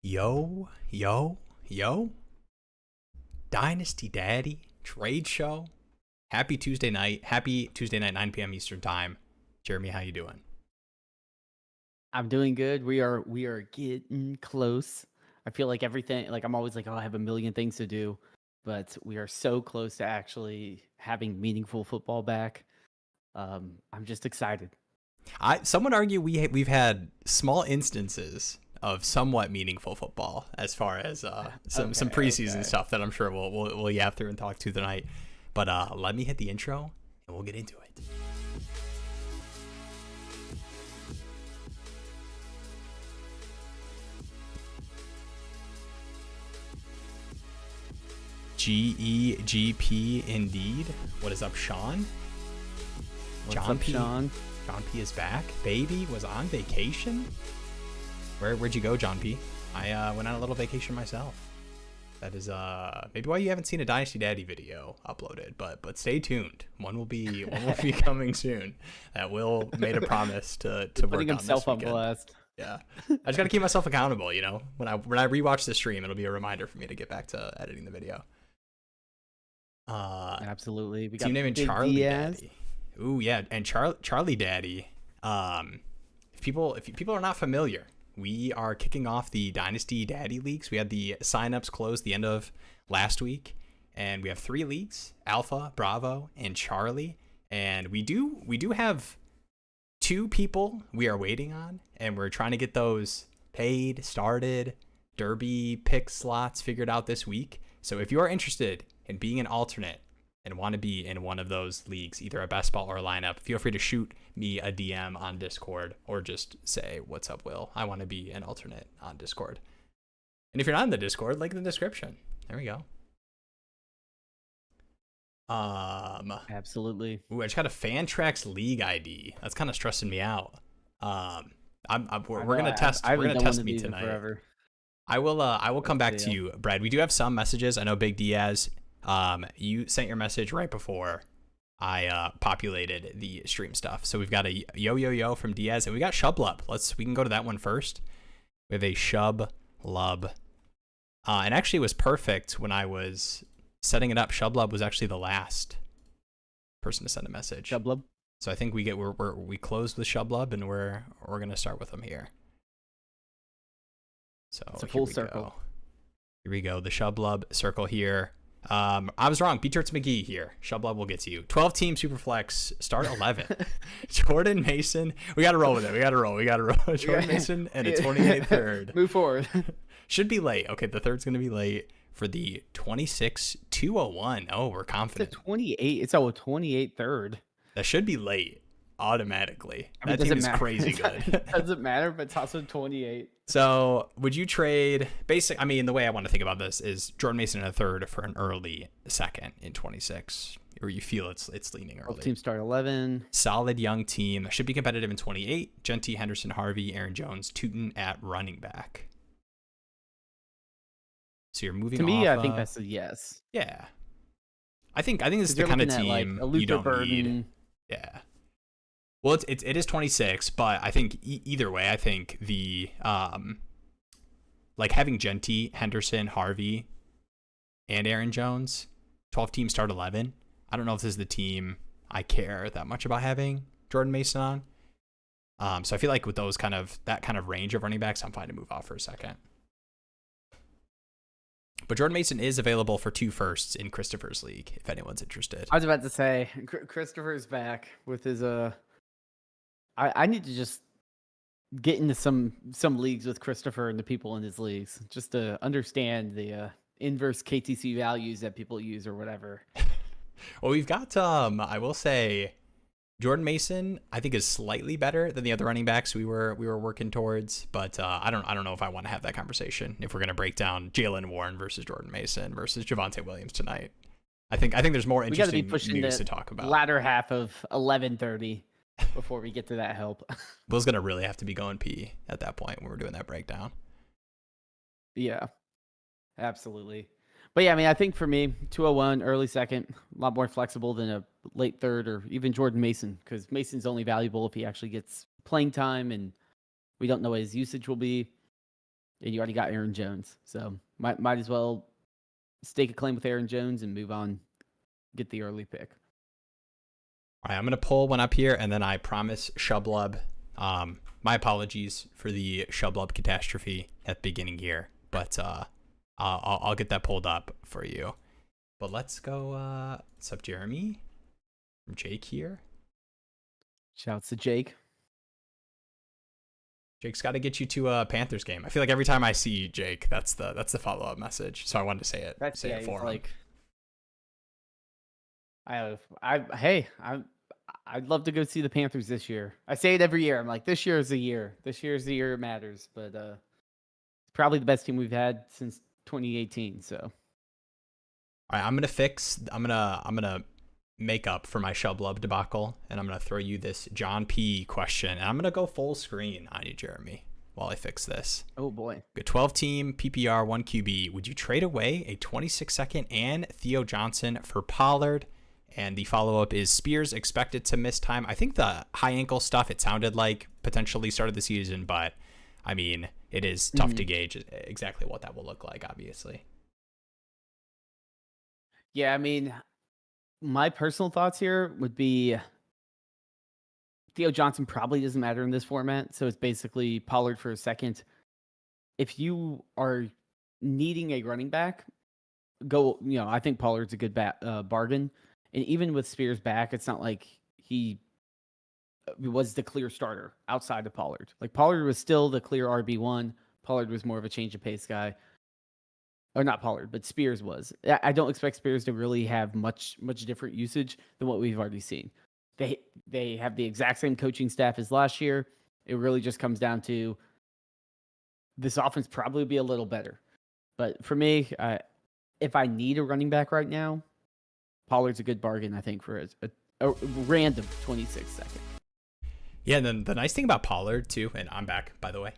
Yo, yo, yo. Dynasty Daddy trade show. Happy Tuesday night. Happy Tuesday night, 9 p.m. Eastern time. Jeremy, how you doing? I'm doing good. We are getting close. I feel like everything I'm always like, oh, I have a million things to do, but we are so close to actually having meaningful football back. I'm just excited. Some would argue we've had small instances of somewhat meaningful football as far as some preseason Okay. stuff that I'm sure we'll yap through and talk to tonight. But let me hit the intro and we'll get into it. GEGP indeed. What is up, Sean? What's John up, P. Sean? John P is back. Baby was on vacation. Where'd you go, John P? I went on a little vacation myself. That is maybe why you haven't seen a Dynasty Daddy video uploaded, but stay tuned. One will be coming soon. That Will made a promise to work Putting on himself this on weekend. blast. Yeah, I just gotta keep myself accountable. You know, when I rewatch the stream, it'll be a reminder for me to get back to editing the video. Absolutely. We Team got name in Big Charlie Diaz. Daddy. Ooh yeah, and Charlie Daddy. If people are not familiar, we are kicking off the Dynasty Daddy leagues. We had the signups close the end of last week, and we have 3 leagues: Alpha, Bravo, and Charlie. And we do have 2 people we are waiting on, and we're trying to get those paid, started, Derby pick slots figured out this week. So if you are interested in being an alternate and want to be in one of those leagues, either a best ball or a lineup, feel free to shoot me a DM on Discord or just say, "What's up, Will? I want to be an alternate on Discord." And if you're not in the Discord, link in the description. There we go. Absolutely. Ooh, I just got a Fantrax League ID. That's kind of stressing me out. We're gonna test. I We're haven't gonna done one test of me these in tonight. forever. I will come back Let's to see. you, Brad. We do have some messages. I know Big Diaz. You sent your message right before I populated the stream stuff. So we've got a yo from Diaz, and we got Shublub. We can go to that one first. We have a Shublub. And actually it was perfect when I was setting it up. Shublub was actually the last person to send a message. Shublub. So I think we closed with Shublub, and we're gonna start with him here. So It's a full circle. Here we go. The Shublub circle here. I was wrong. B-Turts McGee here. Shublub will get to you. 12-team Superflex, start 11. Jordan Mason. We got to roll with it. We got to roll. Jordan Mason and a 28 third. Move forward. Should be late. Okay, the third's going to be late for the 26-201. Oh, we're confident. It's a 28. It's a 28 third. That should be late automatically. I mean, that team is matter. crazy good. It doesn't matter, but it's also 28. So would you trade the way I want to think about this is Jordan Mason in a third for an early second in 26, or you feel it's leaning early. Team start 11. Solid young team. Should be competitive in 28. Genty, Henderson, Harvey, Aaron Jones, Tootin at running back. So you're moving To me, off I think that's a yes. Yeah. I think this is the kind of team you don't need. Yeah. Well, it is 26, but I think either way, I think the having Genty, Henderson, Harvey, and Aaron Jones, 12 team start 11. I don't know if this is the team I care that much about having Jordan Mason on. So I feel like with that kind of range of running backs, I'm fine to move off for a second. But Jordan Mason is available for 2 firsts in Christopher's league, if anyone's interested. I was about to say, Christopher's back with his I need to just get into some leagues with Christopher and the people in his leagues just to understand the inverse KTC values that people use or whatever. Well, we've got I will say Jordan Mason I think is slightly better than the other running backs we were working towards, but I don't know if I want to have that conversation if we're going to break down Jaylen Warren versus Jordan Mason versus Javonte Williams tonight. I think there's more interesting news to talk about. Latter half of 11:30 before we get to that help. Will's going to really have to be going pee at that point when we're doing that breakdown. Yeah, absolutely. But yeah, I mean, I think for me, 201, early second, a lot more flexible than a late third or even Jordan Mason, because Mason's only valuable if he actually gets playing time, and we don't know what his usage will be. And you already got Aaron Jones. So might as well stake a claim with Aaron Jones and move on, get the early pick. All right, I'm going to pull one up here, and then I promise Shublub. My apologies for the Shublub catastrophe at the beginning here, but I'll get that pulled up for you. But let's go. What's up, Jeremy? From Jake here. Shouts to Jake. Jake's got to get you to a Panthers game. I feel like every time I see Jake, that's the follow-up message. So I wanted to say it. Say it for him. Like, I'd love to go see the Panthers this year. I say it every year. I'm like, this year is the year. This year is the year it matters. But it's probably the best team we've had since 2018. So, all right, I'm gonna make up for my Shublub debacle, and I'm gonna throw you this John P question, and I'm gonna go full screen on you, Jeremy, while I fix this. Oh boy. Good 12-team PPR 1 QB. Would you trade away a 26-second and Theo Johnson for Pollard? And the follow-up is Spears expected to miss time. I think the high ankle stuff, it sounded like potentially started the season, but I mean, it is tough to gauge exactly what that will look like, obviously. Yeah, I mean, my personal thoughts here would be Theo Johnson probably doesn't matter in this format. So it's basically Pollard for a second. If you are needing a running back, I think Pollard's a good bargain. And even with Spears back, it's not like he was the clear starter outside of Pollard. Like Pollard was still the clear RB1. Pollard was more of a change of pace guy. Or not Pollard, but Spears was. I don't expect Spears to really have much different usage than what we've already seen. They have the exact same coaching staff as last year. It really just comes down to this offense probably be a little better. But for me, if I need a running back right now, Pollard's a good bargain, I think, for a random 26 second. Yeah, and then the nice thing about Pollard too, and I'm back by the way,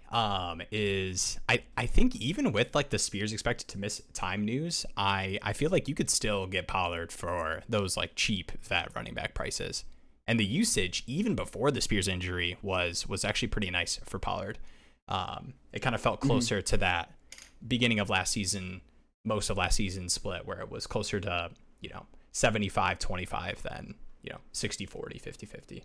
is I think even with like the Spears expected to miss time news, I feel like you could still get Pollard for those like cheap vet running back prices. And the usage even before the Spears injury was actually pretty nice for Pollard. It kind of felt closer to that beginning of last season, most of last season's split where it was closer to, 75-25 than, 60-40, 50-50.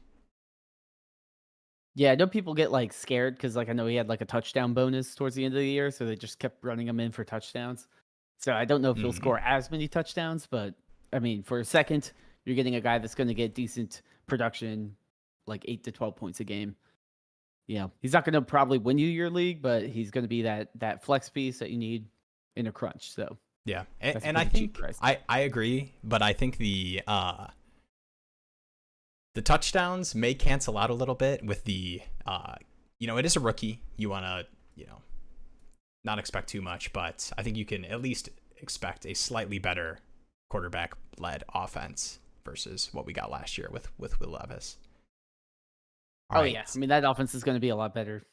Yeah, I know people get like scared because like I know he had like a touchdown bonus towards the end of the year, so they just kept running him in for touchdowns. So I don't know if he'll score as many touchdowns, but I mean, for a second, you're getting a guy that's going to get decent production, like 8 to 12 points a game. He's not going to probably win you your league, but he's going to be that flex piece that you need in a crunch. So yeah, and I think I agree, but I think the touchdowns may cancel out a little bit with the it is a rookie. You want to not expect too much, but I think you can at least expect a slightly better quarterback-led offense versus what we got last year with Will Levis. All right. Yeah, I mean that offense is going to be a lot better.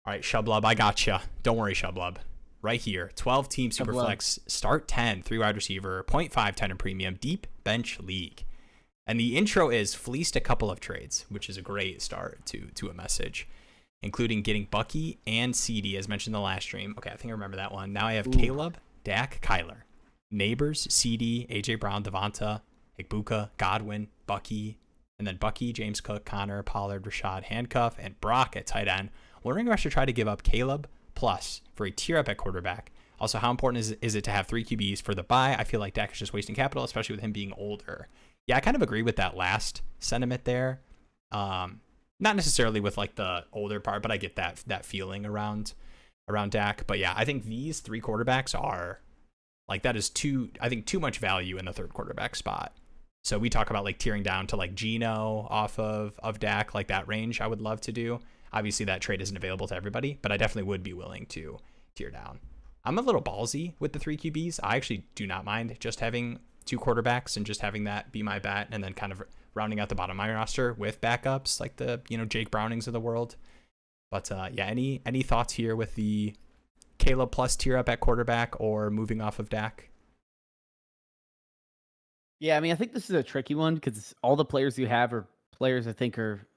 All right, Shublub, I gotcha. Don't worry, Shublub. Right here, 12-team Superflex, start 10, 3 wide receiver, 0.5 10 in premium, deep bench league. And the intro is fleeced a couple of trades, which is a great start to a message, including getting Bucky and CD, as mentioned in the last stream. Okay, I think I remember that one. Now I have Caleb, Dak, Kyler, Neighbors, CD, AJ Brown, Devonta, Egbuka, Godwin, Bucky, and then Bucky, James Cook, Connor, Pollard, Rashad, Handcuff, and Brock at tight end. Wondering if I should try to give up Caleb plus for a tier up at quarterback. Also, how important is it to have 3 QBs for the bye? I feel like Dak is just wasting capital, especially with him being older. Yeah, I kind of agree with that last sentiment there. Not necessarily with like the older part, but I get that feeling around Dak. But yeah, I think these 3 quarterbacks are like, that is too much value in the third quarterback spot. So we talk about like tearing down to like Geno off of Dak, like that range I would love to do. Obviously that trade isn't available to everybody, but I definitely would be willing to tear down. I'm a little ballsy with the 3 QBs. I actually do not mind just having 2 quarterbacks and just having that be my bet, and then kind of rounding out the bottom of my roster with backups like the Jake Brownings of the world. But yeah, any thoughts here with the Caleb plus tier up at quarterback or moving off of Dak? Yeah, I mean, I think this is a tricky one because all the players you have are players I think are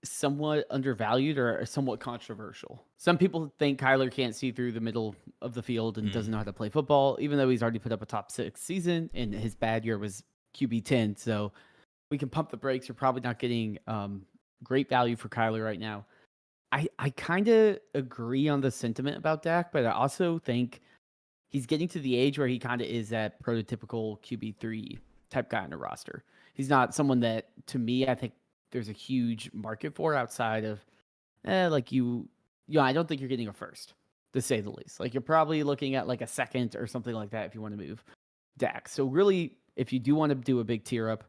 somewhat undervalued or somewhat controversial. Some people think Kyler can't see through the middle of the field and doesn't know how to play football, even though he's already put up a top 6 season and his bad year was QB 10. So we can pump the brakes. You're probably not getting great value for Kyler right now. I kind of agree on the sentiment about Dak, but I also think he's getting to the age where he kind of is that prototypical QB3 type guy on a roster. He's not someone that, to me, I think there's a huge market for outside of, like I don't think you're getting a first, to say the least. Like, you're probably looking at like a second or something like that if you want to move Dak. So really, if you do want to do a big tier up,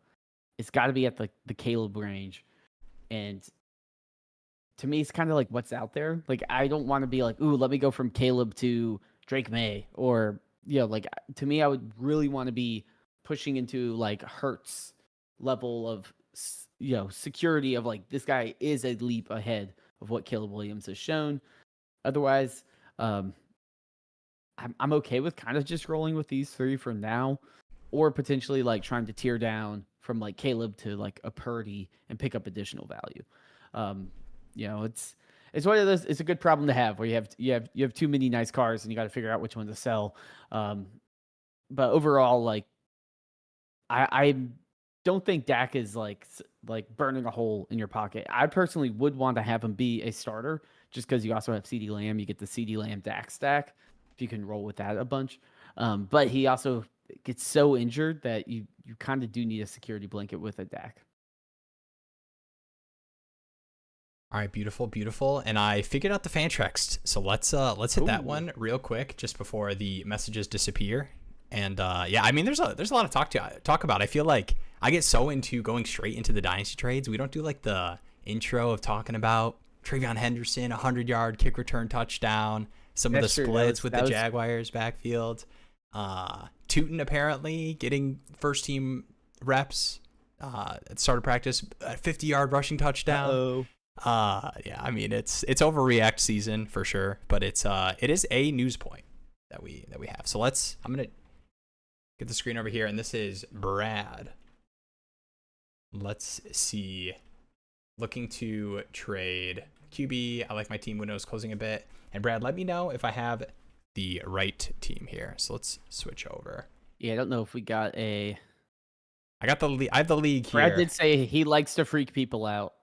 it's got to be at the Caleb range. And to me, it's kind of like what's out there. Like, I don't want to be like, ooh, let me go from Caleb to Drake May, or, like, to me, I would really want to be pushing into like Hurts level of, security of like, this guy is a leap ahead of what Caleb Williams has shown. Otherwise, I'm okay with kind of just rolling with these three for now, or potentially like trying to tear down from like Caleb to like a Purdy and pick up additional value. It's one of those. It's a good problem to have where you have too many nice cars and you got to figure out which one to sell. But overall, like, I don't think Dak is like burning a hole in your pocket. I personally would want to have him be a starter just because you also have CeeDee Lamb. You get the CeeDee Lamb Dak stack if you can roll with that a bunch. But he also gets so injured that you kind of do need a security blanket with a Dak. All right, beautiful. And I figured out the fan text, so let's hit that one real quick just before the messages disappear. And I mean, there's a lot to talk about. I feel like I get so into going straight into the dynasty trades. We don't do like the intro of talking about Travion Henderson, 100-yard kick return touchdown, some of the splits with the Jaguars backfield. Tootin apparently getting first team reps at start of practice, 50-yard rushing touchdown. I mean, it's overreact season for sure, but it is a news point that we have. So I'm gonna get the screen over here, and this is Brad. Let's see, looking to trade QB. I like my team windows closing a bit, and Brad, let me know if I have the right team here. So let's switch over. Yeah, I don't know if we got a. I have the league here. Brad did say he likes to freak people out.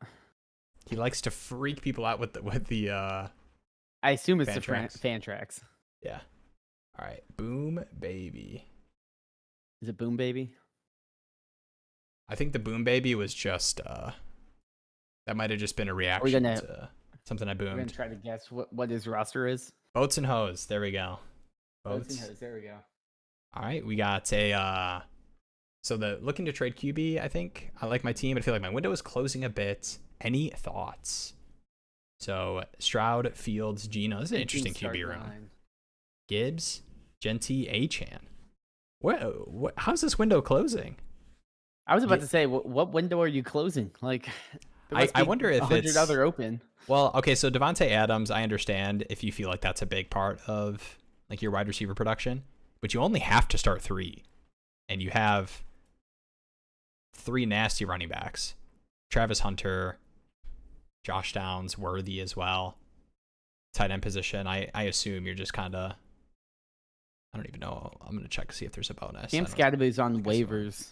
He likes to freak people out with the I assume it's fan tracks. Yeah. All right. Boom Baby. Is it Boom Baby? I think the Boom Baby was just that might have just been a reaction to something I boomed. We're gonna try to guess what his roster is. Boats and Hoes. There we go. Boats and Hoes. There we go. All right. We got a so the looking to trade QB, I think. I like my team, but I feel like my window is closing a bit. Any thoughts? So Stroud, Fields, Geno. This is an interesting QB room. Gibbs, Genty, Achan. What? How's this window closing? I was about to say, what window are you closing? Like, I wonder if 100 other open. Well, okay, so Devontae Adams, I understand if you feel like that's a big part of like your wide receiver production, but you only have to start 3, and you have 3 nasty running backs: Travis Hunter, Josh Downs, Worthy as well. Tight end position, I assume you're just kind of, I don't even know. I'm going to check to see if there's a bonus. Cam Scadaboo's on waivers.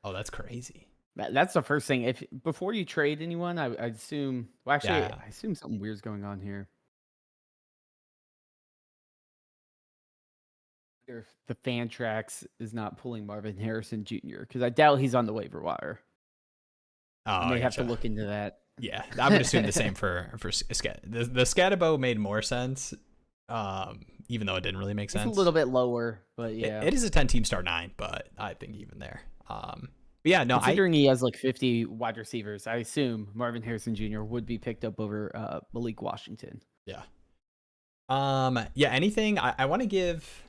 Oh, that's crazy. That's the first thing. Before you trade anyone, I assume. Well, actually, yeah. I assume something weird's going on here. If the fan tracks is not pulling Marvin Harrison Jr., because I doubt he's on the waiver wire. Oh, I may have to look into that. Yeah, I would assume the same for the Scadabo made more sense, even though it didn't really make sense. It's a little bit lower, but yeah, it is a 10-team start 9, but I think even there. Yeah, no. Considering he has like 50 wide receivers, I assume Marvin Harrison Jr. would be picked up over Malik Washington. Yeah. Yeah. Anything I want to give.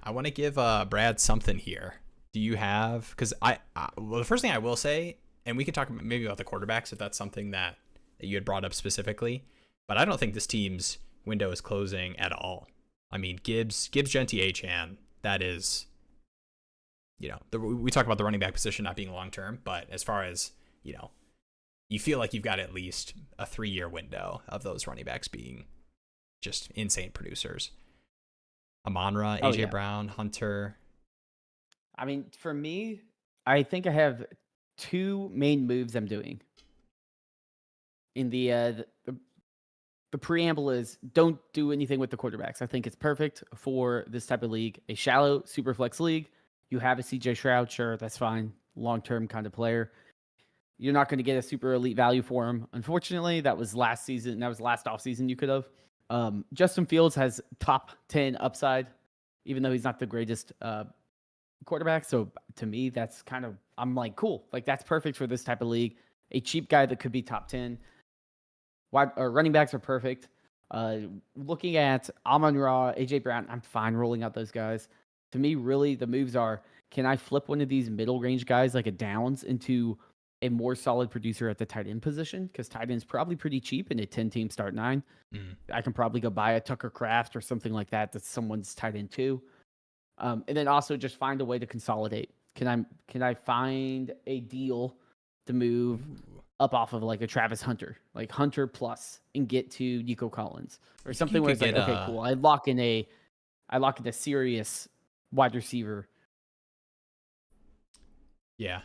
I want to give Brad something here. Do you have? Because well, the first thing I will say, and we can talk maybe about the quarterbacks if that's something that you had brought up specifically, but I don't think this team's window is closing at all. I mean, Gibbs, Genty, Achan. That is. We talk about the running back position not being long term, but as far as you feel like you've got at least a 3-year window of those running backs being just insane producers. Amon-Ra, AJ Brown, Hunter. I mean, for me, I think I have 2 main moves I'm doing. In the preamble is don't do anything with the quarterbacks. I think it's perfect for this type of league. A shallow super flex league. You have a CJ Stroud, sure, that's fine. Long-term kind of player. You're not going to get a super elite value for him. Unfortunately, that was last season. That was last offseason you could have. Justin Fields has top 10 upside, even though he's not the greatest quarterback. So to me, that's kind of, I'm like, cool. Like, that's perfect for this type of league. A cheap guy that could be top 10. Running backs are perfect. Looking at Amon-Ra, AJ Brown, I'm fine rolling out those guys. To me, really, the moves are, can I flip one of these middle range guys like a Downs into a more solid producer at the tight end position? Because tight end's probably pretty cheap in a 10-team start 9. I can probably go buy a Tucker Kraft or something like that that's someone's tight end too. And then also just find a way to consolidate. Can I find a deal to move up off of like a Travis Hunter, like Hunter plus, and get to Nico Collins or something where it's like, okay, cool. I lock in a serious wide receiver. Yeah.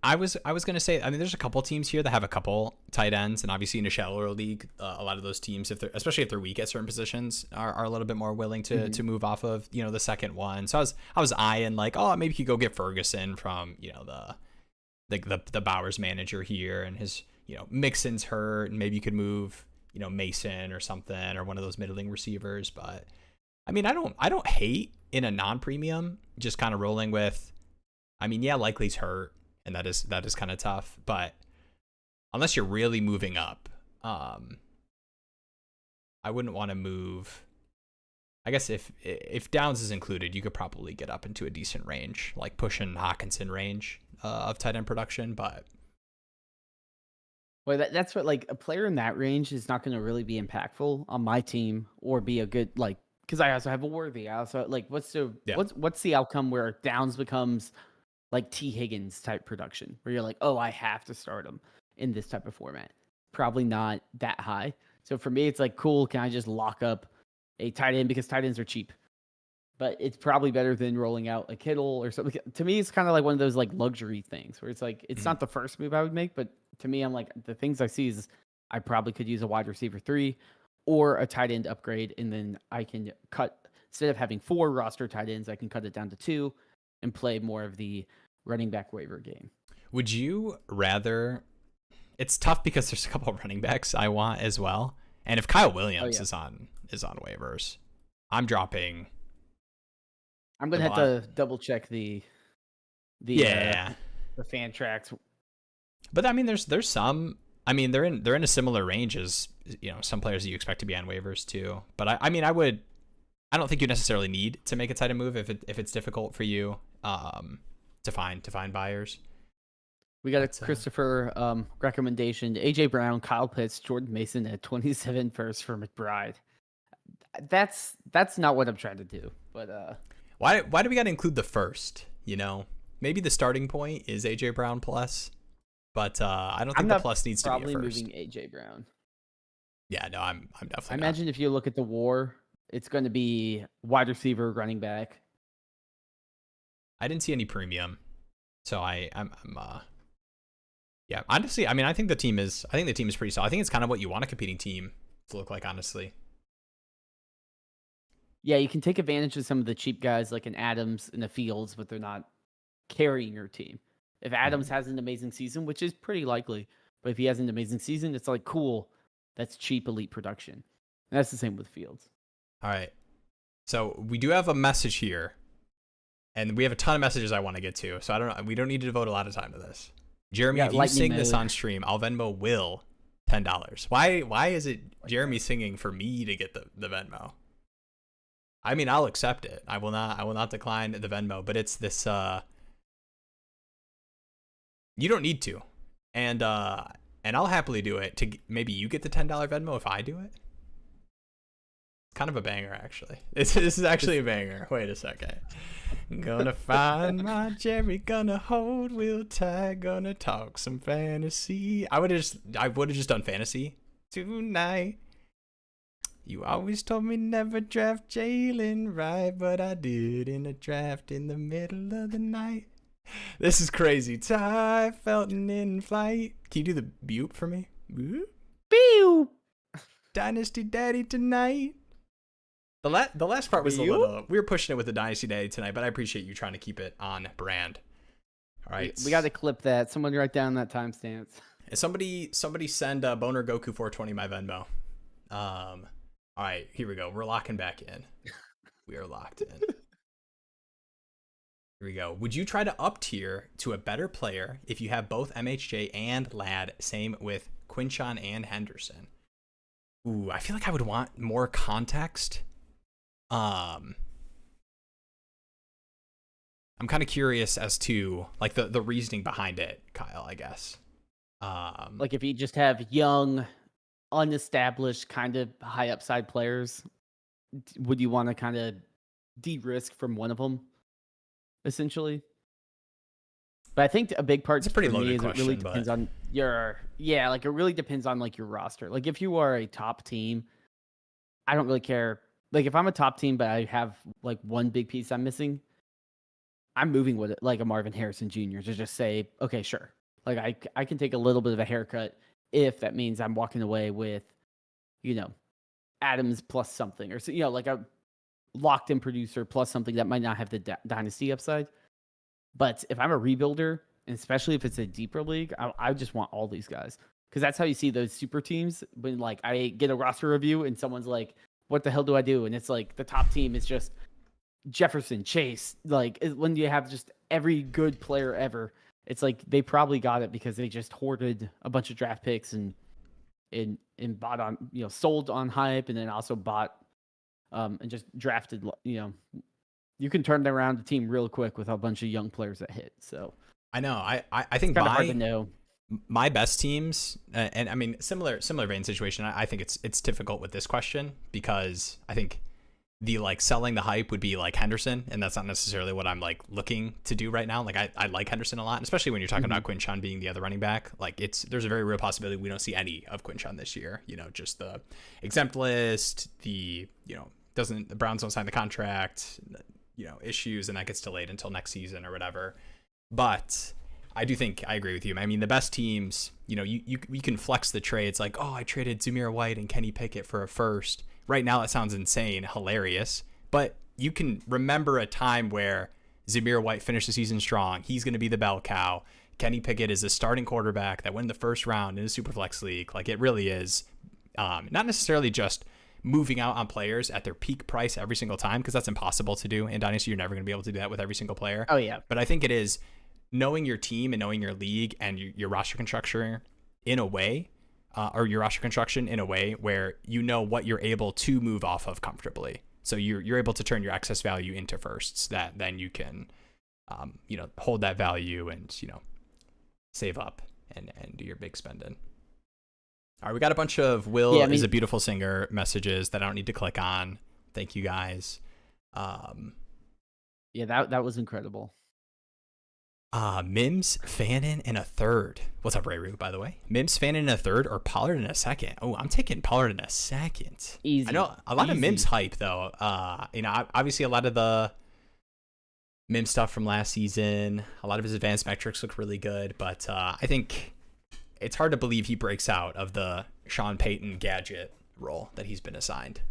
I was going to say, I mean, there's a couple teams here that have a couple tight ends, and obviously in a shallower league, a lot of those teams, especially if they're weak at certain positions, are a little bit more willing to move off of, the second one. So I was eyeing like, oh, maybe you could go get Ferguson from, the Bowers manager here, and his, Mixon's hurt, and maybe you could move, Mason or something, or one of those middling receivers. But I mean, I don't hate in a non-premium just kind of rolling with, I mean, yeah, Likely's hurt, and that is kind of tough, but unless you're really moving up, I wouldn't want to move. I guess if Downs is included, you could probably get up into a decent range, like pushing Hawkinson range of tight end production. But well, that's what, like, a player in that range is not going to really be impactful on my team or be a good, like, because I also have a Worthy. I also like what's the outcome where Downs becomes like T. Higgins type production, where you're like, oh, I have to start him in this type of format. Probably not that high. So for me, it's like, cool, can I just lock up a tight end, because tight ends are cheap? But it's probably better than rolling out a Kittle or something. To me, it's kind of like one of those like luxury things where it's like, it's not the first move I would make, but to me, I'm like, the things I see is I probably could use a wide receiver 3 or a tight end upgrade, and then I can cut, instead of having 4 roster tight ends, I can cut it down to 2 and play more of the running back waiver game. Would you rather? It's tough because there's a couple of running backs I want as well, and if Kyle Williams is on waivers, I'm dropping. I'm gonna have to double check the fan tracks. But I mean, there's some. I mean, they're in a similar range as some players that you expect to be on waivers too. But I mean, I don't think you necessarily need to make a tight end move if it's difficult for you to find buyers. We got a Christopher recommendation: AJ Brown, Kyle Pitts, Jordan Mason at 27 first for McBride. That's not what I'm trying to do. But why do we got to include the first? Maybe the starting point is AJ Brown plus, but I don't think the plus needs to be a first. Probably moving AJ Brown. Yeah, no, I'm definitely. I imagine if you look at the WAR, it's going to be wide receiver, running back. I didn't see any premium, so yeah. Honestly, I mean, I think the team is pretty solid. I think it's kind of what you want a competing team to look like, honestly. Yeah, you can take advantage of some of the cheap guys like an Adams and a Fields, but they're not carrying your team. If Adams has an amazing season, which is pretty likely, but if he has an amazing season, it's like, cool, that's cheap elite production. And that's the same with Fields. All right. So we do have a message here, and we have a ton of messages I want to get to. So I don't know. We don't need to devote a lot of time to this. Jeremy, if you sing this on stream, I'll Venmo Will $10. Why is it Jeremy singing for me to get the Venmo? I mean, I'll accept it. I will not decline the Venmo, but it's this you don't need to. And I'll happily do it to maybe you get the $10 Venmo if I do it. Kind of a banger, actually. This is actually a banger. Wait a second. Gonna find my Jerry, gonna hold real tight, gonna talk some fantasy. I would have just done fantasy tonight. You always told me never draft Jalen right, but I did in a draft in the middle of the night. This is crazy. Ty Felton in flight. Can you do the butte for me? Pew! Dynasty Daddy tonight. The last part was a little. We were pushing it with the Dynasty Daddy tonight, but I appreciate you trying to keep it on brand. All right, we got to clip that. Someone write down that timestamp. Somebody send Boner Goku 420 my Venmo. All right, here we go. We're locking back in. We are locked in. Here we go. Would you try to up tier to a better player if you have both MHJ and Ladd? Same with Quinshon and Henderson. Ooh, I feel like I would want more context. I'm kind of curious as to like the reasoning behind it, Kyle, I guess. Like if you just have young, unestablished, kind of high upside players, would you want to kind of de-risk from one of them, essentially? But I think a big part it's a pretty for me loaded is question, it really depends on it really depends on like your roster. Like if you are a top team, I don't really care. Like if I'm a top team, but I have like one big piece I'm missing, I'm moving with it, like a Marvin Harrison Jr. to just say, okay, sure. Like I can take a little bit of a haircut if that means I'm walking away with, Adams plus something, or like a locked in producer plus something that might not have the dynasty upside. But if I'm a rebuilder, and especially if it's a deeper league, I just want all these guys, because that's how you see those super teams. When like I get a roster review and someone's like, what the hell do I do? And it's like the top team is just Jefferson, Chase. Like when you have just every good player ever, it's like they probably got it because they just hoarded a bunch of draft picks and bought on, sold on hype, and then also bought and just drafted. You can turn around a team real quick with a bunch of young players that hit. So I know. I think it's hard to know. My best teams, and I mean similar vein situation. I think it's difficult with this question because I think the like selling the hype would be like Henderson, and that's not necessarily what I'm like looking to do right now. Like I like Henderson a lot, and especially when you're talking about Quinshon being the other running back. Like there's a very real possibility we don't see any of Quinshon this year. Just the exempt list, the the Browns don't sign the contract, issues, and that gets delayed until next season or whatever. But I do think I agree with you. I mean, the best teams, you can flex the trades like, oh, I traded Zamir White and Kenny Pickett for a first. Right now, that sounds insane, hilarious. But you can remember a time where Zamir White finished the season strong. He's going to be the bell cow. Kenny Pickett is a starting quarterback that went in the first round in a Superflex league. Like it really is not necessarily just moving out on players at their peak price every single time, because that's impossible to do in Dynasty. You're never going to be able to do that with every single player. Oh, yeah. But I think it is knowing your team and knowing your league and your roster construction in a way, where what you're able to move off of comfortably. So you're able to turn your excess value into firsts that then you can, hold that value and, save up and do your big spending. All right, we got a bunch of Will is a beautiful singer messages that I don't need to click on. Thank you guys. Yeah, that was incredible. Mims, Fannin in a third. What's up, Rayru, by the way? Mims, Fannin in a third, or Pollard in a second? Oh, I'm taking Pollard in a second. Easy. I know a lot of Mims hype, though. Obviously a lot of the Mims stuff from last season, a lot of his advanced metrics look really good, but I think it's hard to believe he breaks out of the Sean Payton gadget role that he's been assigned.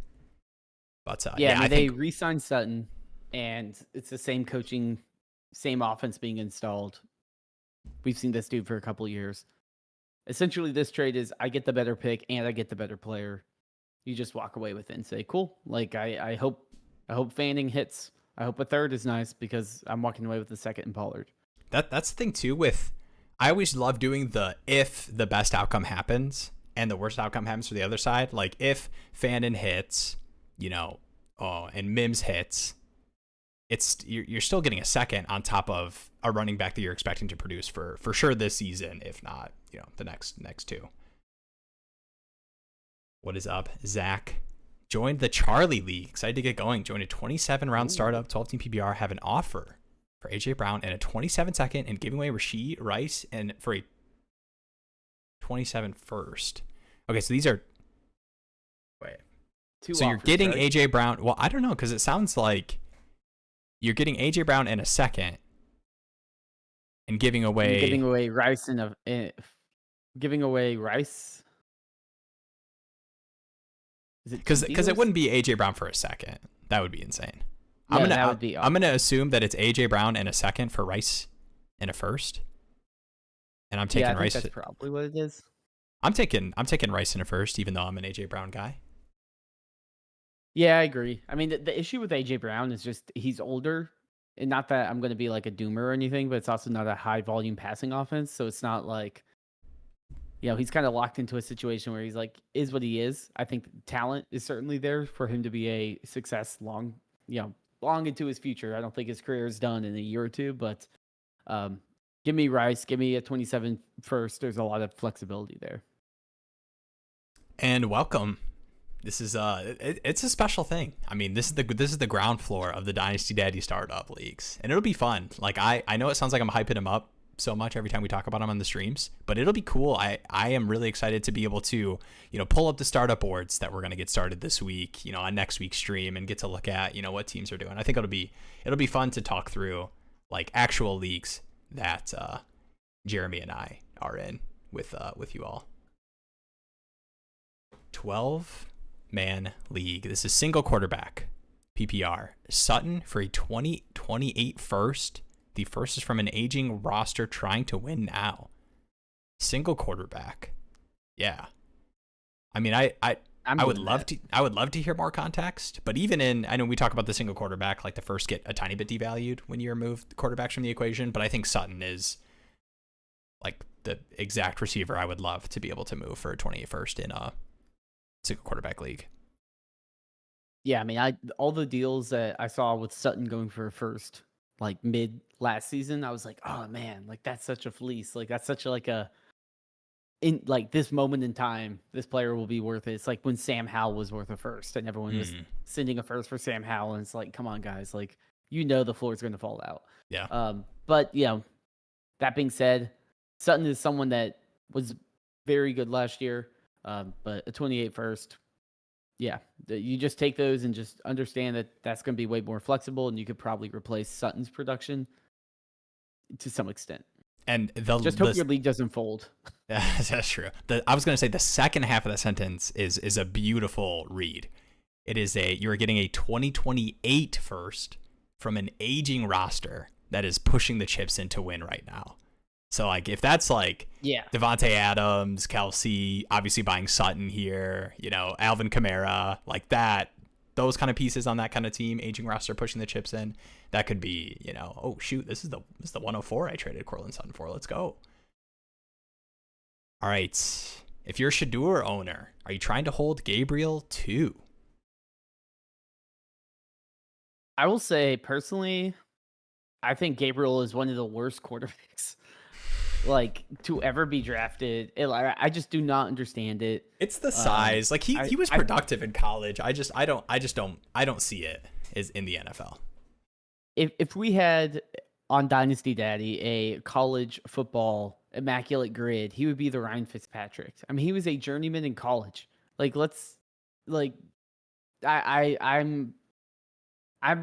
But I think they re-signed Sutton, and it's the same coaching, same offense being installed. We've seen this dude for a couple of years. Essentially, this trade is I get the better pick and I get the better player. You just walk away with it and say, cool. Like I hope Fanning hits. I hope a third is nice because I'm walking away with the second and Pollard. That's the thing too with I always love doing the if the best outcome happens and the worst outcome happens for the other side. Like if Fannin hits, and Mims hits, you're still getting a second on top of a running back that you're expecting to produce for sure this season, if not, the next two. What is up, Zach? joined the Charlie League. Excited to get going. Joined a 27-round startup, 12-team PPR. Have an offer for AJ Brown and a 27-second, and giving away Rashee Rice and for a 27 first. Okay, so these are. Wait. So you're getting AJ Brown. Well, I don't know, because it sounds like you're getting AJ Brown in a second and giving away Rice giving away Rice. Because it wouldn't be AJ Brown for a second. That would be insane. Yeah, I'm gonna assume that it's AJ Brown in a second for Rice in a first. And I'm taking Rice. That's probably what it is. I'm taking Rice in a first, even though I'm an AJ Brown guy. Yeah, I agree. I mean, the issue with AJ Brown is just he's older, and not that I'm going to be like a doomer or anything, but it's also not a high volume passing offense, so it's not like, he's kind of locked into a situation where he's like, is what he is. I think talent is certainly there for him to be a success long into his future. I don't think his career is done in a year or two, but give me Rice, give me a 27 first. There's a lot of flexibility there. And welcome. This is it's a special thing. I mean, this is the ground floor of the Dynasty Daddy startup leagues, and it'll be fun. Like I know it sounds like I'm hyping him up so much every time we talk about him on the streams, but it'll be cool. I am really excited to be able to pull up the startup boards that we're gonna get started this week, on next week's stream, and get to look at what teams are doing. I think it'll be fun to talk through like actual leagues that Jeremy and I are in with you all. 12-man league. This is single quarterback PPR. Sutton for a 2028 first. The first is from an aging roster trying to win now. Single quarterback. Yeah. I mean, I would love to hear more context, but I know we talk about the single quarterback, like the first get a tiny bit devalued when you remove quarterbacks from the equation, but I think Sutton is like the exact receiver I would love to be able to move for a 28 first in a single quarterback league. Yeah, I mean, all the deals that I saw with Sutton going for a first, like mid last season, I was like, oh man, like that's such a fleece. Like that's such in like this moment in time, this player will be worth it. It's like when Sam Howell was worth a first, and everyone was sending a first for Sam Howell, and it's like, come on, guys, like the floor is going to fall out. Yeah. But that being said, Sutton is someone that was very good last year. But a 28 first, you just take those and just understand that that's going to be way more flexible, and you could probably replace Sutton's production to some extent. And hope your league doesn't fold. That's true. I was going to say the second half of that sentence is a beautiful read. It is you're getting a 2028 first from an aging roster that is pushing the chips in to win right now. So, like, if that's, like, Devontae Adams, Kelsey, obviously buying Sutton here, Alvin Kamara, like that, those kind of pieces on that kind of team, aging roster pushing the chips in, that could be, oh, shoot, this is the 104 I traded Courtland Sutton for. Let's go. All right. If you're a Shador owner, are you trying to hold Gabriel too? I will say, personally, I think Gabriel is one of the worst quarterbacks like to ever be drafted. I just do not understand it. It's the size. Like he was productive in college. I don't see it is in the NFL. If we had on Dynasty Daddy a college football immaculate grid, he would be the Ryan Fitzpatrick. I mean, he was a journeyman in college. I'm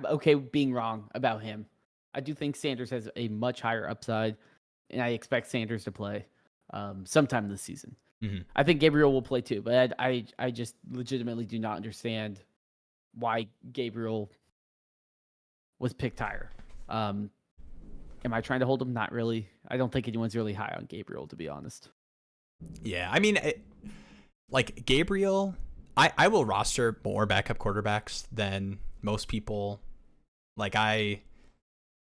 okay with being wrong about him. I do think Sanders has a much higher upside, and I expect Sanders to play sometime this season. Mm-hmm. I think Gabriel will play too, but I just legitimately do not understand why Gabriel was picked higher. Am I trying to hold him? Not really. I don't think anyone's really high on Gabriel, to be honest. Yeah, I mean, like Gabriel, I will roster more backup quarterbacks than most people. Like I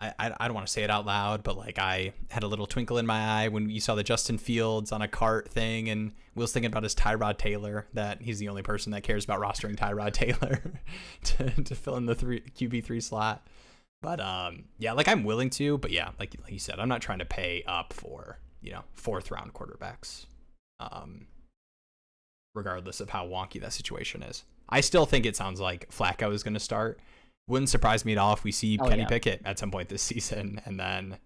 don't want to say it out loud, but like I had a little twinkle in my eye when you saw the Justin Fields on a cart thing, and Will's thinking about his Tyrod Taylor, that he's the only person that cares about rostering Tyrod Taylor to fill in the QB3 slot. But yeah, like I'm willing to, but yeah, like you said, I'm not trying to pay up for, fourth round quarterbacks. Regardless of how wonky that situation is. I still think it sounds like Flacco is going to start. Wouldn't surprise me at all if we see Kenny Pickett at some point this season, and then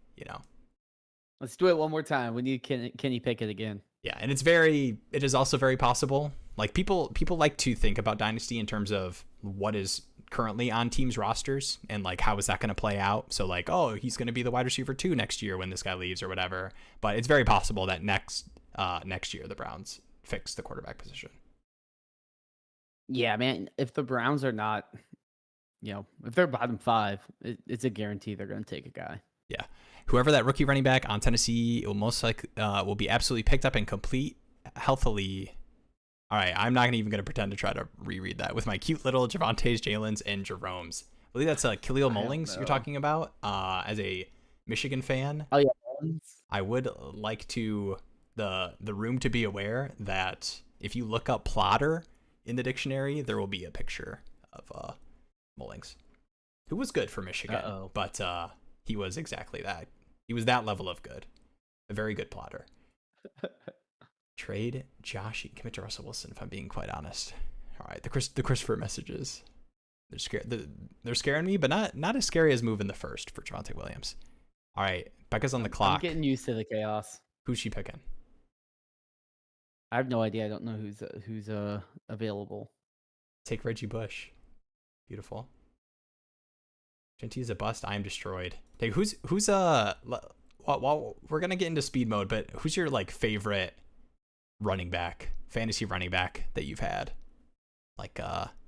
let's do it one more time. We need Kenny Pickett again. Yeah, and it is also very possible. Like people like to think about Dynasty in terms of what is currently on teams' rosters and like how is that going to play out. So like, oh, he's going to be the wide receiver 2 next year when this guy leaves or whatever. But it's very possible that next year the Browns fix the quarterback position. Yeah, man. If the Browns are not, if they're bottom 5, it's a guarantee they're going to take a guy. Yeah. Whoever that rookie running back on Tennessee will most likely will be absolutely picked up and complete healthily. All right, I'm not even going to pretend to try to reread that with my cute little Javantes, Jalen's, and Jerome's. I believe that's Khalil Mullings you're talking about as a Michigan fan. Oh, yeah. I would like the room to be aware that if you look up plotter in the dictionary, there will be a picture of Mullings, who was good for Michigan, but he was exactly that. He was that level of good. A very good plotter. Trade Joshy, commit to Russell Wilson, if I'm being quite honest. All right, the Christopher messages. They're scaring me, but not as scary as moving the first for Javonte Williams. All right, Becca's on the clock. I'm getting used to the chaos. Who's she picking? I have no idea. I don't know who's available. Take Reggie Bush. Beautiful. Genty is a bust. I am destroyed. Hey, who's well, we're gonna get into speed mode, but who's your like favorite fantasy running back that you've had? Like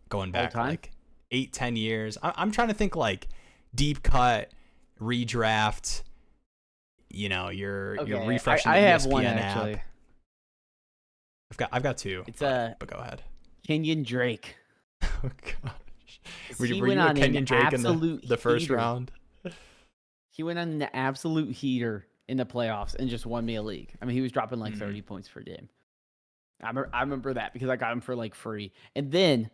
going back like 8-10 years. I'm trying to think like deep cut, redraft. You're refreshing the ESPN have one app. actually. I've got 2. It's but go ahead. Kenyon Drake. Oh gosh. Were you a Kenyon Drake in the first round? He went on an absolute heater in the playoffs and just won me a league. I mean, he was dropping like 30 points per game. I remember that because I got him for like free. And then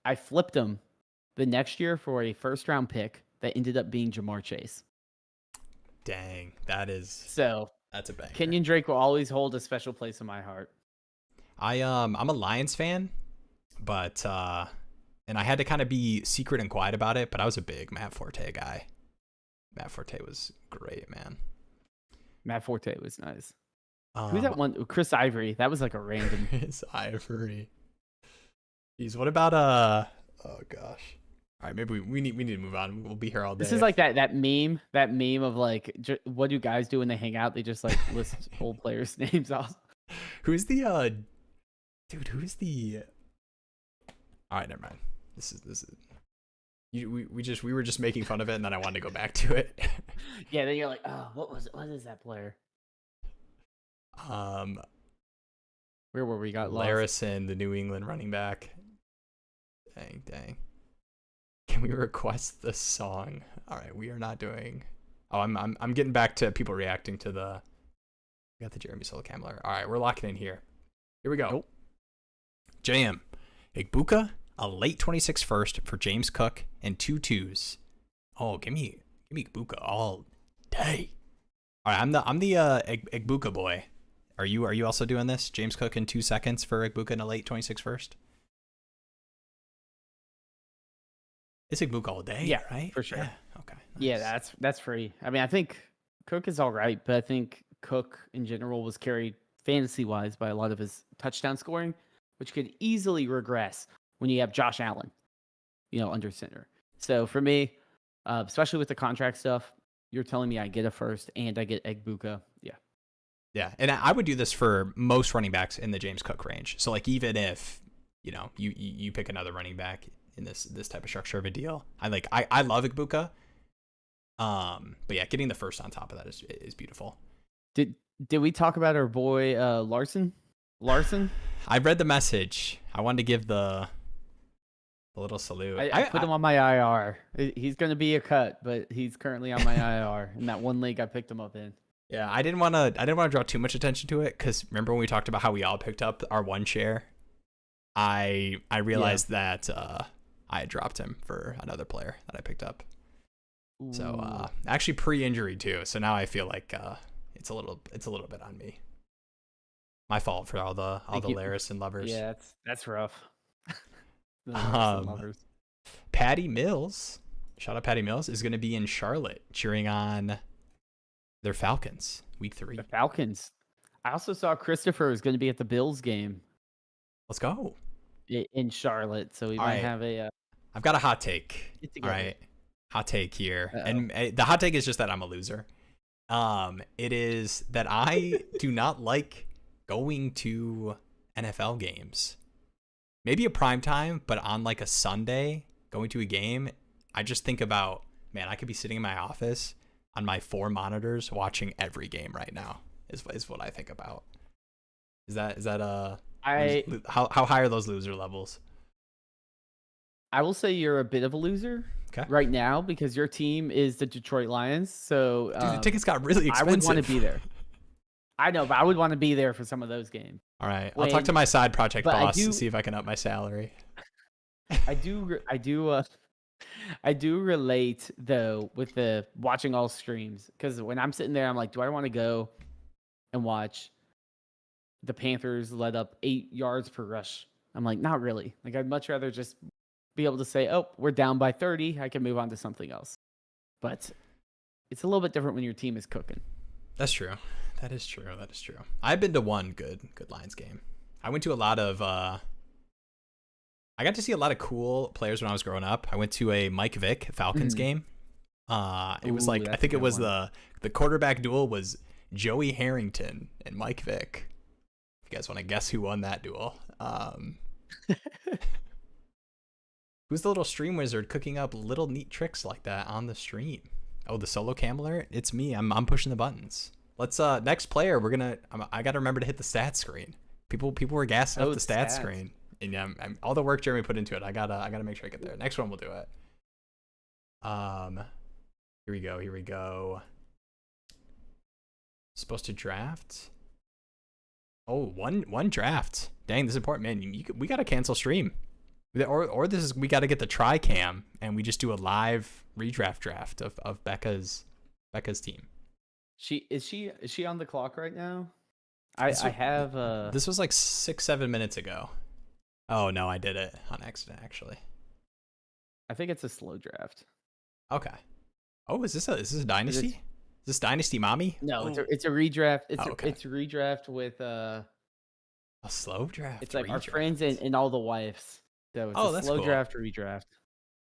I flipped him the next year for a first round pick that ended up being Jamar Chase. Dang, that's a banger. Kenyon Drake will always hold a special place in my heart. I'm a Lions fan, but and I had to kind of be secret and quiet about it, but I was a big Matt Forte guy. Matt Forte was great, man. Matt Forte was nice. Who's that one? Chris Ivory. That was like a random. Chris Ivory. Jeez, what about oh gosh. All right, maybe we need to move on. We'll be here all day. This is like that meme of like, what do guys do when they hang out? They just like list old players' names off. Who's the dude? Who's the? All right, never mind. This is. We were just making fun of it, and then I wanted to go back to it. Yeah, then you're like, oh, what is that player? Where were we? Got lost. Larison, the New England running back. Dang. Can we request the song? All right, we are not doing. Oh, I'm getting back to people reacting to the. We got the Jeremy Solkamler. All right, we're locking in here. Here we go. Nope. JM, Egbuka, a late 26 first for James Cook and 2 2s. Oh, give me Egbuka all day. All right, I'm the Egbuka boy. Are you also doing this? James Cook in 2 seconds for Egbuka in a late 26 first. It's Egbuka all day, yeah, right? For sure. Yeah. Okay. Nice. Yeah, that's free. I mean, I think Cook is all right, but I think Cook in general was carried fantasy-wise by a lot of his touchdown scoring, which could easily regress when you have Josh Allen, under center. So for me, especially with the contract stuff, you're telling me I get a first and I get Egbuka. Yeah. Yeah, and I would do this for most running backs in the James Cook range. So like even if, you pick another running back in this type of structure of a deal, I love Egbuka. But yeah, getting the first on top of that is beautiful. Did we talk about our boy Larson? I read the message. I wanted to give the little salute. I put him on my IR. He's going to be a cut, but he's currently on my IR in that one league I picked him up in. Yeah, I didn't want to draw too much attention to it because remember when we talked about how we all picked up our one share? I realized that I had dropped him for another player that I picked up. Ooh. So actually pre-injury too. So now I feel like it's a little bit on me. My fault for all the Larison lovers. Yeah, that's rough. The lovers and Um, lovers. Patty Mills, shout out Patty Mills, is going to be in Charlotte cheering on their Falcons week 3. The Falcons. I also saw Christopher is going to be at the Bills game Let's go. in Charlotte, so we All might right. have a I've got a hot take. get All together. right. Hot take here. Uh-oh. And the hot take is just that I'm a loser. It is that I do not like going to NFL games. Maybe a prime time, but on like a Sunday, going to a game, I just think about, man, I could be sitting in my office on my 4 monitors watching every game right now. Is what I think about. Is that how high are those loser levels? I will say you're a bit of a loser right now because your team is the Detroit Lions. So Dude, the tickets got really expensive. I would want to be there. I know, but I would want to be there for some of those games. All right, I'll talk to my side project boss to see if I can up my salary. I do relate though with the watching all streams because when I'm sitting there, I'm like, do I want to go and watch the Panthers let up 8 yards per rush? I'm like, not really. Like, I'd much rather just be able to say, oh, we're down by 30. I can move on to something else. But it's a little bit different when your team is cooking. That's true. That is true. I've been to one good Lions game. I went to a lot of I got to see a lot of cool players when I was growing up. I went to a Mike Vick Falcons game. It was like, I think it was the quarterback duel was Joey Harrington and Mike Vick. If you guys want to guess who won that duel. Who's the little stream wizard cooking up little neat tricks like that on the stream? Oh, the solo cam alert? It's me. I'm pushing the buttons. Let's next player. I got to remember to hit the stats screen. People were gassing up the stats screen. And yeah, all the work Jeremy put into it. I gotta make sure I get there. Next one we'll do it. Here we go. Supposed to draft. Oh, one draft. Dang, this is important, man. We gotta cancel stream. Or we got to get the tri cam and we just do a live redraft draft of Becca's team. Is she on the clock right now? I have this was like 6-7 minutes ago. Oh no, I did it on accident actually. I think it's a slow draft. Okay. Oh, is this a dynasty? Is this dynasty mommy? No, it's a redraft. It's a redraft with a slow draft. It's like our friends and all the wives. So it's a slow draft or redraft.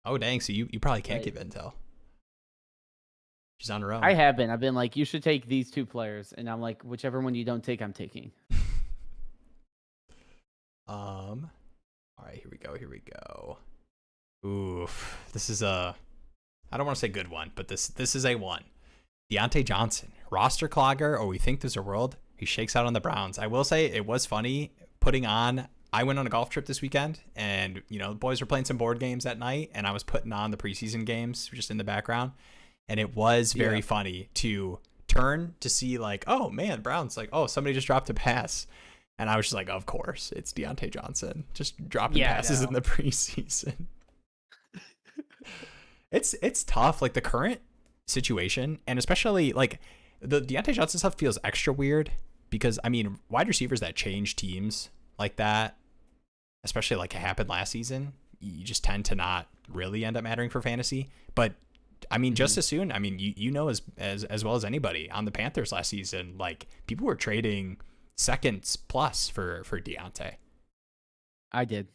Oh dang! So you probably can't give intel. She's on her own. I have been. I've been like, you should take these 2 players, and I'm like, whichever one you don't take, I'm taking. All right, here we go. Oof, this is I don't want to say good one, but this is a one. Diontae Johnson, roster clogger, or we think there's a world he shakes out on the Browns. I will say it was funny putting on. I went on a golf trip this weekend, and the boys were playing some board games at night, and I was putting on the preseason games just in the background, and it was very funny to turn to see like, oh man, Browns, like, oh, somebody just dropped a pass, and I was just like, of course, it's Diontae Johnson just dropping passes in the preseason. It's tough, like the current situation, and especially like the Diontae Johnson stuff feels extra weird because I mean, wide receivers that change teams like that, especially like it happened last season, you just tend to not really end up mattering for fantasy. But I mean, just as soon, I mean, you know as well as anybody on the Panthers last season, like people were trading seconds plus for Diontae. I did.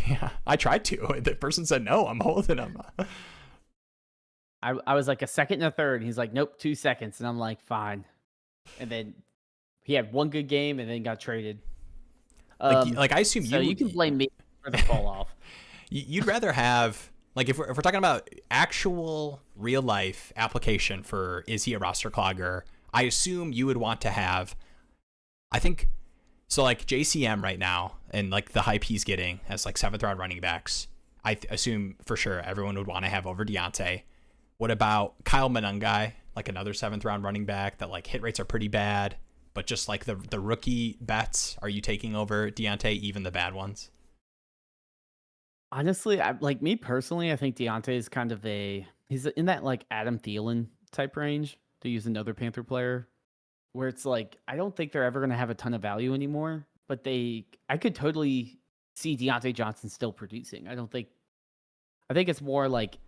Yeah, I tried to. The person said no. I'm holding him. I was like a second and a third. He's like, nope, 2 seconds, and I'm like, fine. And then he had one good game and then got traded. Like I assume you can blame me for the fall off. You'd rather have, like, if we're talking about actual real life application for is he a roster clogger, I assume you would want to have, I think, so like JCM right now and like the hype he's getting as like 7th round running backs, I assume for sure everyone would want to have over Diontae. What about Kyle Monangai, like another 7th round running back that like hit rates are pretty bad, but just like the rookie bets, are you taking over Diontae, even the bad ones? Honestly, like me personally, I think Diontae is kind of he's in that like Adam Thielen type range, to use another Panther player, where it's like, I don't think they're ever going to have a ton of value anymore, but I could totally see Diontae Johnson still producing. I think it's more like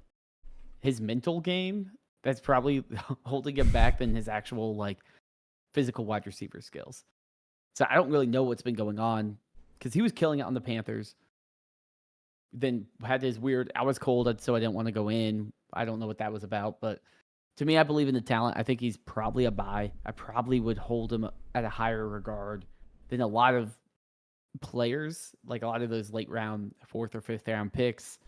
his mental game that's probably holding him back than his actual like physical wide receiver skills. So I don't really know what's been going on because he was killing it on the Panthers. Then had his weird, I was cold, so I didn't want to go in. I don't know what that was about, but to me, I believe in the talent. I think he's probably a buy. I probably would hold him at a higher regard than a lot of players, like a lot of those late round, 4th or 5th round picks.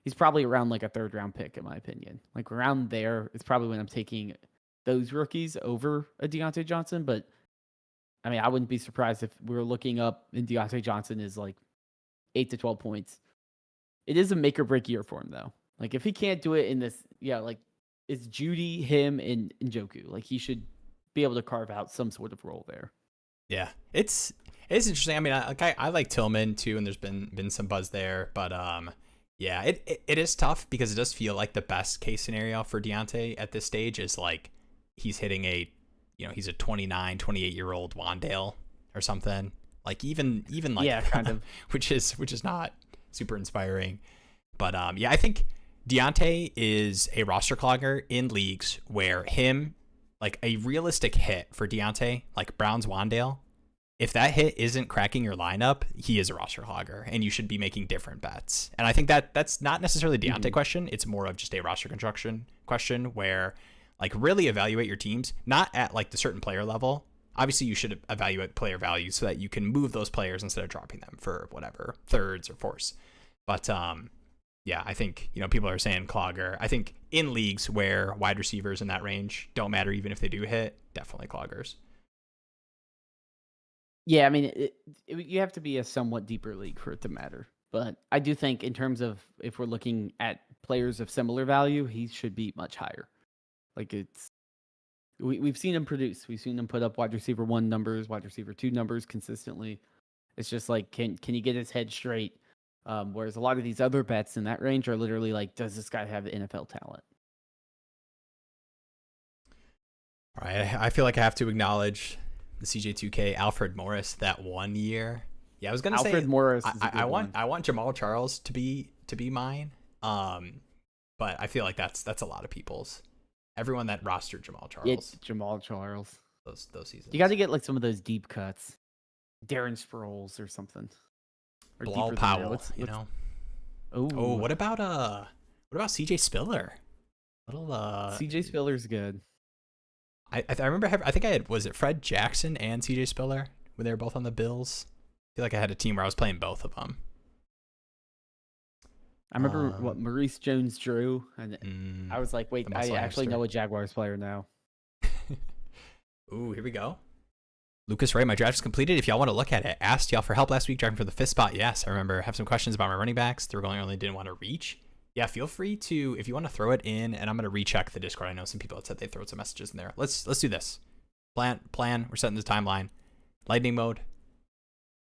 He's probably around like a 3rd round pick, in my opinion. Like around there, it's probably when I'm taking those rookies over a Diontae Johnson. But I mean, I wouldn't be surprised if we were looking up and Diontae Johnson is like 8 to 12 points. It is a make or break year for him, though. Like if he can't do it in this, like it's Judy, him, and Njoku. Like he should be able to carve out some sort of role there. Yeah, it's interesting. I mean, I like Tillman too, and there's been some buzz there, but yeah, it is tough because it does feel like the best case scenario for Diontae at this stage is like he's hitting he's a 29, 28-year-old Wandale or something. Like even like yeah, kind of, which is not super inspiring. But yeah, I think Diontae is a roster clogger in leagues where like a realistic hit for Diontae, like Browns Wandale, if that hit isn't cracking your lineup, he is a roster clogger, and you should be making different bets. And I think that's not necessarily a Diontae question. It's more of just a roster construction question where, like, really evaluate your teams, not at, like, the certain player level. Obviously, you should evaluate player value so that you can move those players instead of dropping them for, whatever, 3rds or 4ths. But, yeah, I think, people are saying clogger. I think in leagues where wide receivers in that range don't matter even if they do hit, definitely cloggers. Yeah, I mean, you have to be a somewhat deeper league for it to matter. But I do think in terms of if we're looking at players of similar value, he should be much higher. Like we've seen him produce. We've seen him put up wide receiver 1 numbers, wide receiver 2 numbers consistently. It's just like, can he get his head straight? Whereas a lot of these other bets in that range are literally like, does this guy have NFL talent? All right, I feel like I have to acknowledge the CJ2K Alfred Morris that 1 year. Yeah, I was gonna say Alfred Morris. I want Jamal Charles to be mine. But I feel like that's a lot of people's. Everyone that rostered Jamal Charles. It's Jamal Charles. Those seasons. You got to get like some of those deep cuts, Darren Sproles or something. Or Bilal Powell, Oh, what about CJ Spiller? CJ Spiller's good. I remember I think I had, was it Fred Jackson and CJ Spiller when they were both on the Bills? I feel like I had a team where I was playing both of them. I remember what Maurice Jones-Drew, and I was like, wait, I actually know a Jaguars player now. Ooh, here we go. Lucas Ray, my draft is completed. If y'all want to look at it, asked y'all for help last week drafting for the 5th spot. Yes, I remember. Have some questions about my running backs. They were going only didn't want to reach. Yeah, feel free to, if you want to throw it in, and I'm going to recheck the Discord. I know some people had said they throw some messages in there. Let's do this. Plan. We're setting the timeline. Lightning mode.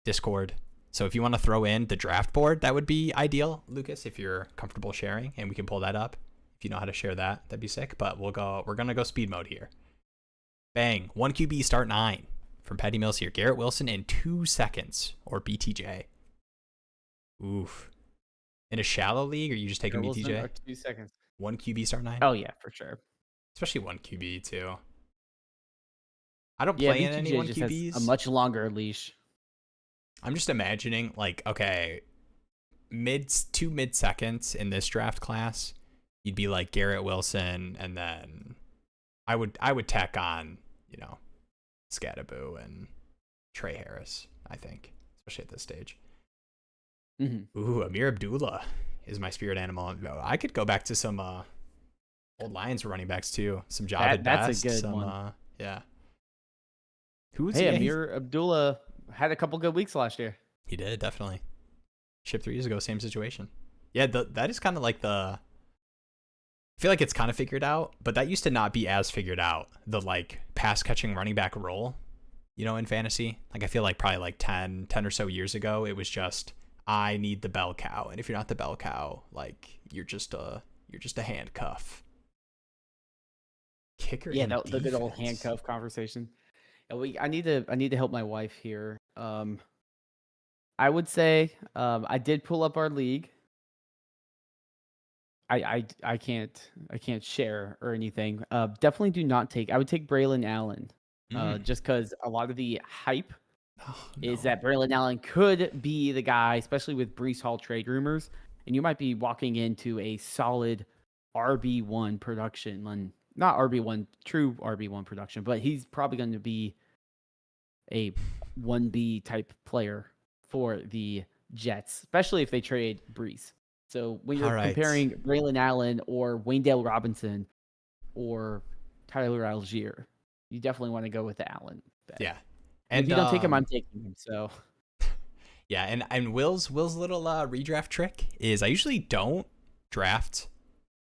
Discord. So if you want to throw in the draft board, that would be ideal, Lucas, if you're comfortable sharing, and we can pull that up. If you know how to share that, that'd be sick. But we're going to go speed mode here. Bang. 1 QB start 9 from Patty Mills here. Garrett Wilson in 2 seconds, or BTJ. Oof. In a shallow league, or you just taking BTJ? 2 seconds. 1 QB start 9? Oh, yeah, for sure. Especially 1 QB, too. I don't play in any 1 QBs. Has a much longer leash. I'm just imagining, like, okay, two mid seconds in this draft class, you'd be like Garrett Wilson, and then I would tack on, Scattaboo and Trey Harris, I think, especially at this stage. Mm-hmm. Ooh, Amir Abdullah is my spirit animal. I could go back to some old Lions running backs too. Some Javid That's Best, a good one. Yeah. Who's Amir Abdullah had a couple good weeks last year. He did, definitely. Shipped 3 years ago, same situation. Yeah, that is kind of like I feel like it's kind of figured out, but that used to not be as figured out. The like pass catching running back role, in fantasy. Like I feel like probably like 10 or so years ago, it was just I need the bell cow, and if you're not the bell cow, like you're just a handcuff. Kicker. Yeah, the good old handcuff conversation. I need to help my wife here. I would say I did pull up our league. I can't share or anything. Definitely do not take. I would take Braylon Allen, Mm. just because a lot of the hype Oh, is no. that Braylon Allen could be the guy, especially with Breece Hall trade rumors, and you might be walking into a solid RB1 production, not RB1, true RB1 production, but he's probably going to be a 1B type player for the Jets, especially if they trade Breece. So when All you're right. comparing Braylon Allen or Wayndale Robinson or Tyler Algier, you definitely want to go with the Allen bet. Yeah. And if And you don't take him, I'm taking him. So yeah, and Will's little redraft trick is I usually don't draft.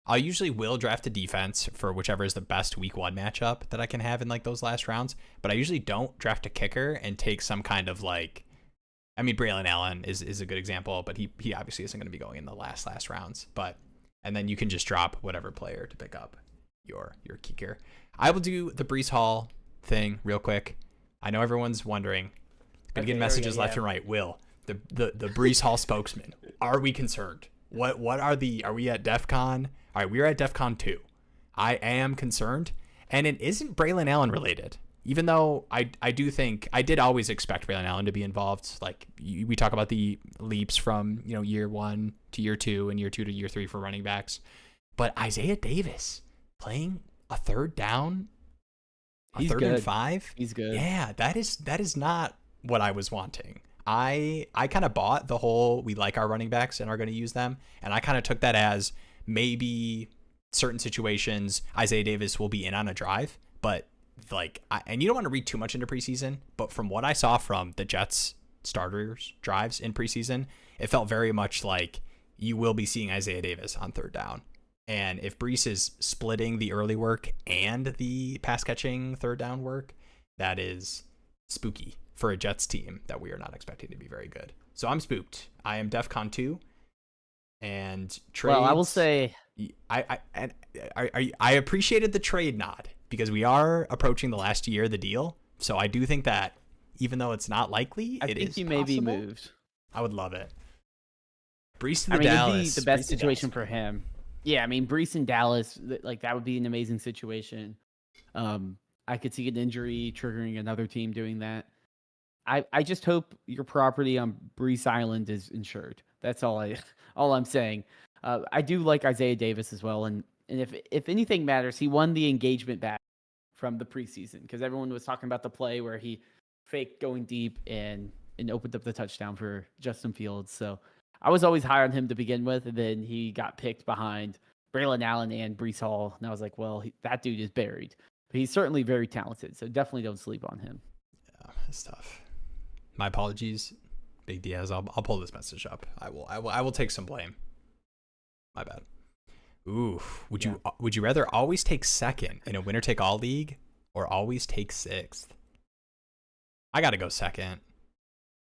I usually will draft a defense for whichever is the best week 1 matchup that I can have in like those last rounds, but I usually don't draft a kicker and take some kind of like, I mean, Braylon Allen is a good example, but he obviously isn't going to be going in the last rounds. But and then you can just drop whatever player to pick up your kicker. I will do the Breece Hall thing real quick. I know everyone's wondering. Been getting messages left and right. Will, the Breece Hall spokesman, are we concerned? What are we at DEF CON? All right, we're at DEF CON 2. I am concerned, and it isn't Braylon Allen related. Even though I do think I did always expect Braylon Allen to be involved. Like we talk about the leaps from year 1 to year 2 and year 2 to year 3 for running backs, but Isaiah Davis playing a third down, he's third good. and 5. He's good. Yeah, that is not what I was wanting. I kind of bought the whole we like our running backs and are going to use them, and I kind of took that as maybe certain situations Isaiah Davis will be in on a drive, but like and you don't want to read too much into preseason, but from what I saw from the Jets starters drives in preseason, it felt very much like you will be seeing Isaiah Davis on third down. And if Breece is splitting the early work and the pass catching third down work, that is spooky for a Jets team that we are not expecting to be very good. So I'm spooked. I am DEF CON 2. And trades. Well, I will say I appreciated the trade nod because we are approaching the last year of the deal. So I do think that even though it's not likely, I it think is he may be possible. moved. I would love it. Breece to I the mean, Dallas. it'd be the best Breece to situation Dallas, for him. Yeah, I mean, Breece in Dallas, like that would be an amazing situation. I could see an injury triggering another team doing that. I just hope your property on Breece Island is insured. That's all I'm saying. I do like Isaiah Davis as well, and if anything matters, he won the engagement back from the preseason because everyone was talking about the play where he faked going deep and opened up the touchdown for Justin Fields. So I was always high on him to begin with, and then he got picked behind Braylon Allen and Breece Hall, and I was like, well, that dude is buried. But he's certainly very talented, so definitely don't sleep on him. Yeah, that's tough. My apologies, Big Diaz. I'll pull this message up. I will take some blame. My bad. Ooh, would you rather always take second in a winner take all league or always take sixth? I gotta go second.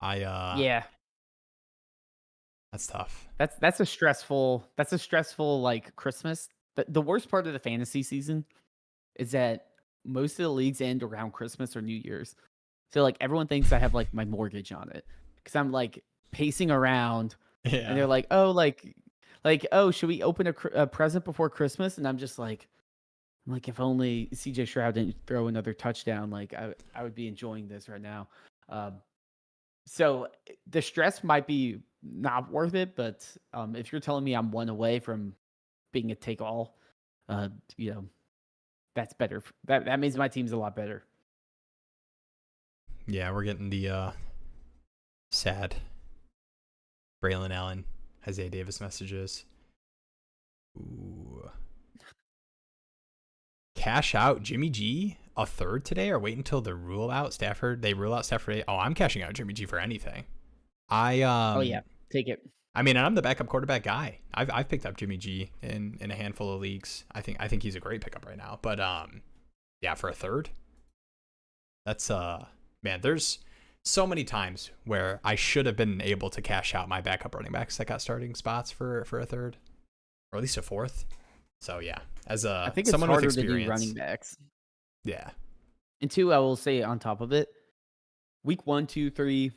Yeah, that's tough. that's a stressful like Christmas. The worst part of the fantasy season is that most of the leagues end around Christmas or New Year's. So like everyone thinks I have like my mortgage on it because I'm like pacing around, and they're like, oh, oh, should we open a present before Christmas? And I'm like, if only CJ Stroud didn't throw another touchdown, like I would be enjoying this right now. So the stress might be not worth it, but if you're telling me I'm one away from being a take all, that's better. That means my team's a lot better. Yeah, we're getting the sad Braylon Allen, Isaiah Davis messages. Ooh. Cash out Jimmy G a third today, or wait until they rule out Stafford? They rule out Stafford. Oh, I'm cashing out Jimmy G for anything. Oh yeah, take it. I mean, I'm the backup quarterback guy. I've picked up Jimmy G in a handful of leagues. I think he's a great pickup right now. But yeah, for a third, that's man, there's so many times where I should have been able to cash out my backup running backs that got starting spots for a third, or at least a fourth. So yeah, as I think someone it's with harder experience, to do running backs. Yeah. And two, I will say on top of it, week 1, 2, 3,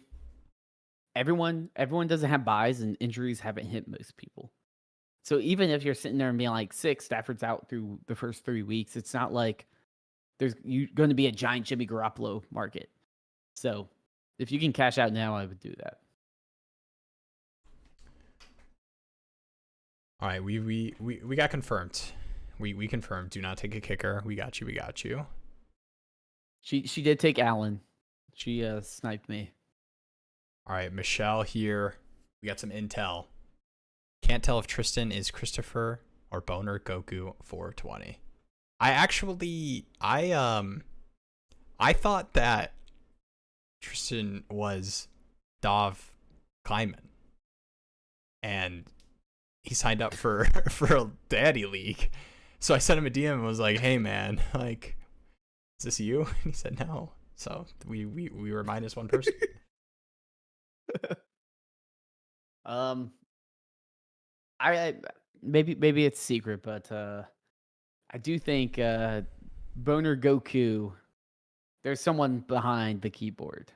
everyone doesn't have buys, and injuries haven't hit most people. So even if you're sitting there and being like, sick, Stafford's out through the first 3 weeks, it's not like there's going to be a giant Jimmy Garoppolo market. So if you can cash out now, I would do that. All right, we got confirmed. We confirmed. Do not take a kicker. We got you. We got you. She did take Allen. She sniped me. All right, Michelle here. We got some intel. Can't tell if Tristan is Christopher or Boner Goku 420. I thought that Tristan was Dov Kleiman, and he signed up for a daddy league. So I sent him a DM and was like, "Hey man, like, is this you?" And he said no. So we were minus one person. I maybe it's secret, but I do think Boner Goku. There's someone behind the keyboard.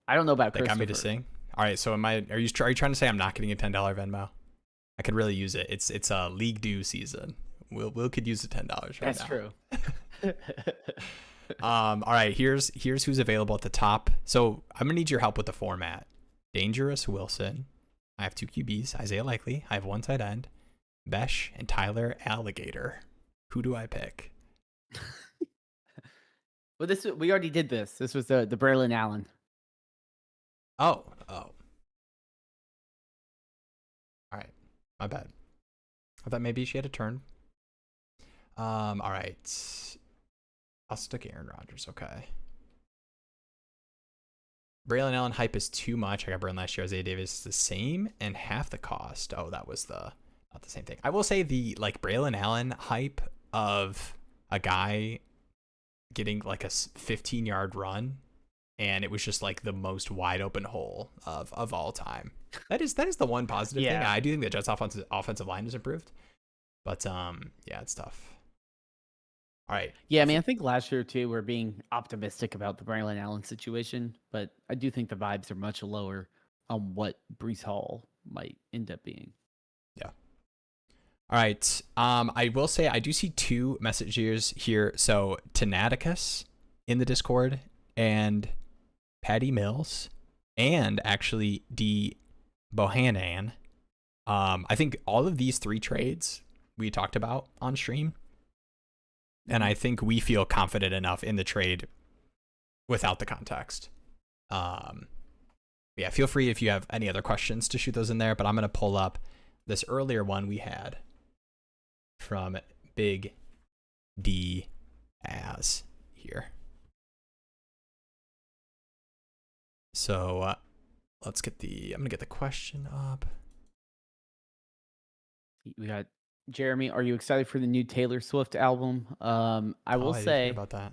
I don't know about That got me to Christopher. sing. All right, so are you trying to say I'm not getting a $10 Venmo? I could really use it. It's a league due season. Will could use the $10 right That's now. true. All right, here's who's available at the top. So I'm gonna need your help with the format. Dangerous Wilson. I have 2 QBs. Isaiah Likely. I have 1 tight end. Besh and Tyler Alligator. Who do I pick? Well, we already did this. This was the Braylon Allen. Oh. All right, my bad. I thought maybe she had a turn. All right. I'll stick Aaron Rodgers. Okay. Braylon Allen hype is too much. I got burned last year. Isaiah Davis is the same and half the cost. Oh, that was not the same thing. I will say the Braylon Allen hype of a guy getting like a 15-yard run, and it was just like the most wide open hole of all time. That is the one positive thing. I do think the Jets offensive line has improved, but yeah, it's tough. All right. Yeah, I mean, I think last year too we're being optimistic about the Braylon Allen situation, but I do think the vibes are much lower on what Breece Hall might end up being. Yeah. All right. I will say I do see 2 messages here. So Tanaticus in the Discord and Patty Mills and actually D Bohanan. I think all of these 3 trades we talked about on stream. And I think we feel confident enough in the trade without the context. Yeah, feel free if you have any other questions to shoot those in there, but I'm going to pull up this earlier one we had from Big D as here. So I'm going to get the question up. We got Jeremy, are you excited for the new Taylor Swift album? I will say about that.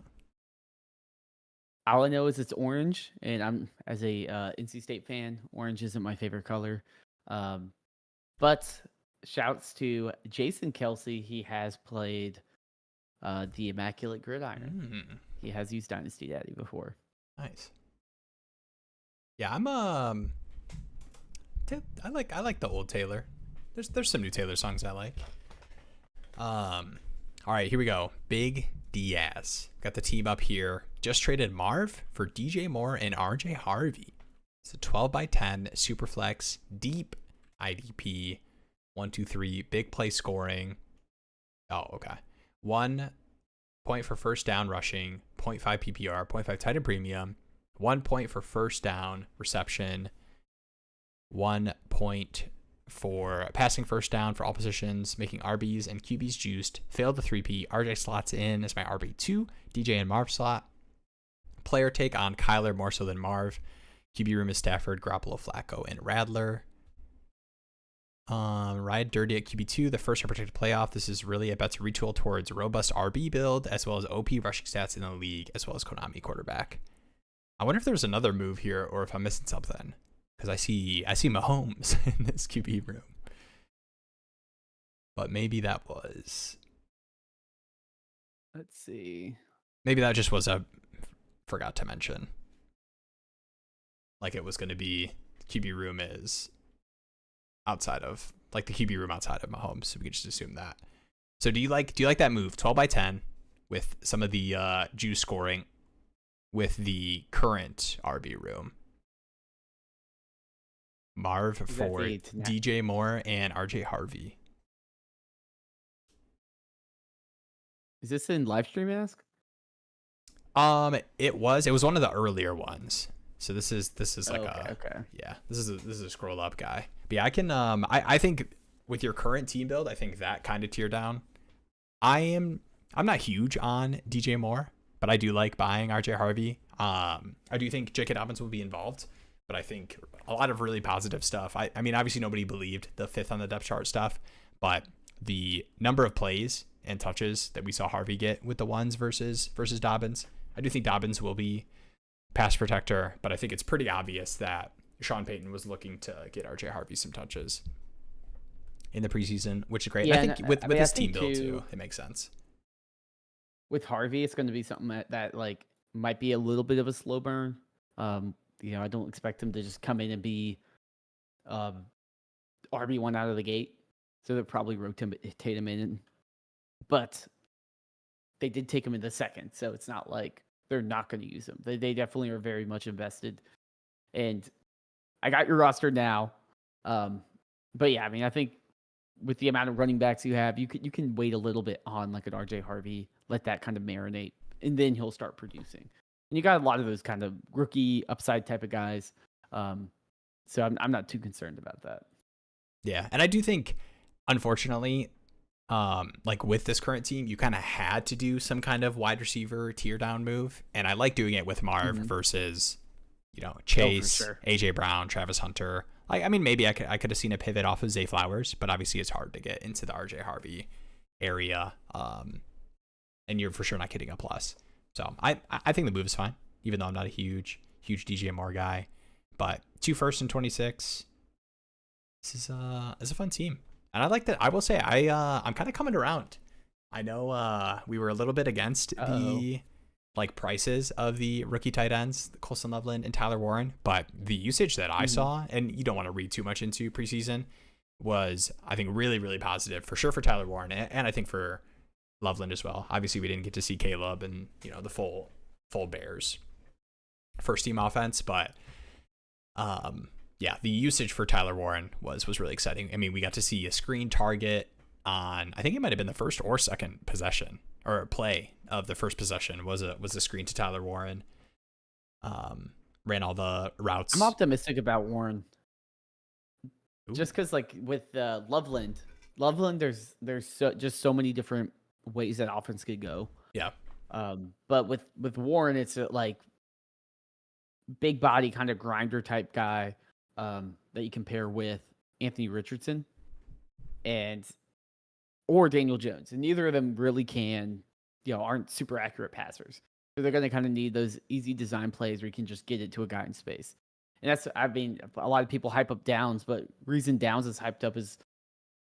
All I know is it's orange, and I'm as a NC State fan, orange isn't my favorite color. But shouts to Jason Kelsey. He has played the Immaculate Gridiron. He has used Dynasty Daddy before. Nice. Yeah, I'm I like the old Taylor. There's some new Taylor songs I like. All right, here we go. Big Diaz. Got the team up here. Just traded Marv for DJ Moore and RJ Harvey. It's a 12x10 super flex, deep IDP, 1, 2, 3, big play scoring. Oh, okay. 1 point for first down rushing, 0.5 PPR, 0.5 tight end premium, 1 point for first down reception, 1 point for passing first down for all positions, making RBs and QBs juiced. Failed the 3P. RJ slots in as my RB2. DJ and Marv slot. Player take on Kyler more so than Marv. QB room is Stafford, Garoppolo, Flacco, and Radler. Ride dirty at QB2. The first unprotected playoff. This is really a bet to retool towards robust RB build as well as OP rushing stats in the league as well as Konami quarterback. I wonder if there's another move here or if I'm missing something. Because I see Mahomes in this QB room. But maybe that was... Let's see. Maybe that just was a... Forgot to mention. Like it was going to be QB room is outside of like the QB room outside of Mahomes. So we could just assume that. So do you like that move 12 by 10 with some of the juice scoring with the current RB room? Marv for DJ Moore and RJ Harvey. Is this in live stream ask? It was one of the earlier ones. So this is like this is a scroll up guy. But yeah, I can I think with your current team build, I think that kind of tier down. I'm not huge on DJ Moore, but I do like buying RJ Harvey. I do think J.K. Dobbins will be involved, but I think a lot of really positive stuff. I mean, obviously nobody believed the 5th on the depth chart stuff, but the number of plays and touches that we saw Harvey get with the ones versus Dobbins, I do think Dobbins will be pass protector, but I think it's pretty obvious that Sean Payton was looking to get RJ Harvey some touches in the preseason, which is great. Yeah, I think with this team build too, it makes sense. With Harvey, it's going to be something that like might be a little bit of a slow burn. I don't expect him to just come in and be RB1 out of the gate. So they'll probably rotate him in. But they did take him in the second, so it's not like they're not going to use him. They definitely are very much invested. And I got your roster now. But yeah, I mean, I think with the amount of running backs you have, you can wait a little bit on like an RJ Harvey, let that kind of marinate, and then he'll start producing. And you got a lot of those kind of rookie upside type of guys. So I'm not too concerned about that. Yeah. And I do think, unfortunately, like with this current team, you kind of had to do some kind of wide receiver tier down move. And I like doing it with Marv versus, Chase, AJ Brown, Travis Hunter. I mean, maybe I could have seen a pivot off of Zay Flowers, but obviously it's hard to get into the RJ Harvey area. And you're for sure not getting a plus. So I think the move is fine, even though I'm not a huge DJ Moore guy. But 2 firsts and 26. This is a fun team. And I like that. I will say I'm kind of coming around. I know we were a little bit against the prices of the rookie tight ends, Colson Loveland and Tyler Warren, but the usage that I saw, and you don't want to read too much into preseason, was I think really, really positive for sure for Tyler Warren, and I think for Loveland as well. Obviously, we didn't get to see Caleb and the full Bears first team offense, but yeah, the usage for Tyler Warren was really exciting. I mean, we got to see a screen target on, I think it might have been the first or second possession or play of the first possession was a screen to Tyler Warren. Ran all the routes. I'm optimistic about Warren. Ooh. Just because with Loveland, there's just so many different ways that offense could go. Yeah. But with Warren, it's big body kind of grinder type guy that you compare with Anthony Richardson or Daniel Jones, and neither of them really aren't super accurate passers. So they're going to kind of need those easy design plays where you can just get it to a guy in space. And a lot of people hype up Downs, but reason Downs is hyped up is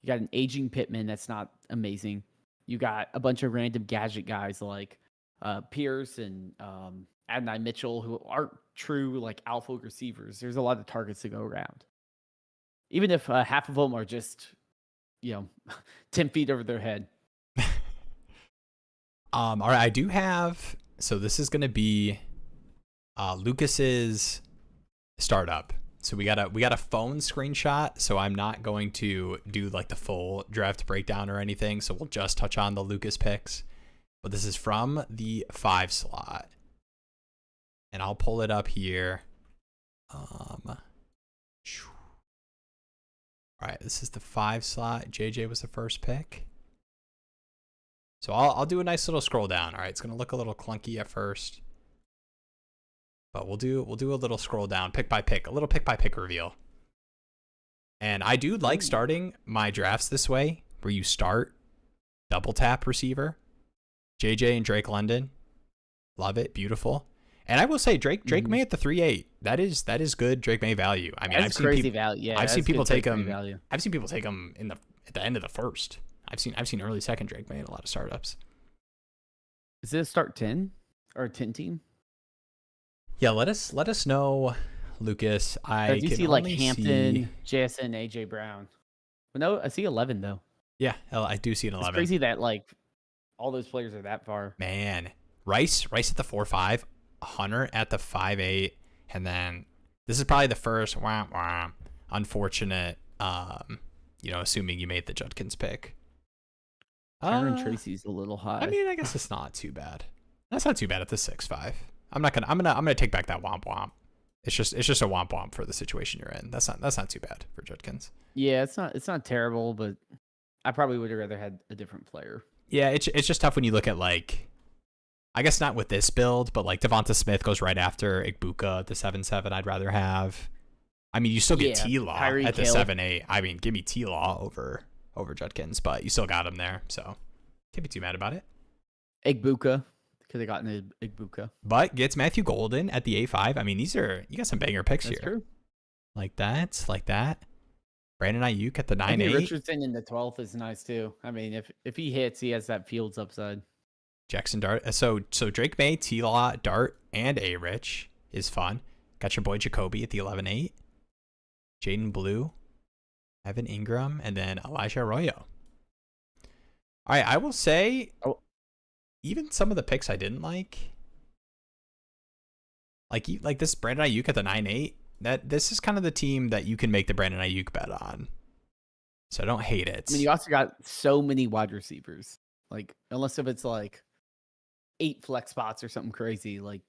you got an aging Pittman that's not amazing. You got a bunch of random gadget guys Pierce and Adonai Mitchell who aren't true alpha receivers. There's a lot of targets to go around. Even if half of them are just 10 feet over their head. All right, I do have. So this is going to be Lucas's startup. So we got a phone screenshot. So I'm not going to do the full draft breakdown or anything. So we'll just touch on the Lucas picks. But this is from the 5 slot, and I'll pull it up here. All right, this is the 5 slot. JJ was the first pick. So I'll do a nice little scroll down. All right, it's gonna look a little clunky at first, but we'll do a little scroll down, pick by pick, a little pick by pick reveal. And I do like starting my drafts this way, where you start double tap receiver, JJ and Drake London. Love it, beautiful. And I will say Drake May at the 3.8. That is good Drake May value. I mean, I've seen crazy value. Yeah, I've seen people take him. I've seen people take him at the end of the first. I've seen early second Drake May in a lot of startups. Is it a start 10 or a 10 team? Yeah, let us know Lucas. I I do can see like only Hampton, see. JSN, AJ Brown. But no, I see 11 though. Yeah, I do see an It's 11. crazy that like all those players are that far. Man, Rice at the 4.5, Hunter at the 5.8, and then this is probably the first unfortunate. Assuming you made the Judkins pick. Tyron Tracy's a little high. I mean, I guess it's not too bad. That's not too bad at the 6.5. I'm gonna take back that womp womp. It's just a womp womp for the situation you're in. That's not too bad for Judkins. Yeah, it's not terrible, but I probably would have rather had a different player. Yeah, it's just tough when you look at like, I guess not with this build, but like Devonta Smith goes right after Egbuka at the 7.7. I'd rather have. I mean, you still get T-Law at the 7.8. I mean, give me T-Law over Judkins, but you still got him there, so can't be too mad about it. Egbuka, because I got an Egbuka. But gets Matthew Golden at the 8.5. I mean, you got some banger picks here. True. Like that. Brandon Ayuk at the 9.8. Richardson in the 12th is nice too. I mean, if he hits, he has that Fields upside. Jackson Dart. So Drake May, T-Law, Dart, and A-Rich is fun. Got your boy Jacoby at the 11.8. Jaden Blue, Evan Ingram, and then Elijah Arroyo. All right, I will say, even some of the picks I didn't like this Brandon Ayuk at the 9.8, this is kind of the team that you can make the Brandon Ayuk bet on. So I don't hate it. I mean, you also got so many wide receivers. Like, unless if it's like 8 flex spots or something crazy, like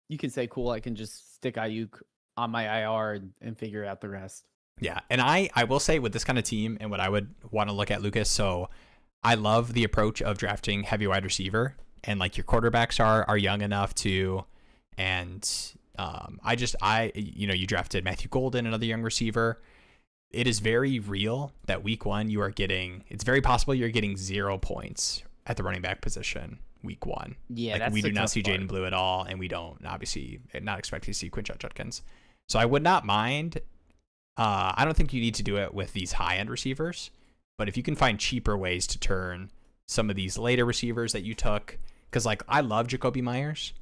you can say, cool, I can just stick Ayuk on my IR and figure out the rest. Yeah, and I will say with this kind of team and what I would want to look at, Lucas, so I love the approach of drafting heavy wide receiver, and like your quarterbacks are young enough to, and you drafted Matthew Golden, another young receiver. It is very real that week 1 it's very possible you're getting 0 points at the running back position week 1. Yeah, like we do not see Jaden Blue at all, and we don't obviously not expect to see Quinshot Judkins. So I would not mind. I don't think you need to do it with these high-end receivers, but if you can find cheaper ways to turn some of these later receivers that you took, because like I love Jacoby Myers,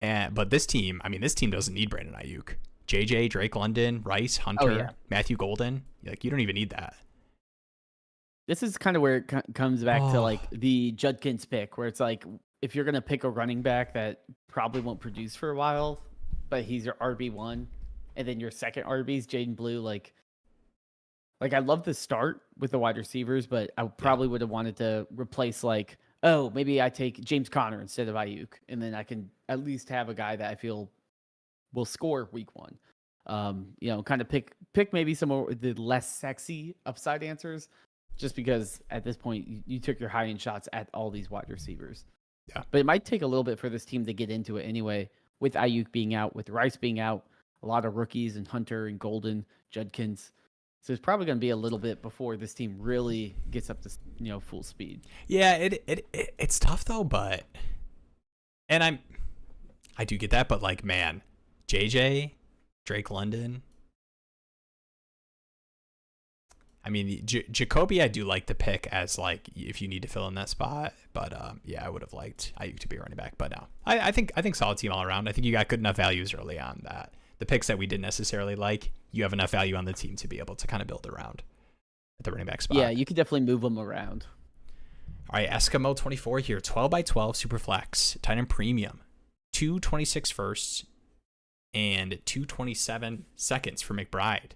but this team doesn't need Brandon Ayuk. JJ, Drake London, Rice, Hunter, Matthew Golden, like you don't even need that. This is kind of where it comes back to like the Judkins pick, where it's like if you're gonna pick a running back that probably won't produce for a while, but he's your RB1, and then your second RB is Jaden Blue. Like I love the start with the wide receivers, but I probably would have wanted to replace like, oh, maybe I take James Conner instead of Ayuk, and then I can at least have a guy that I feel will score week 1. Kind of pick maybe some of the less sexy upside answers, just because at this point you took your high-end shots at all these wide receivers. Yeah. But it might take a little bit for this team to get into it anyway, with Ayuk being out, with Rice being out, a lot of rookies and Hunter and Golden, Judkins. So it's probably going to be a little bit before this team really gets up to full speed. Yeah, it's tough though, but I do get that, but like man, JJ, Drake London. I mean, Jacoby, I do like the pick as like if you need to fill in that spot, but I would have liked Ayuk to be a running back, but no, I think solid team all around. I think you got good enough values early on that the picks that we didn't necessarily like, you have enough value on the team to be able to kind of build around at the running back spot. Yeah, you could definitely move them around. All right, Eskimo 24 here, 12 by 12 super flex, tight end premium, 226 firsts and 227 seconds for McBride.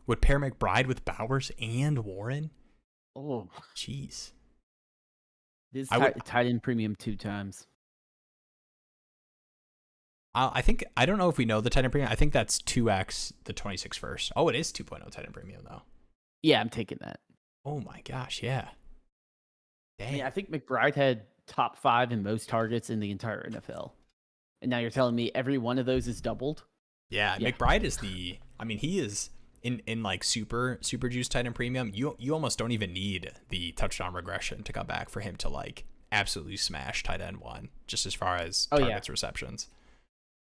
Would pair McBride with Bowers and Warren? Oh, jeez. This tight end premium 2 times. I don't know if we know the tight end premium. I think that's 2x the 26 first. Oh, it is 2.0 tight end premium though. Yeah, I'm taking that. Oh my gosh, yeah. Dang. Yeah, I think McBride had top 5 in most targets in the entire NFL. And now you're telling me every one of those is doubled? Yeah. McBride is he is in like super juice tight end premium. You almost don't even need the touchdown regression to come back for him to like absolutely smash tight end 1, just as far as targets, receptions.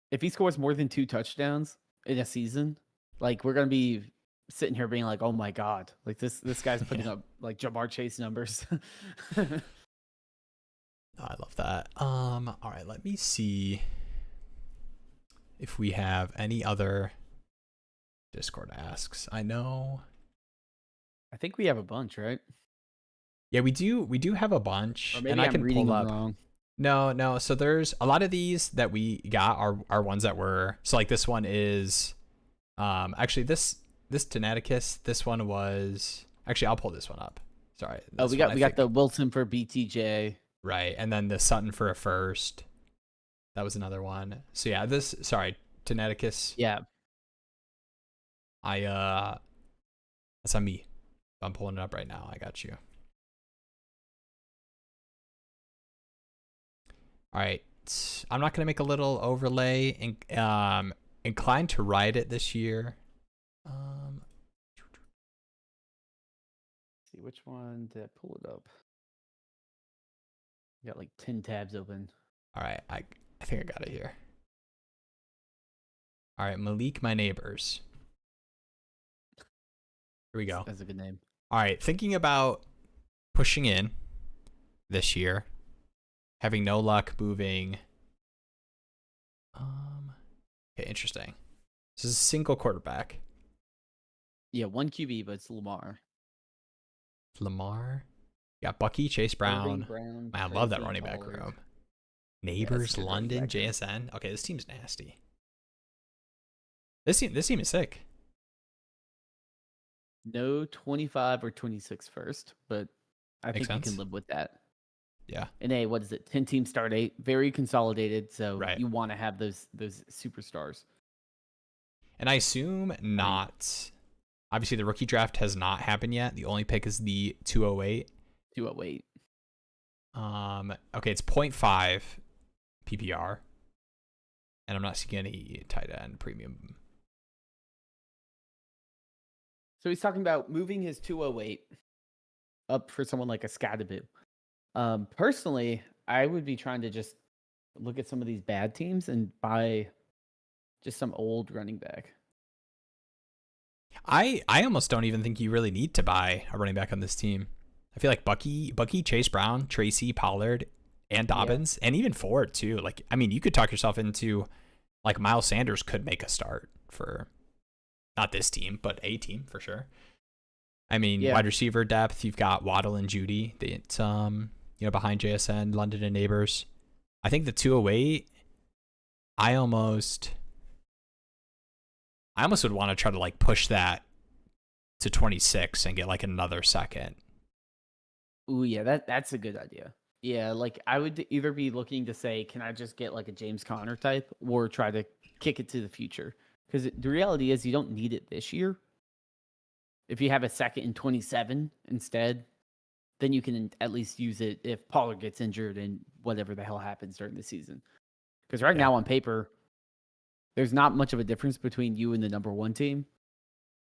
If he scores more than 2 touchdowns in a season, like we're gonna be sitting here being like, oh my god, like this guy's putting up like Jamar Chase numbers. I love that. All right, let me see. if we have any other. Discord asks. I know. I think we have a bunch, right? Yeah, we do. We do have a bunch, Or maybe and I I'm can reading pull them up. wrong. No. So there's a lot of these that we got are ones that were. So like this one is, actually this Tanaticus. This one was actually. I'll pull this one up. Sorry. Oh, we got the Wilson for BTJ. Right, and then the Sutton for a first. That was another one. So yeah, Tanaticus. Yeah. That's on me. I'm pulling it up right now. I got you. All right. I'm not gonna make a little overlay. Inclined to ride it this year. See which one did I pull it up? Got like 10 tabs open. All right. I think I got it here. All right, Malik, my neighbors. Here we go. That's a good name. All right, thinking about pushing in this year, having no luck moving. Okay, interesting. This is a single quarterback. Yeah, one QB, but it's Lamar. Lamar. You got Bucky, Chase Brown. Man, I love that Tracy, running back Pollard. room. Neighbors, good running London, back room. JSN. Okay, this team's nasty. This team is sick. No 25 or 26 first, but I Makes think you sense. can live with that. Yeah. And what is it? 10 team start 8, very consolidated. So Right. you want to have those superstars. And I assume not. Obviously, the rookie draft has not happened yet. The only pick is the 208. 208. Okay, it's 0.5 PPR. And I'm not seeing any tight end premium. So he's talking about moving his 208 up for someone like a Scadabu. Personally, I would be trying to just look at some of these bad teams and buy just some old running back. I almost don't even think you really need to buy a running back on this team. I feel like Bucky, Chase Brown, Tracy, Pollard, and Dobbins, and even Ford too. Like, I mean, you could talk yourself into like Miles Sanders could make a start for not this team, but a team for sure. I mean, wide receiver depth, you've got Waddle and Judy. It's behind JSN, London and Neighbors. I think the 208, I almost would want to try to like push that to 26 and get like another second. Ooh, yeah, that's a good idea. Yeah, like I would either be looking to say, can I just get like a James Conner type, or try to kick it to the future? Because the reality is you don't need it this year. If you have a second and 27 instead, then you can at least use it if Pollard gets injured and whatever the hell happens during the season. Because right now on paper, there's not much of a difference between you and the number one team,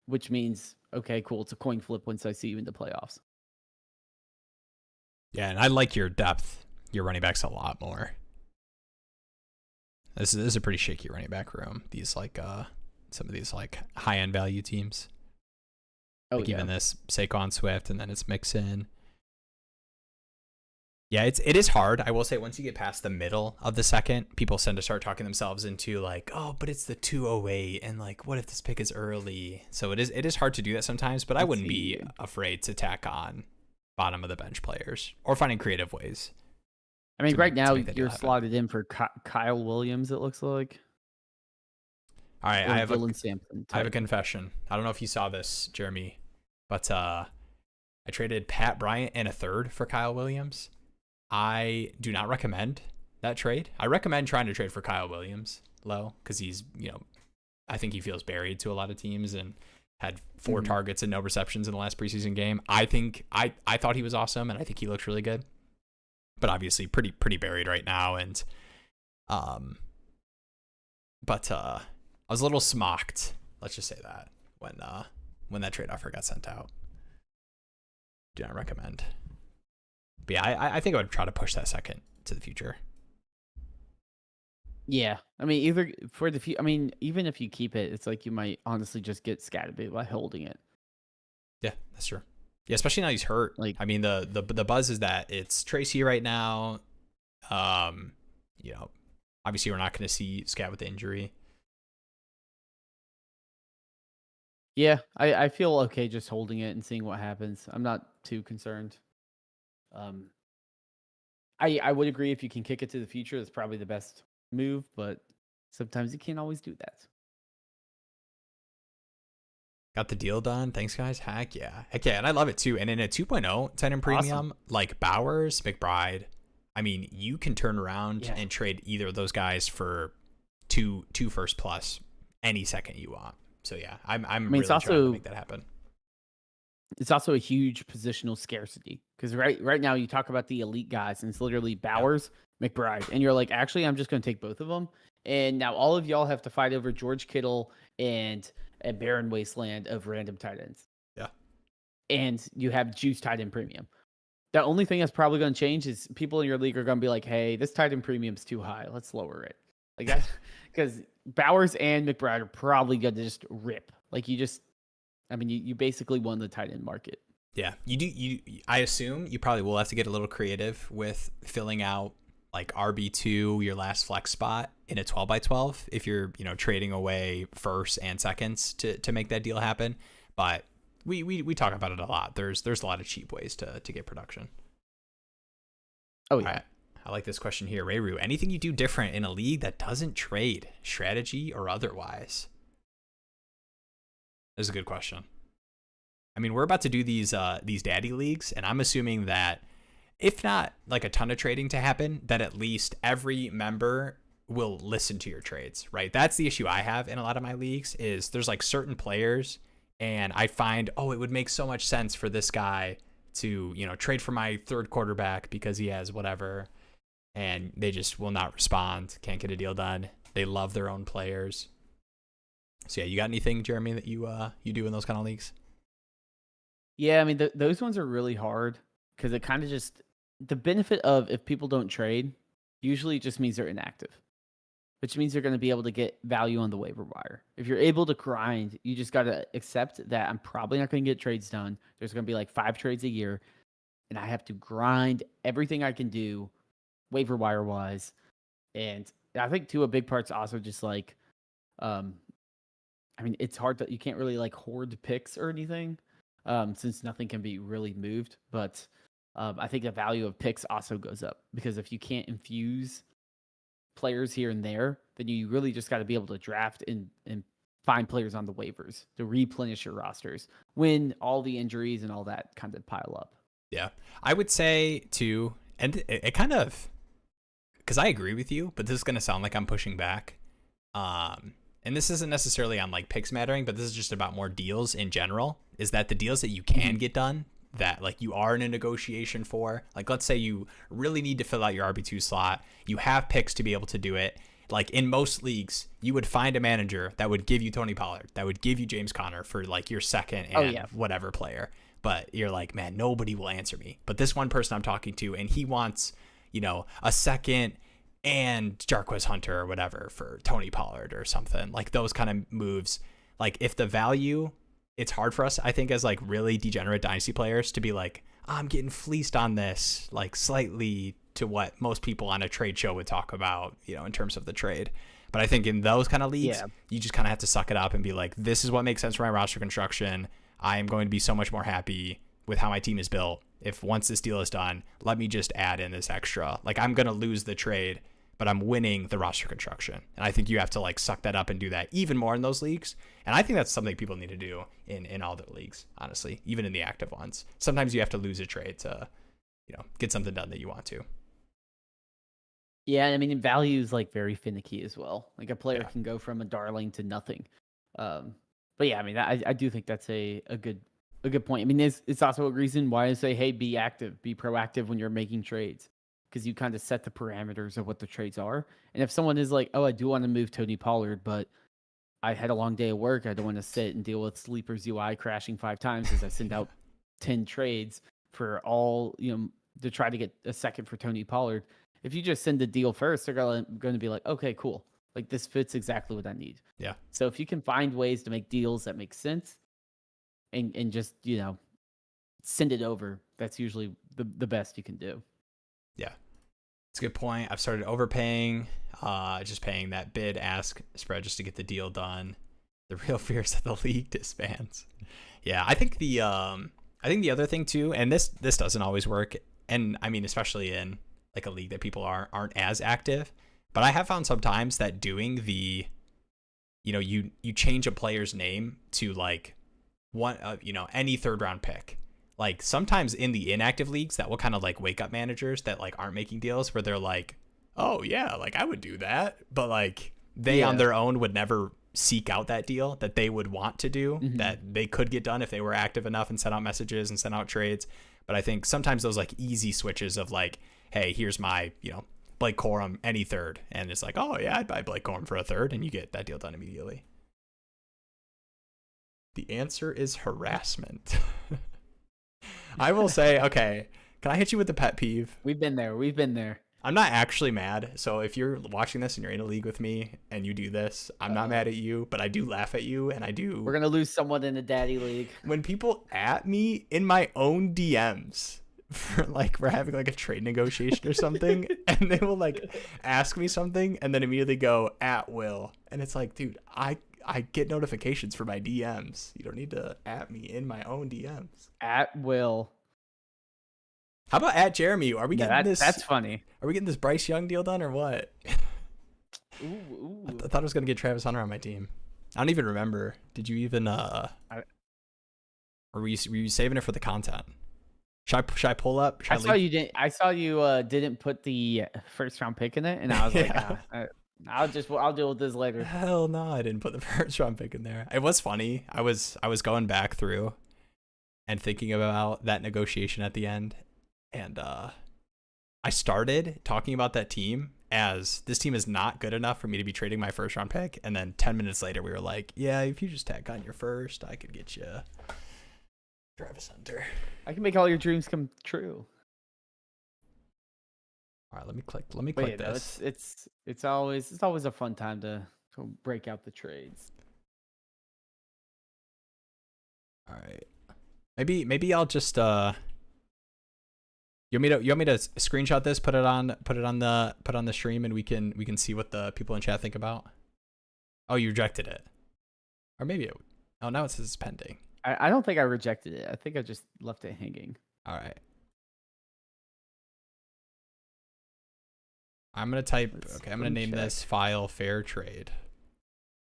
which means, okay, cool, it's a coin flip once I see you in the playoffs. Yeah, and I like your depth, your running backs a lot more. This is a pretty shaky running back room. These like some of these like high end value teams. Oh, like yeah. even this Saquon Swift, and then it's Mixon. Yeah, it is hard. I will say once you get past the middle of the second, people tend to start talking themselves into like, oh, but it's the 208, and like, what if this pick is early? So it is hard to do that sometimes, but I wouldn't be afraid to tack on bottom of the bench players or finding creative ways. I mean, right now make that you're happen. slotted in for Kyle Williams, it looks like. All right, Or I have Dylan Sampson I have a type. confession. I don't know if you saw this, Jeremy, but I traded Pat Bryant and a third for Kyle Williams. I do not recommend that trade. I recommend trying to trade for Kyle Williams low because he's, I think he feels buried to a lot of teams and had 4 targets and no receptions in the last preseason game. I think I thought he was awesome, and I think he looked really good, but obviously pretty buried right now. And but I was a little smocked, let's just say that, when that trade offer got sent out. Do not recommend. But yeah, I think I would try to push that second to the future. Yeah, I mean, either for the I mean, even if you keep it, it's like you might honestly just get scattered by holding it. Yeah, that's true. Yeah, especially now he's hurt. Like, I mean, the buzz is that it's Tracy right now. Obviously we're not going to see Scat with the injury. Yeah, I feel okay just holding it and seeing what happens. I'm not too concerned. Um, I would agree if you can kick it to the future, that's probably the best move, but sometimes you can't always do that. Got the deal done. Thanks, guys. Heck yeah. Heck yeah. And I love it too. And in a 2.0 tenant premium, Awesome. like Bowers, McBride, I mean, you can turn around Yeah. and trade either of those guys for two first plus any second you want. So yeah, I'm I mean, really trying to make that happen. it's also a huge positional scarcity because right now you talk about the elite guys and it's literally Bowers, McBride, and you're like, actually, I'm just going to take both of them. And now all of y'all have to fight over George Kittle and a barren wasteland of random tight ends. Yeah. And you have juice tight end premium. The only thing that's probably going to change is people in your league are going to be like, hey, this tight end premium's too high. Let's lower it. Like that, because Bowers and McBride are probably going to just rip. Like you basically won the tight end market. Yeah, you do. I assume you probably will have to get a little creative with filling out like RB2, your last flex spot in a 12 by 12 if you're, trading away firsts and seconds to make that deal happen. But we talk about it a lot. There's a lot of cheap ways to get production. Oh yeah. All right. I like this question here, Rayru. Anything you do different in a league that doesn't trade, strategy or otherwise? This is a good question. I mean, we're about to do these daddy leagues, and I'm assuming that if not like a ton of trading to happen, that at least every member will listen to your trades, right? That's the issue I have in a lot of my leagues is there's like certain players, and I find, it would make so much sense for this guy to, trade for my third quarterback because he has whatever, and they just will not respond, can't get a deal done. They love their own players. So yeah, you got anything, Jeremy, that you do in those kind of leagues? Yeah, I mean those ones are really hard because it kind of just the benefit of if people don't trade usually just means they're inactive, which means they're going to be able to get value on the waiver wire. If you're able to grind, you just got to accept that I'm probably not going to get trades done. There's going to be like 5 trades a year, and I have to grind everything I can do waiver wire wise. And I think too a big part's also just like, I mean, it's hard to you can't really like hoard picks or anything, since nothing can be really moved. But I think the value of picks also goes up because if you can't infuse players here and there, then you really just got to be able to draft and find players on the waivers to replenish your rosters when all the injuries and all that kind of pile up. Yeah, I would say too, and it kind of, because I agree with you, but this is going to sound like I'm pushing back. And this isn't necessarily on like picks mattering, but this is just about more deals in general, is that the deals that you can get done that like you are in a negotiation for, like let's say you really need to fill out your RB2 slot, you have picks to be able to do it. Like in most leagues, you would find a manager that would give you Tony Pollard, that would give you James Conner for like your second and whatever player. But you're like, man, nobody will answer me. But this one person I'm talking to, and he wants, a second and Jarquez Hunter or whatever for Tony Pollard or something, like those kind of moves. Like if the value, it's hard for us, I think, as like really degenerate dynasty players to be like, I'm getting fleeced on this, like slightly to what most people on a trade show would talk about, in terms of the trade. But I think in those kind of leagues, you just kind of have to suck it up and be like, this is what makes sense for my roster construction. I am going to be so much more happy with how my team is built if once this deal is done, let me just add in this extra. Like I'm going to lose the trade, but I'm winning the roster construction. And I think you have to like suck that up and do that even more in those leagues. And I think that's something people need to do in all their leagues, honestly, even in the active ones. Sometimes you have to lose a trade to, get something done that you want to. Yeah, I mean, value is like very finicky as well. Like a player can go from a darling to nothing. But yeah, I mean, I do think that's a good point. I mean, it's also a reason why I say, hey, be active, be proactive when you're making trades, because you kind of set the parameters of what the trades are. And if someone is like, oh, I do want to move Tony Pollard, but I had a long day of work, I don't want to sit and deal with Sleeper's UI crashing 5 times as I send out 10 trades for all, to try to get a second for Tony Pollard. If you just send the deal first, they're going to be like, okay, cool. Like this fits exactly what I need. Yeah. So if you can find ways to make deals that make sense and just, send it over, that's usually the best you can do. Yeah. It's a good point. I've started overpaying, just paying that bid ask spread just to get the deal done. The real fears of the league disbands. Yeah, I think the other thing too, and this doesn't always work, and I mean especially in like a league that people aren't as active, but I have found sometimes that doing the, you change a player's name to like one, any third round pick. Like sometimes in the inactive leagues that will kind of like wake up managers that like aren't making deals where they're like, oh yeah, like I would do that, but like they on their own would never seek out that deal that they would want to do, that they could get done if they were active enough and sent out messages and sent out trades. But I think sometimes those like easy switches of like, hey, here's my, Blake Corum, any third. And it's like, oh yeah, I'd buy Blake Corum for a third, and you get that deal done immediately. The answer is harassment. I will say, okay, can I hit you with the pet peeve? We've been there. I'm not actually mad. So if you're watching this and you're in a league with me and you do this, I'm not mad at you, but I do laugh at you, and I do. We're going to lose someone in the daddy league. When people at me in my own DMs for like we're having like a trade negotiation or something, and they will like ask me something and then immediately go at will. And it's like, dude, I get notifications for my DMs. You don't need to at me in my own DMs. At will. How about at Jeremy? Are we getting this? That's funny. Are we getting this Bryce Young deal done or what? Ooh. I thought I was gonna get Travis Hunter on my team. I don't even remember. Did you even or were you saving it for the content? Should I pull up? I saw you didn't put the first round pick in it, and I was like, I'll deal with this later. Hell no, I didn't put the first round pick in there. It was funny. I was going back through and thinking about that negotiation at the end. And I started talking about that team as this team is not good enough for me to be trading my first round pick. And then 10 minutes later, we were like, yeah, if you just tack on your first, I could get you Travis Hunter. I can make all your dreams come true. All right, let me click this. It's always a fun time to break out the trades. All right. Maybe I'll just You want me to screenshot this, put it on the stream, and we can see what the people in chat think about? Oh, you rejected it. Or maybe now it says it's pending. I don't think I rejected it. I think I just left it hanging. All right. I'm going to type, I'm going to name this file fair trade.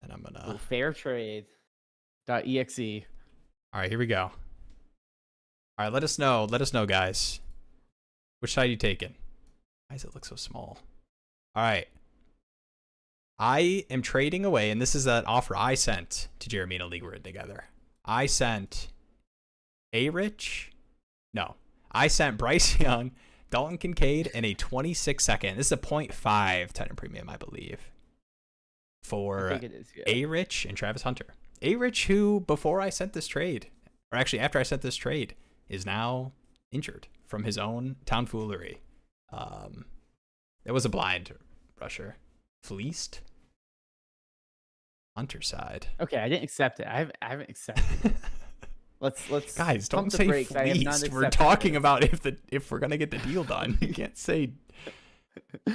And I'm going to fair trade.exe. All right, here we go. All right, let us know, guys. Which side are you taking? Why does it look so small? All right. I am trading away, and this is an offer I sent to Jeremy in a league we're in together. I sent I sent Bryce Young, Dalton Kincaid, and a 26-second. This is a 0.5 Titan premium, I believe, for A-Rich and Travis Hunter. A-Rich, who before I sent this trade, or actually after I sent this trade, is now injured from his own tomfoolery. It was a blind rusher. Fleeced. Hunter side. Okay, I didn't accept it. I haven't accepted it. Let's guys, don't say fleeced. We're talking about if we're gonna get the deal done. You can't say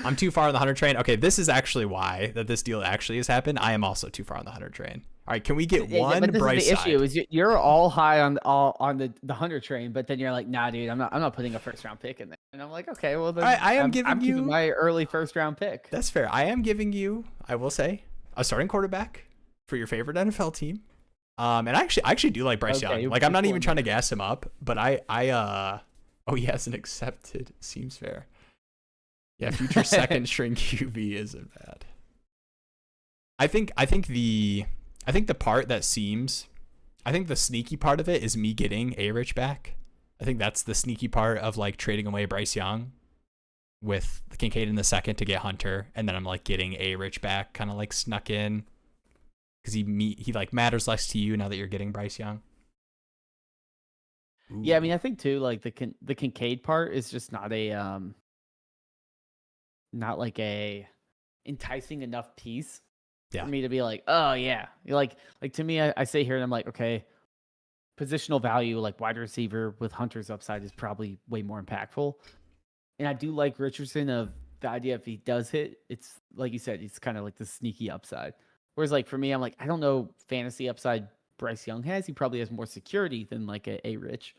I'm too far on the Hunter train. Okay, this is actually why that this deal actually has happened. I am also too far on the Hunter train. All right, can we get one Bryce side? The issue is you're all high on the Hunter train, but then you're like, nah, dude, I'm not putting a first round pick in there. And I'm like, okay, well then I'm giving you my early first round pick. That's fair. I am giving you, I will say, a starting quarterback for your favorite NFL team. And I actually do like Bryce Young. Like I'm not even trying to gas him up, but he hasn't accepted. Seems fair. Yeah, future second string QB isn't bad. I think the part that seems, I think the sneaky part of it is me getting A-Rich back. I think that's the sneaky part of like trading away Bryce Young with Kincaid in the second to get Hunter, and then I'm like getting A-Rich back, kind of like snuck in because he like matters less to you now that you're getting Bryce Young. Ooh. Yeah, I mean, I think too, like the Kincaid part is just not like a enticing enough piece for me to be like, oh yeah, like to me, I say here and I'm like, okay, positional value like wide receiver with Hunter's upside is probably way more impactful. And I do like Richardson of the idea if he does hit, it's like you said, it's kind of like the sneaky upside. Whereas like for me, I'm like, I don't know fantasy upside Bryce Young has. He probably has more security than like a Rich.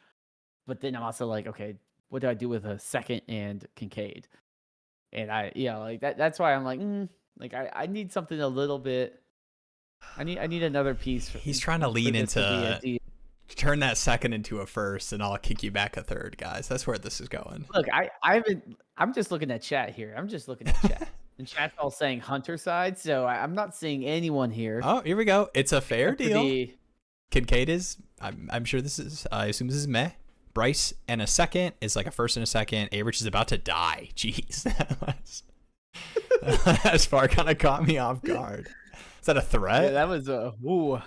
But then I'm also like, okay, what do I do with a second and Kincaid? And like that's why I'm like, I need something a little bit. I need another piece. He's trying to lean into turn that second into a first, and I'll kick you back a third, guys. That's where this is going. Look, I'm just looking at chat here. I'm just looking at chat. And chat's all saying Hunter side, so I'm not seeing anyone here. Oh, here we go. It's a fair deal. Kincaid is, I'm sure this is, I assume this is meh. Bryce and a second is like a first and a second. A-Rich is about to die. Jeez. That's far kind of caught me off guard. Is that a threat? Yeah, that was ooh.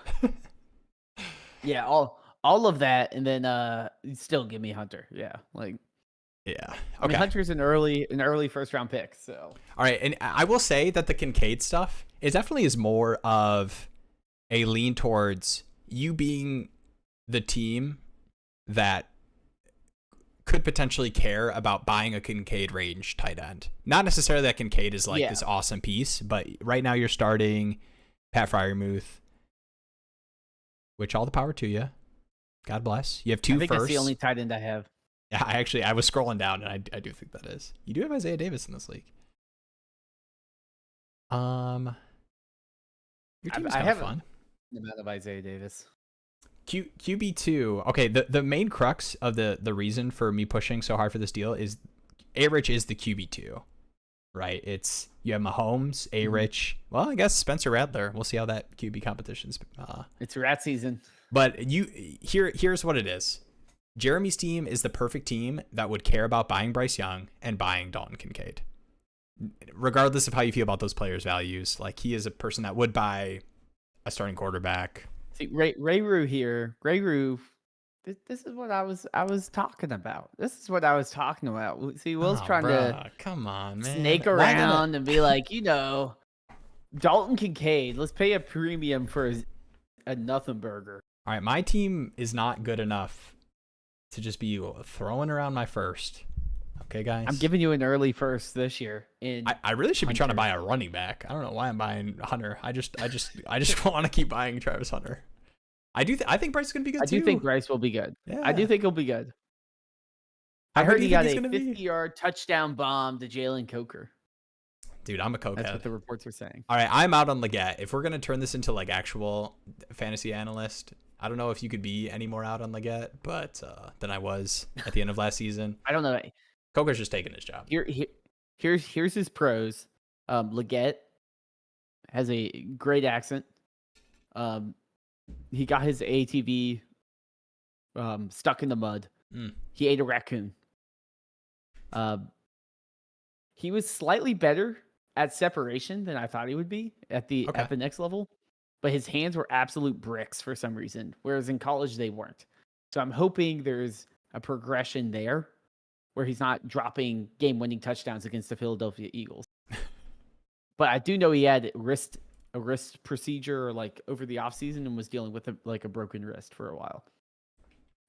Yeah, all of that, and then still give me Hunter. Yeah, like. Yeah. Okay. I mean, Hunter's an early first round pick. So. All right, and I will say that the Kincaid stuff definitely is more of a lean towards you being the team that could potentially care about buying a Kincaid range tight end. Not necessarily that Kincaid is like this awesome piece, but right now you're starting Pat Freiermuth, which all the power to you. God bless. You have two firsts. That's the only tight end I have. Yeah, I was scrolling down, and I do think that is. You do have Isaiah Davis in this league. Your team's kind of fun. The amount of Isaiah Davis. QB2. Okay, the main crux of the reason for me pushing so hard for this deal is A-Rich is the QB2, right? It's you have Mahomes, A-Rich. Well, I guess Spencer Rattler. We'll see how that QB competition's. It's rat season. But here's what it is. Jeremy's team is the perfect team that would care about buying Bryce Young and buying Dalton Kincaid. Regardless of how you feel about those players' values, like he is a person that would buy a starting quarterback. See, Ray Roo here. Ray Roo, this is what I was talking about. This is what I was talking about. See, Will's trying to come on, man. Snake around and be like, Dalton Kincaid, let's pay a premium for a nothing burger. All right, my team is not good enough to just be throwing around my first. Okay, guys? I'm giving you an early first this year. I really should be trying to buy a running back. I don't know why I'm buying Hunter. I just want to keep buying Travis Hunter. I think Bryce is going to be good too. I do think Bryce will be good. Yeah. I do think he'll be good. I heard he got a 50-yard touchdown bomb to Jalen Coker. Dude, I'm a cokehead. That's what the reports are saying. All right, I'm out on Leggett. If we're going to turn this into like actual fantasy analyst, I don't know if you could be any more out on Leggett, but than I was at the end of last season. I don't know. Coker's just taking his job. Here's his pros. Leggett has a great accent. He got his ATV stuck in the mud. He ate a raccoon. He was slightly better at separation than I thought he would be at the next level, but his hands were absolute bricks for some reason, whereas in college they weren't. So I'm hoping there's a progression there where he's not dropping game-winning touchdowns against the Philadelphia Eagles. But I do know he had a wrist procedure like over the offseason and was dealing with a broken wrist for a while.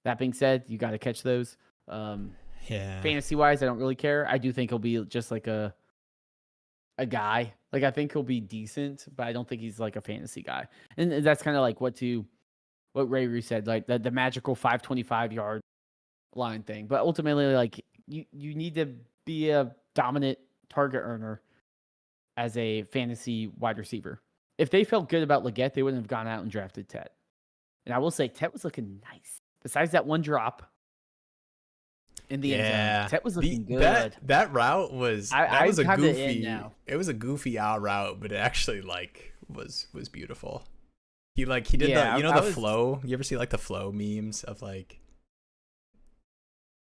That being said, you got to catch those. Fantasy-wise, I don't really care. I do think he'll be just like a guy. Like, I think he'll be decent, but I don't think he's like a fantasy guy. And that's kind of like what Ray Roo said, like the magical 525-yard line thing. But ultimately, like, you need to be a dominant target earner as a fantasy wide receiver. If they felt good about Leggett, they wouldn't have gone out and drafted Ted. And I will say, Ted was looking nice. Besides that one drop in the end zone, Ted was looking good. That route was a goofy. It was a goofy out route, but it actually like was beautiful. He did the flow. You ever see like the flow memes of like?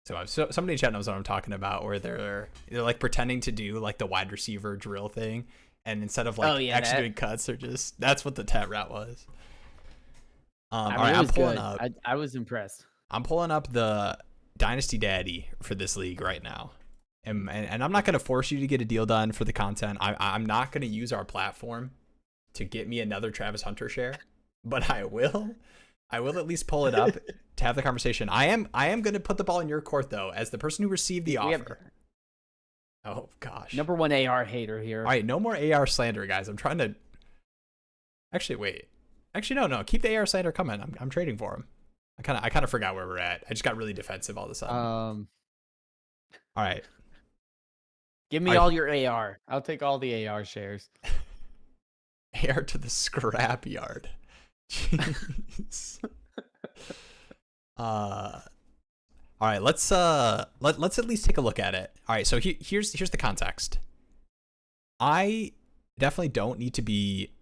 So somebody in chat knows what I'm talking about, where they're like pretending to do like the wide receiver drill thing, and instead of like doing cuts, that's what the tat route was. All right, I'm pulling up. I was impressed. I'm pulling up the Dynasty Daddy for this league right now, and I'm not going to force you to get a deal done for the content. I'm not going to use our platform to get me another Travis Hunter share, but I will at least pull it up to have the conversation. I am going to put the ball in your court though, as the person who received the offer. Oh gosh. Number one AR hater here. All right, no more AR slander, guys. I'm trying to Actually, wait. Actually, no. Keep the AR Cider coming. I'm trading for him. I kind of forgot where we're at. I just got really defensive all of a sudden. All right. Give me all your AR. I'll take all the AR shares. AR to the scrap yard. Jeez. All right. Let's at least take a look at it. All right. So here's the context. I definitely don't need to be.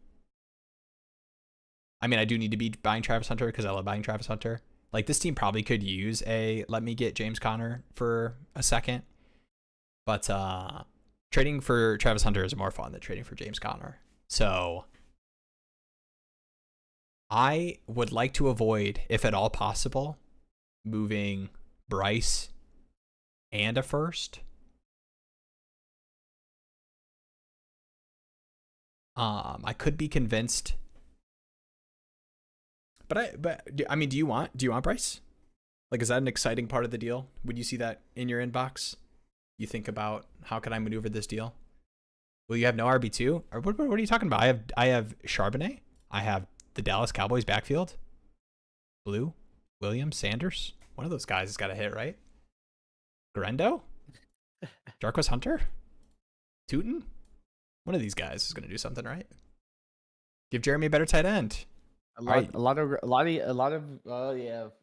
I mean, I do need to be buying Travis Hunter because I love buying Travis Hunter. Like, this team probably could use let me get James Conner for a second. But trading for Travis Hunter is more fun than trading for James Conner. So I would like to avoid, if at all possible, moving Bryce and a first. I could be convinced. But I mean, do you want Bryce? Like, is that an exciting part of the deal? Would you see that in your inbox? You think about, how can I maneuver this deal? Will you have no RB2? Or what are you talking about? I have Charbonnet. I have the Dallas Cowboys backfield. Blue, Williams, Sanders. One of those guys has got to hit, right? Garendo? Jarquez Hunter? Tootin? One of these guys is going to do something, right? Give Jeremy a better tight end. A lot of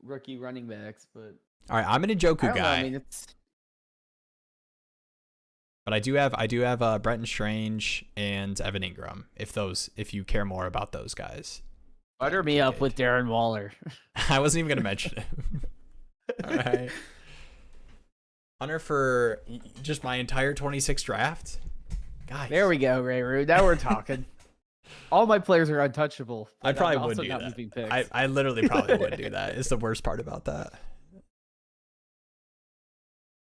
rookie running backs, but all right, I'm an Njoku guy. I mean, it's. But I do have Brenton Strange and Evan Ingram. If you care more about those guys. Butter me up with Darren Waller. I wasn't even gonna mention him. All right. Hunter for just my entire 26 draft. Guys. There we go, Ray Roo. Now we're talking. All my players are untouchable. I probably would do that. I literally probably would do that. It's the worst part about that.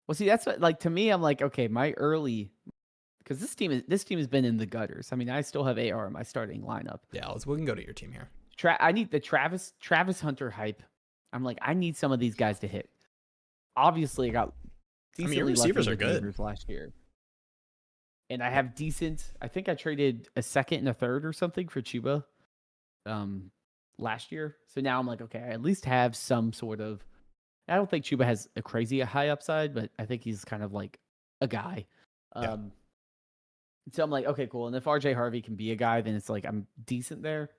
Well, see, that's what, like, to me, I'm like, okay, my early, because this team has been in the gutters. I mean, I still have AR in my starting lineup. Yeah, we can go to your team here. I need the Travis Hunter hype. I'm like, I need some of these guys to hit. Obviously, I got decently your receivers are good last year. And I have decent. I think I traded a second and a third or something for Chuba last year. So now I'm like, okay, I at least have some sort of. I don't think Chuba has a crazy high upside, but I think he's kind of like a guy. Yeah. So I'm like, okay, cool. And if RJ Harvey can be a guy, then it's like I'm decent there.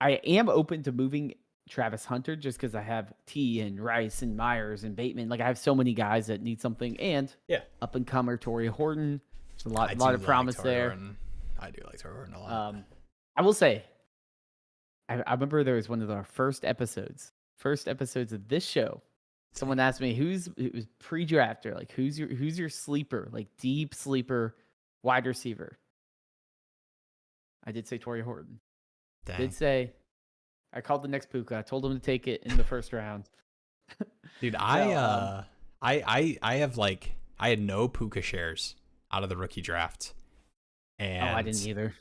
I am open to moving Travis Hunter just because I have T and Rice and Myers and Bateman. Like, I have so many guys that need something. And up and comer Torrey Horton. There's a lot of promise there. Horton. I do like Torrey Horton a lot. I will say, I remember there was one of our first episodes of this show. Someone asked me it was pre-drafter, like who's your sleeper, like deep sleeper wide receiver. I did say Torrey Horton. Dang. Did say. I called the next Puka. I told him to take it in the first round. Dude, I had no Puka shares out of the rookie draft. And I didn't either.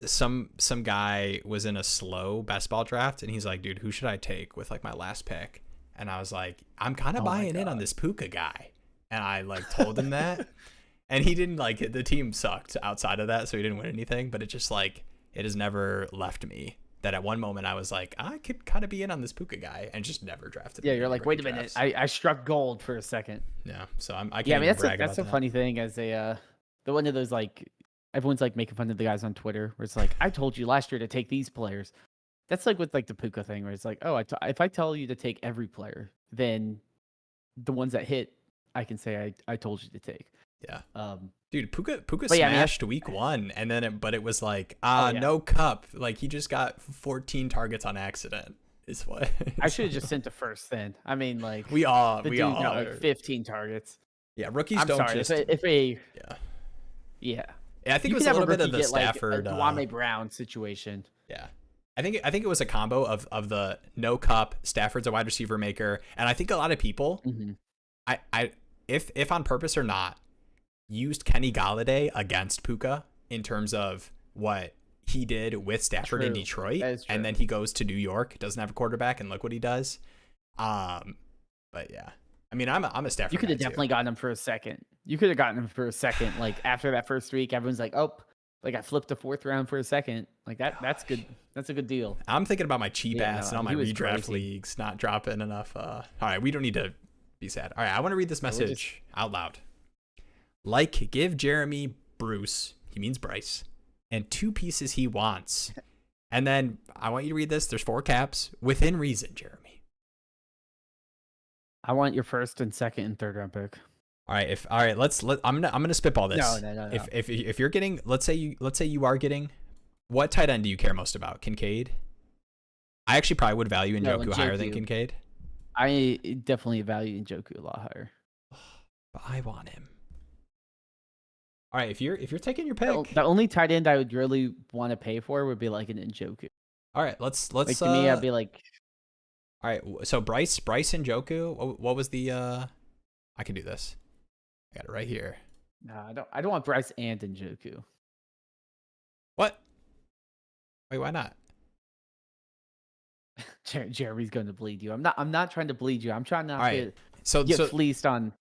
Some guy was in a slow best ball draft and he's like, dude, who should I take with like my last pick? And I was like, I'm kind of buying in on this Puka guy. And I like told him that. And he didn't like it. The team sucked outside of that, so he didn't win anything. But it just like, it has never left me that at one moment I was like, I could kind of be in on this Puka guy, and just never drafted him. Yeah, you're like, wait a minute, I struck gold for a second. Yeah, so I can't. Yeah, I mean that's a funny thing as the one of those like everyone's like making fun of the guys on Twitter where it's like, I told you last year to take these players. That's like with like the Puka thing where it's like, oh, if I tell you to take every player, then the ones that hit, I can say I told you to take. Yeah. Dude, Puka yeah, smashed week 1, and then it was like, no cup. Like, he just got 14 targets on accident. Is what I should have just sent the first then. I mean, like we all got like 15 targets. Yeah, rookies I'm don't sorry, just yeah. I think it was a little bit of the Stafford like a Kwame Brown situation. Yeah. I think it was a combo of the no cup, Stafford's a wide receiver maker, and I think a lot of people if on purpose or not, used Kenny Galladay against Puka in terms of what he did with Stafford in Detroit, and then he goes to New York, doesn't have a quarterback, and look what he does. But yeah, I mean, I'm a Stafford. You could have definitely gotten him for a second. Like after that first week, everyone's like, oh, Like I flipped a 4th round for a second. Like that's good. That's a good deal. I'm thinking about my cheap ass and all my he was redraft crazy. leagues not dropping enough. All right, we don't need to be sad. All right, I want to read this message out loud. Like, give Jeremy Bruce, he means Bryce, and 2 pieces he wants. And then I want you to read this. There's 4 caps. Within reason, Jeremy. I want your 1st and 2nd and 3rd round pick. All right, I'm gonna spitball this. No. If you're getting, let's say you are getting, what tight end do you care most about? Kincaid? I actually probably would value Njoku higher than Kincaid. I definitely value Njoku a lot higher. But I want him. All right, if you're taking your pick, the only tight end I would really want to pay for would be like an Njoku. All right, let's. Like to me, I'd be like. All right, so Bryce and Njoku. What was the? I can do this. I got it right here. No, I don't want Bryce and Njoku. What? Wait, why not? Jeremy's going to bleed you. I'm not trying to bleed you. I'm trying not to get fleeced on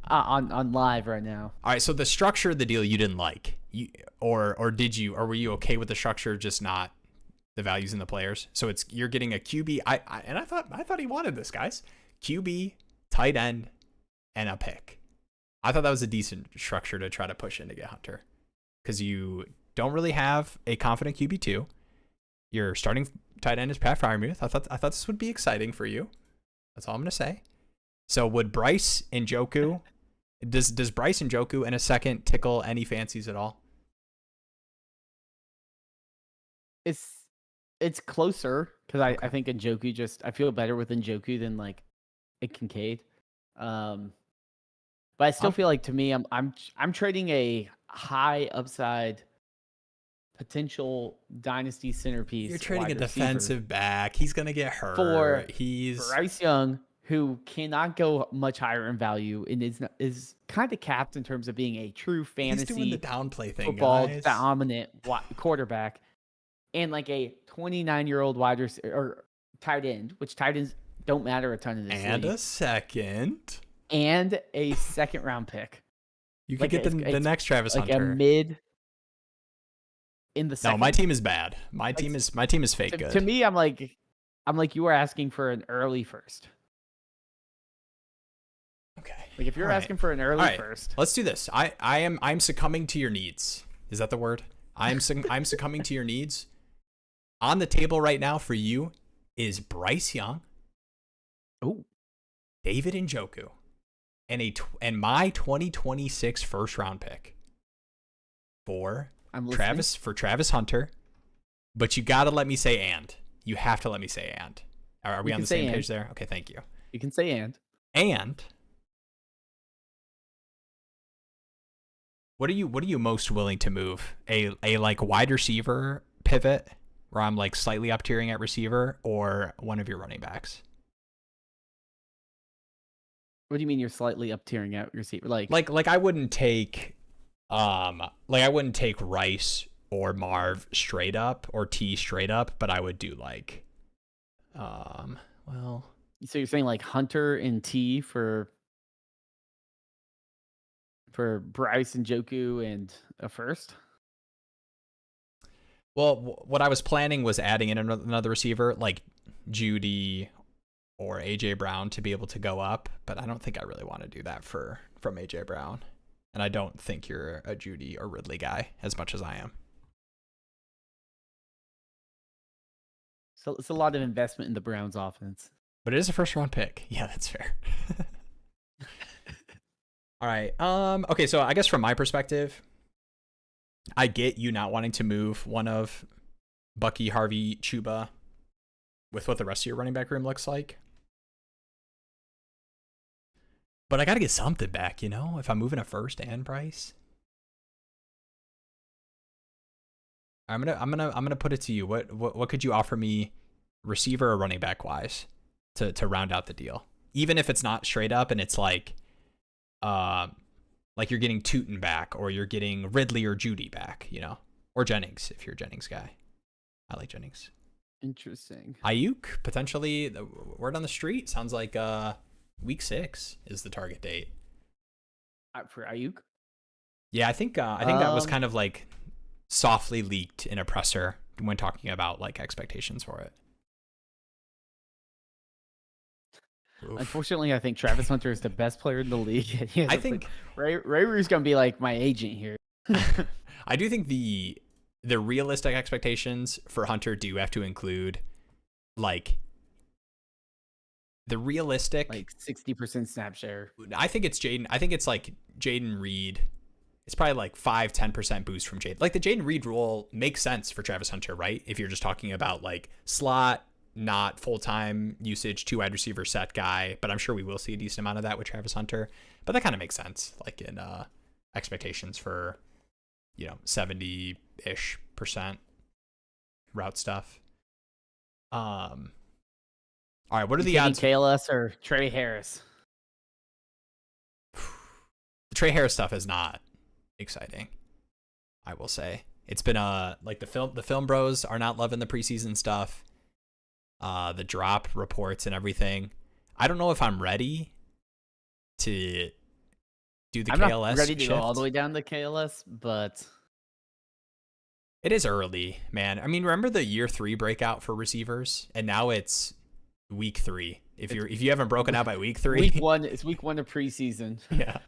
live right now. All right, so the structure of the deal you didn't like, or did you, or were you okay with the structure, just not the values in the players? So you're getting a QB. I thought he wanted this, guys. QB, tight end, and a pick. I thought that was a decent structure to try to push in to get Hunter, because you don't really have a confident QB2. Your starting tight end is Pat Freiermuth. I thought this would be exciting for you. That's all I'm gonna say. So would Bryce and Njoku? Does Bryce and Njoku in a second tickle any fancies at all? It's closer because I think Njoku I feel better with Njoku than like a Kincaid. But I still feel like, to me, I'm trading a high upside potential dynasty centerpiece. You're trading a defensive back. He's gonna get hurt. For Bryce Young, who cannot go much higher in value and is kind of capped in terms of being a true fantasy. He's doing the downplay thing, football guys. Dominant quarterback, and like a 29-year-old wide receiver or tight end, which tight ends don't matter a ton in this league. And a second. And a 2nd round pick. You could get the next Travis Hunter. Like a mid in the second. No, my team is bad. My team is fake good. To me, I'm like you are asking for an early first. Okay. Like if you're asking for an early first. Let's do this. I'm succumbing to your needs. Is that the word? I'm succumbing to your needs. On the table right now for you is Bryce Young. Oh. David Njoku. And my 2026 first round pick for Travis Hunter. But you got to let me say and. You have to let me say and. Are we on the same page there? Okay, thank you. You can say and. And what are you most willing to move? A like wide receiver pivot where I'm like slightly up tiering at receiver, or one of your running backs? What do you mean you're slightly up tiering at receiver? Like I wouldn't take Rice or Marv straight up or T straight up, but I would do like well, so you're saying like Hunter and T for Bryce and Njoku and a first? Well, what I was planning was adding in another receiver like Judy or AJ Brown to be able to go up, but I don't think I really want to do that from AJ Brown. And I don't think you're a Judy or Ridley guy as much as I am. So it's a lot of investment in the Browns offense. But it is a first round pick. Yeah, that's fair. All right. Okay, so I guess from my perspective, I get you not wanting to move one of Bucky, Harvey, Chuba with what the rest of your running back room looks like. But I got to get something back, if I'm moving a first and Bryce. I'm gonna put it to you. What could you offer me, receiver or running back wise, to round out the deal? Even if it's not straight up and it's like you're getting Tootin back, or you're getting Ridley or Judy back, or Jennings if you're a Jennings guy. I like Jennings. Interesting. Ayuk potentially. The word on the street sounds like week 6 is the target date For Ayuk. Yeah, I think that was kind of like softly leaked in a presser when talking about like expectations for it. Oof. Unfortunately, I think Travis Hunter is the best player in the league. I think Ray Rue's gonna be like my agent here. I do think the realistic expectations for Hunter do have to include like the realistic like 60% snap share. I think it's Jaden. I think it's like Jaden Reed. It's probably like 5-10% boost from Jaden. Like the Jaden Reed rule makes sense for Travis Hunter, right? If you're just talking about like slot, not full-time usage, 2 wide receiver set guy, but I'm sure we will see a decent amount of that with Travis Hunter. But that kind of makes sense, like in expectations for, 70-ish% route stuff. All right, what are the odds? KLS or Trey Harris? The Trey Harris stuff is not exciting, I will say. It's been like the film bros are not loving the preseason stuff. The drop reports and everything. I don't know if I'm ready to do the KLS. I'm not ready to go all the way down to KLS, but it is early, man. I mean, remember the year 3 breakout for receivers, and now it's week 3. If you haven't broken out by week 3, week 1. It's week 1 of preseason. Yeah,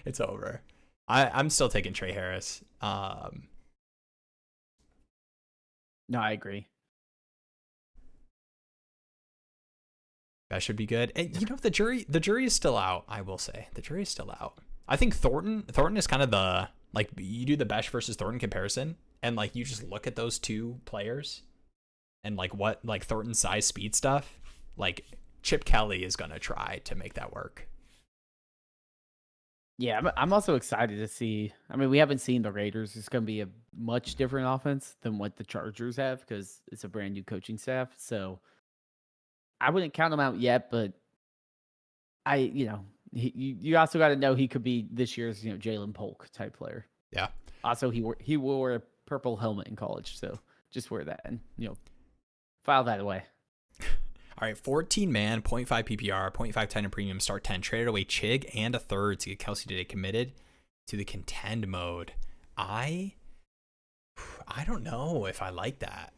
it's over. I'm still taking Trey Harris. No, I agree. That should be good. And the jury is still out, I will say. The jury is still out. I think Thornton is kind of the, like, you do the Besh versus Thornton comparison, and like you just look at those two players and like what like Thornton's size speed stuff, like Chip Kelly is gonna try to make that work. Yeah, I'm also excited to see. I mean, we haven't seen the Raiders. It's going to be a much different offense than what the Chargers have because it's a brand new coaching staff. So I wouldn't count him out yet, but you also got to know he could be this year's, Jalen Polk type player. Yeah. Also, he wore a purple helmet in college, so just wear that and file that away. All right, 14-man, 0.5 PPR, 0.5 tight end premium, start 10. Traded away Chig and a third to get Kelsey today committed to the contend mode. I don't know if I like that.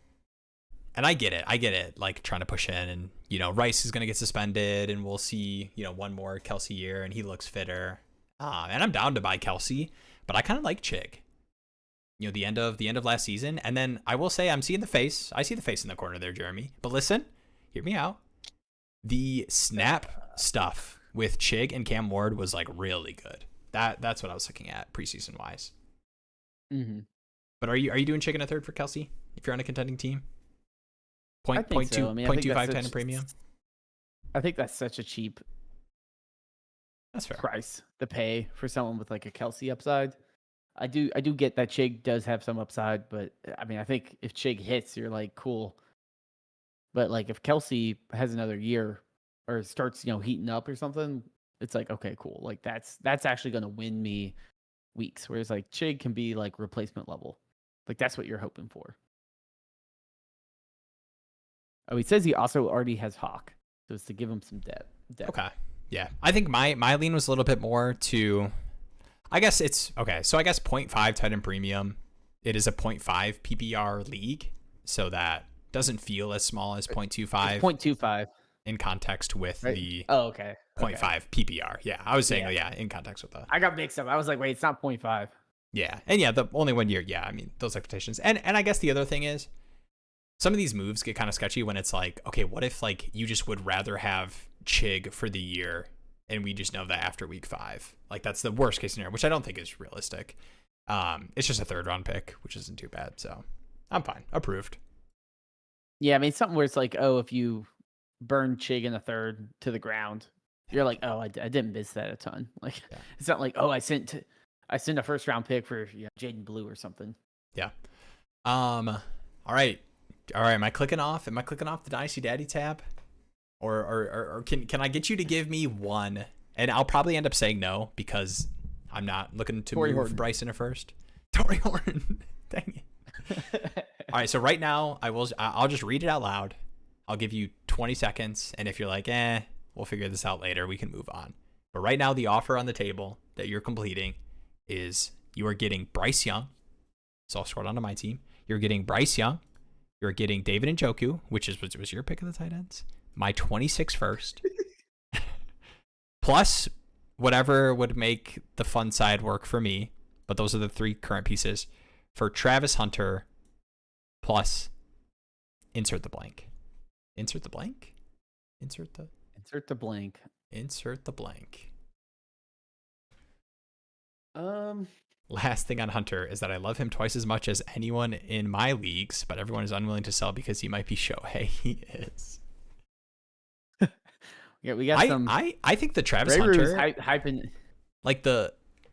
And I get it, like trying to push in and, Rice is going to get suspended and we'll see, one more Kelsey year and he looks fitter. And I'm down to buy Kelsey, but I kind of like Chig. The end of last season. And then I will say I see the face in the corner there, Jeremy. But listen, hear me out. The snap stuff with Chig and Cam Ward was like really good. That's what I was looking at preseason wise. Mm-hmm. But are you doing Chig and a third for Kelsey if you're on a contending team? I think so. 0.25 tight end premium. I think that's such a cheap. That's fair. Price to pay for someone with like a Kelsey upside. I do get that Chig does have some upside, but I mean, I think if Chig hits, you're like, cool. But like if Kelsey has another year or starts, heating up or something, it's like, okay, cool. Like that's actually going to win me weeks. Whereas like Chig can be like replacement level. Like that's what you're hoping for. Oh, he says he also already has Hawk. So it's to give him some depth. Okay. Yeah. I think my lean was a little bit more to, I guess it's okay. So I guess 0.5 tight end premium. It is a 0.5 PPR league. So that doesn't feel as small as 0.25. It's 0.25 in context with the 0.5 PPR. Yeah, I was saying in context with that. I got mixed up. I was like, wait, it's not 0.5. Yeah, and the only 1 year. Yeah, I mean those expectations. And I guess the other thing is, some of these moves get kind of sketchy when it's like, okay, what if like you just would rather have Chig for the year, and we just know that after week 5, like that's the worst case scenario, which I don't think is realistic. It's just a 3rd round pick, which isn't too bad. So I'm fine. Approved. Yeah, I mean, something where it's like, oh, if you burn Chig in a 3rd to the ground, you're like, oh, I didn't miss that a ton. Like, it's not like, oh, I sent a 1st round pick for Jaden Blue or something. Yeah. All right. Am I clicking off the Dynasty Daddy tab, or can I get you to give me one? And I'll probably end up saying no because I'm not looking to move Bryson at first. Torrey Horton. Dang it. All right, so right now I'll just read it out loud. I'll give you 20 seconds, and if you're like, we'll figure this out later, we can move on. But right now the offer on the table that you're completing is you are getting Bryce Young, So I'll scroll down to my team. You're getting Bryce Young. You're getting David Njoku, which was your pick of the tight ends. My 26 first. Plus whatever would make the fun side work for me. But those are the 3 current pieces. For Travis Hunter, plus insert the blank. Insert the blank? Insert the blank. Insert the blank. Last thing on Hunter is that I love him twice as much as anyone in my leagues, but everyone is unwilling to sell because he might be Shohei. He is. Yeah, we got some. I think the Travis Ray Hunter hyping. Like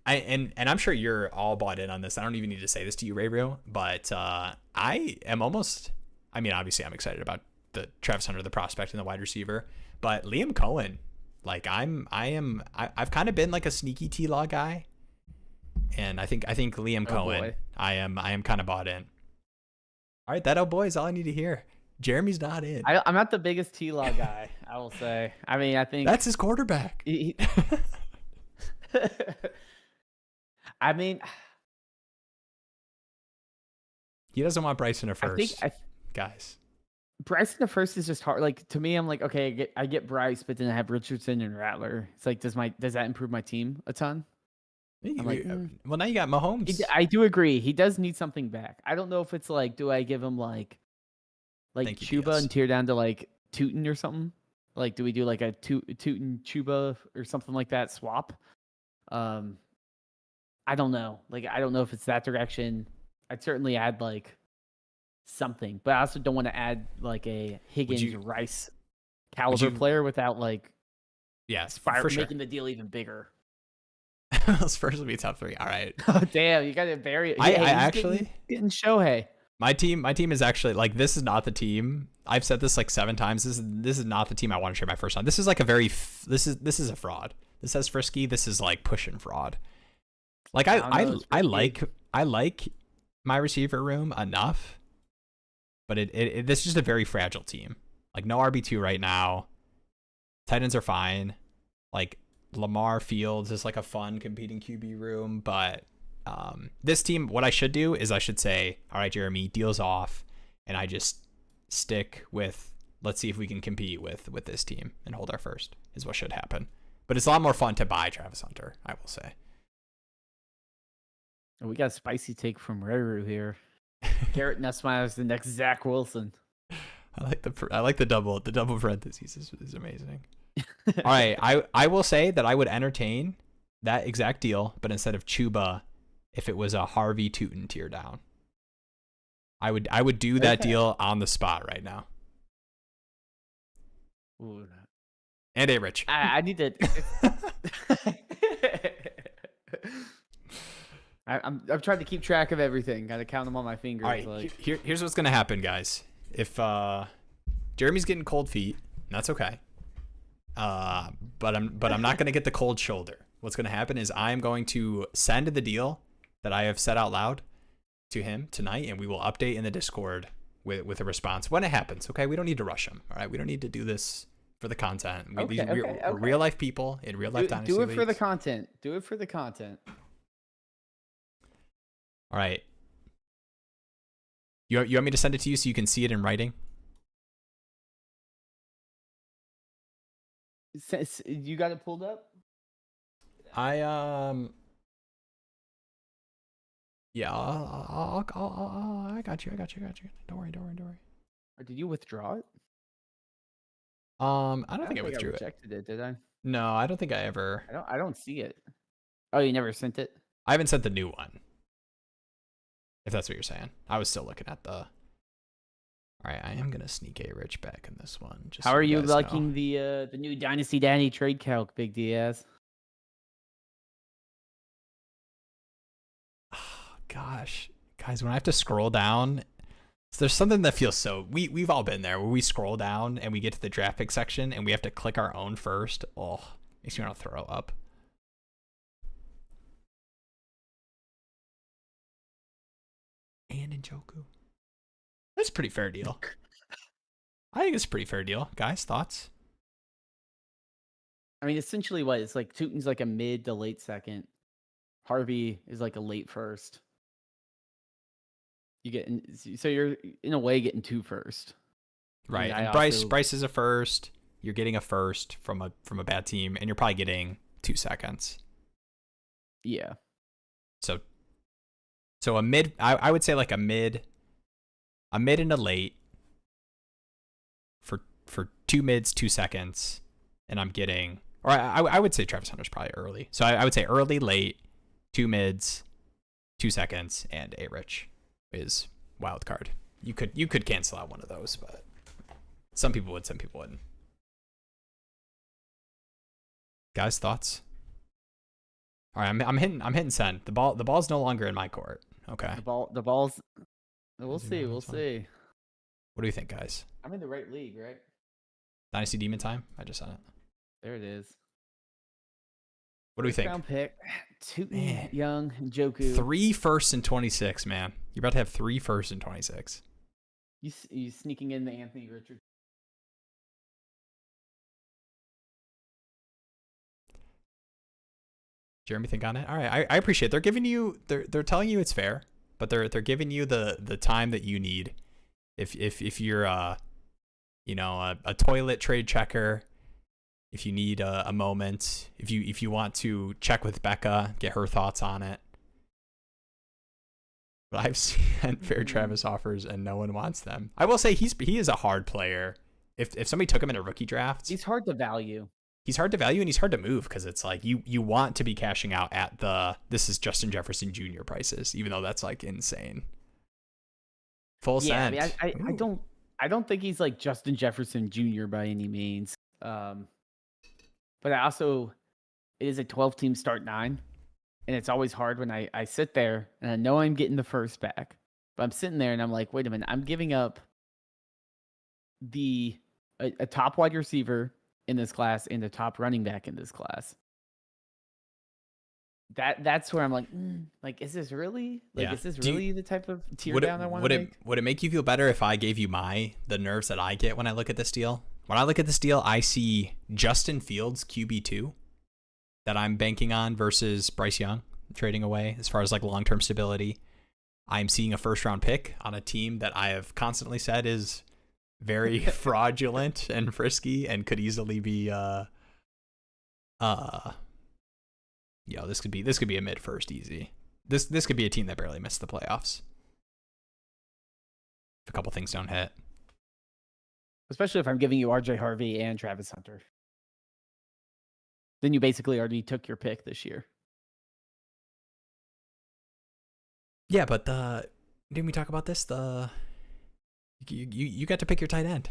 and I'm sure you're all bought in on this. I don't even need to say this to you, Ray Roo, but I am almost. I mean, obviously, I'm excited about the Travis Hunter, the prospect and the wide receiver, but Liam Cohen, like I've kind of been like a sneaky T-Law guy. And I think Liam Cohen, boy. I am kind of bought in. All right, that boy is all I need to hear. Jeremy's not in. I'm not the biggest T-Law guy, I will say. I mean, I think that's his quarterback. I mean, he doesn't want Bryson at first. Guys, Bryson at first is just hard. Like to me, I'm like, okay, I get Bryce, but then I have Richardson and Rattler. It's like, does that improve my team a ton? I'm like, well, now you got Mahomes. I do agree. He does need something back. I don't know if it's like, do I give him like Chuba and tear down to like Tootin or something? Like, do we do like a Tootin Chuba or something like that swap? I don't know. Like, I don't know if it's that direction. I'd certainly add like something, but I also don't want to add like a Higgins Rice caliber player without like making the deal even bigger. Those first will be top 3. All right. Oh damn, you got to bury it. I actually getting Shohei. My team is actually like, this is not the team. I've said this like 7 times. This is not the team I want to share my first on. This is like a very this is a fraud. This says frisky. This is like pushing fraud. Like I like my receiver room enough, but this is just a very fragile team. Like no RB2 right now. Tight ends are fine. Like Lamar Fields is like a fun competing QB room, but this team, what I should do is I should say, all right, Jeremy, deals off, and I just stick with, let's see if we can compete with this team and hold our first, is what should happen. But it's a lot more fun to buy Travis Hunter, I will say. We got a spicy take from Reru here. Garrett Nussmeier is the next Zach Wilson. I like the double parentheses is amazing. All right, I will say that I would entertain that exact deal, but instead of Chuba, if it was a Harvey Tootin tier down, I would do that deal on the spot right now. Ooh. And A Rich. I need to. I'm trying to keep track of everything. Got to count them on my fingers. All right, here's what's gonna happen, guys. If Jeremy's getting cold feet, that's okay. But I'm not gonna get the cold shoulder. What's gonna happen is I'm going to send the deal that I have said out loud to him tonight, and we will update in the Discord with a response when it happens. Okay, we don't need to rush him. All right, we don't need to do this for the content. We're real life people in real life Dynasty Do it leagues. for the content. Do it for the content. All right. You want me to send it to you so you can see it in writing? You got it pulled up? Yeah, I got you. Don't worry. Or did you withdraw it? I don't think I withdrew I rejected it, did I? No, I don't think I ever. I don't see it. Oh, you never sent it? I haven't sent the new one. If that's what you're saying. I was still looking at the. All right, I am gonna sneak A Rich back in this one. Just How so are you guys liking know. the new Dynasty Danny trade calc, Big Diaz? Oh, gosh, guys, when I have to scroll down, there's something that feels so. We've all been there where we scroll down and we get to the draft pick section and we have to click our own first. Oh, makes me want to throw up. And Njoku. That's a pretty fair deal. I think it's a pretty fair deal. Guys, thoughts? I mean, essentially what? It's like Tootin's like a mid to late second. Harvey is like a late first. So you're in a way getting 2 first. Right. I And also Bryce is a first. You're getting a first from a bad team, and you're probably getting 2 seconds. yeah. So a mid, I would say like a mid and a late for 2 mids, 2 seconds, and I'm getting, or I would say Travis Hunter's probably early. So I would say early, late, 2 mids, 2 seconds, and a rich is wild card. You could cancel out one of those, but some people would, some people wouldn't. Guys, thoughts? All right, I'm hitting send. The ball's no longer in my court. Okay. The ball's. We'll see. We'll see. What do you think, guys? I'm in the right league, right? Dynasty Demon time. I just said it. There it is. What do we think? Round pick. Tootin, Young, Njoku. 3 firsts and 26, man. You're about to have 3 firsts and 26. You sneaking in the Anthony Richardson. Jeremy, think on it. All right, I appreciate it. They're giving you, they're telling you it's fair, but they're giving you the time that you need. If you're a toilet trade checker, if you need a moment, if you want to check with Becca, get her thoughts on it. But I've seen fair Travis offers and no one wants them. I will say he is a hard player. If somebody took him in a rookie draft, He's hard to value. He's hard to value and he's hard to move because it's like you want to be cashing out at this is Justin Jefferson Jr. prices, even though that's like insane. Full send. I mean, I don't think he's like Justin Jefferson Jr. by any means. But it is a 12-team start 9, and it's always hard when I sit there and I know I'm getting the first back, but I'm sitting there and I'm like, wait a minute, I'm giving up a top wide receiver in this class and the top running back in this class. That's where I'm like, is this really the type of tier down I want to make? Would it make you feel better if I gave you the nerves that I get when I look at this deal? When I look at this deal, I see Justin Fields QB2 that I'm banking on versus Bryce Young trading away as far as like long-term stability. I'm seeing a first-round pick on a team that I have constantly said is very fraudulent and frisky and could easily be this could be a mid first easy. This could be a team that barely missed the playoffs if a couple things don't hit. Especially if I'm giving you RJ Harvey and Travis Hunter. Then you basically already took your pick this year. Yeah, but didn't we talk about this? You got to pick your tight end.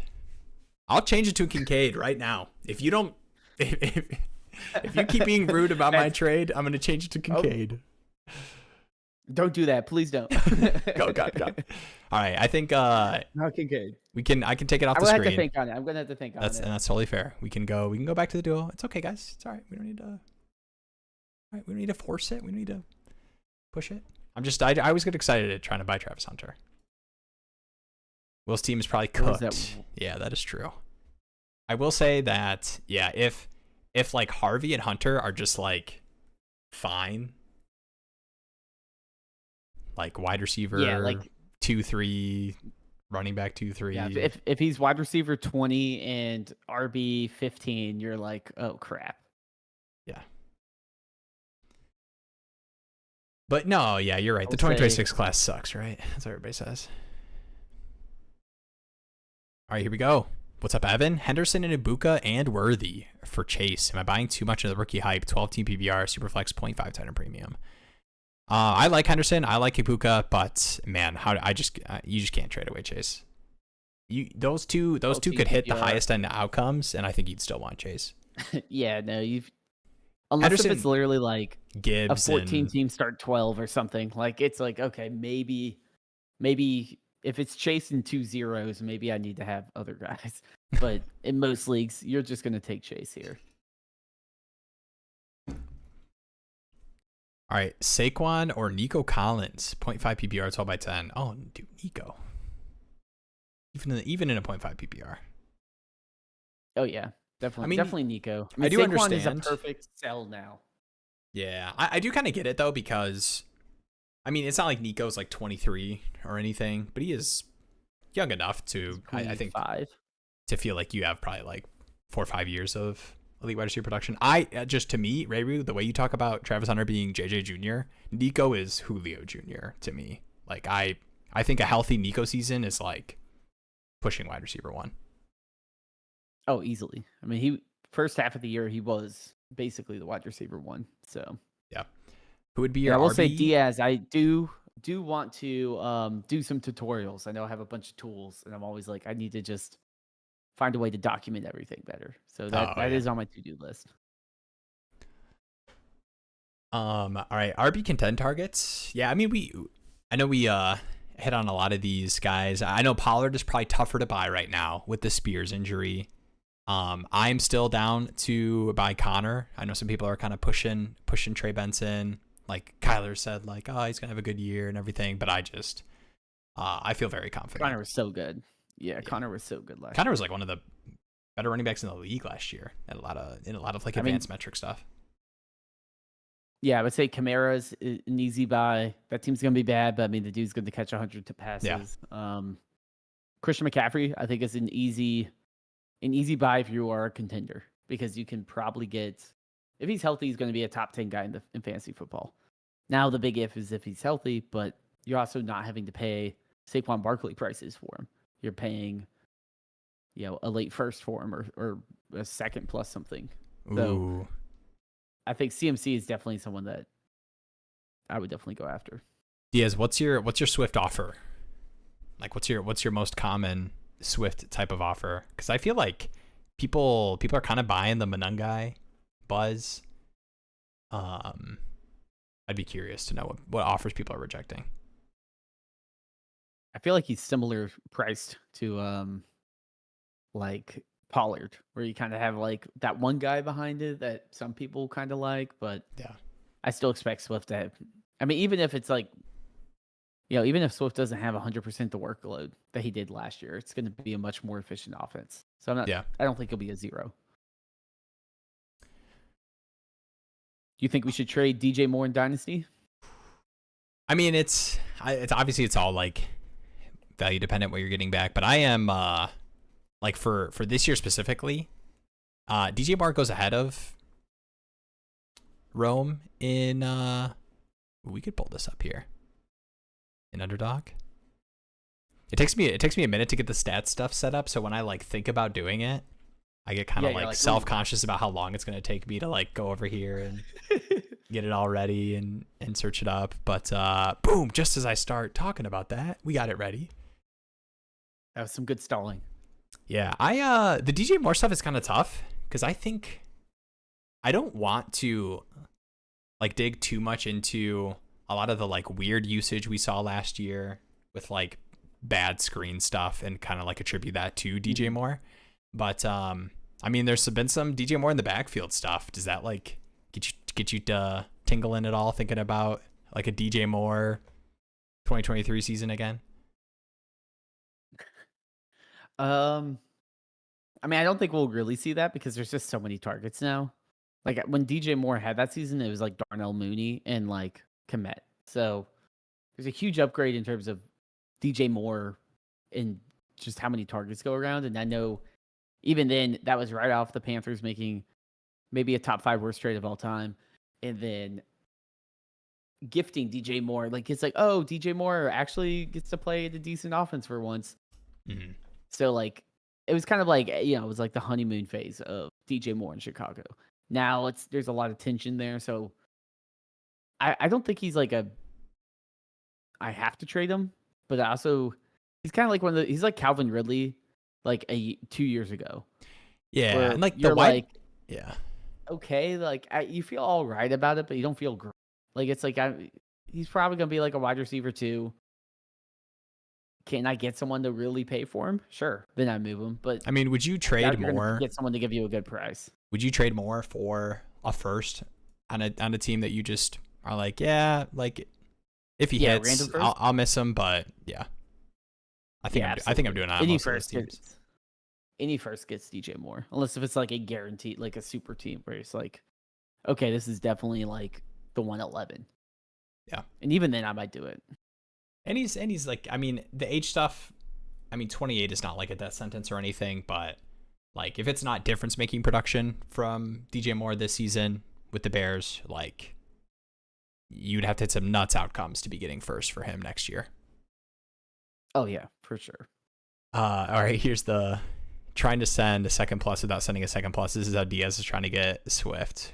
I'll change it to Kincaid right now. If you don't, if you keep being rude about my trade, I'm going to change it to Kincaid. Don't do that, please don't. Go. All right, I think not Kincaid. I can take it off the screen. I'm gonna have to think on it. And that's totally fair. We can go back to the duo. It's okay, guys. It's all right. We don't need to. All right, we don't need to force it. We don't need to push it. I always get excited trying to buy Travis Hunter. Will's team is probably cooked. Yeah, that is true. I will say that, yeah, if like Harvey and Hunter are just like fine, like wide receiver, yeah, like 2-3, running back 2-3. Yeah, if he's wide receiver 20 and RB 15, you're like, oh crap. Yeah. But no, yeah, you're right. The 2026 class sucks, right? That's what everybody says. All right, here we go. What's up, Evan? Henderson and Egbuka and Worthy for Chase. Am I buying too much of the rookie hype? 12-team PPR, Superflex, 0.5 tight end premium. I like Henderson. I like Egbuka, but man, you just can't trade away Chase. Those two could hit the highest end outcomes, and I think you'd still want Chase. Yeah, no, unless if it's literally like Gibbs, a 14-team start 12 or something. Like it's like, okay, maybe if it's chasing 2 zeros, maybe I need to have other guys. But in most leagues, you're just gonna take Chase here. All right, Saquon or Nico Collins, 0.5 PPR, 12 by 10. Oh, dude, Nico. Even in a 0.5 PPR. Oh yeah, definitely. Definitely Nico. I do Saquon understand. Is a perfect sell now. Yeah, I do kind of get it though, because I mean, it's not like Nico's like 23 or anything, but he is young enough to, I think, 25. to feel like you have probably like 4 or 5 years of elite wide receiver production. Just to me, Rayru, the way you talk about Travis Hunter being JJ Jr., Nico is Julio Jr. to me. Like I think a healthy Nico season is like pushing wide receiver 1. Oh, easily. I mean, he first half of the year he was basically the wide receiver 1. So yeah, who would be your? I will RB? say Diaz. I do want to do some tutorials. I know I have a bunch of tools, and I'm always like, I need to just find a way to document everything better. So that is on my to-do list. All right, RB contend targets. Yeah, I mean I know we hit on a lot of these guys. I know Pollard is probably tougher to buy right now with the Spears injury. I'm still down to buy Connor. I know some people are kind of pushing Trey Benson. Like Kyler said, like, oh, he's gonna have a good year and everything. But I feel very confident. Connor was so good. Yeah, Connor was so good last year. Connor was like one of the better running backs in the league last year at in a lot of like advanced metric stuff. Yeah, I would say Kamara's an easy buy. That team's gonna be bad, but I mean the dude's going to catch 100 passes. Yeah. Christian McCaffrey, I think, is an easy buy if you are a contender, because you can probably get, if he's healthy, he's going to be a top 10 guy in fantasy football. Now the big if is if he's healthy, but you're also not having to pay Saquon Barkley prices for him. You're paying, a late first for him or a second plus something. Ooh. So I think CMC is definitely someone that I would definitely go after. Diaz, what's your Swift offer? Like, what's your most common Swift type of offer? Because I feel like people are kind of buying the Manungai buzz. I'd be curious to know what offers people are rejecting. I feel like he's similar priced to like Pollard, where you kind of have like that one guy behind it that some people kind of like, but yeah, I still expect Swift to have, I mean, even if it's like, even if Swift doesn't have 100% the workload that he did last year, it's going to be a much more efficient offense. So I don't think it'll be a 0. Do you think we should trade DJ Moore in Dynasty? I mean, it's obviously it's all like value dependent what you're getting back, but I am like for this year specifically, DJ Moore goes ahead of Rome in we could pull this up here in Underdog. It takes me a minute to get the stats stuff set up, so when I like think about doing it, I get kind of like self-conscious about how long it's going to take me to like go over here and get it all ready and search it up. But boom, just as I start talking about that, we got it ready. That was some good stalling. Yeah, the DJ Moore stuff is kind of tough because I think I don't want to like dig too much into a lot of the like weird usage we saw last year with like bad screen stuff and kind of like attribute that to DJ Moore. But I mean, there's been some DJ Moore in the backfield stuff. Does that like get you tingling at all thinking about like a DJ Moore 2023 season again? I mean, I don't think we'll really see that because there's just so many targets now. Like when DJ Moore had that season, it was like Darnell Mooney and like Kmet. So there's a huge upgrade in terms of DJ Moore and just how many targets go around. And I know even then that was right off the Panthers making maybe a top 5 worst trade of all time. And then gifting DJ Moore, like it's like, oh, DJ Moore actually gets to play the decent offense for once. Mm-hmm. So like, it was kind of like, it was like the honeymoon phase of DJ Moore in Chicago. Now there's a lot of tension there. So I don't think he's like I have to trade him, but also he's kind of like he's like Calvin Ridley, like 2 years ago. Yeah. And like yeah. Okay. Like you feel all right about it, but you don't feel great. Like, it's like, he's probably going to be like a wide receiver too. Can I get someone to really pay for him? Sure. Then I move him. But I mean, would you trade more? Get someone to give you a good price. Would you trade more for a first on a team that you just are like, yeah, like if he hits, I'll miss him, but yeah. I think I'm doing that. Any first gets DJ Moore, unless if it's like a guaranteed, like a super team where it's like, okay, this is definitely like the 111. Yeah. And even then, I might do it. And he's like, I mean, the age stuff, I mean, 28 is not like a death sentence or anything, but like if it's not difference making production from DJ Moore this season with the Bears, like you'd have to hit some nuts outcomes to be getting first for him next year. Oh yeah, for sure. All right, here's the trying to send a second plus without sending a second plus. This is how Diaz is trying to get Swift,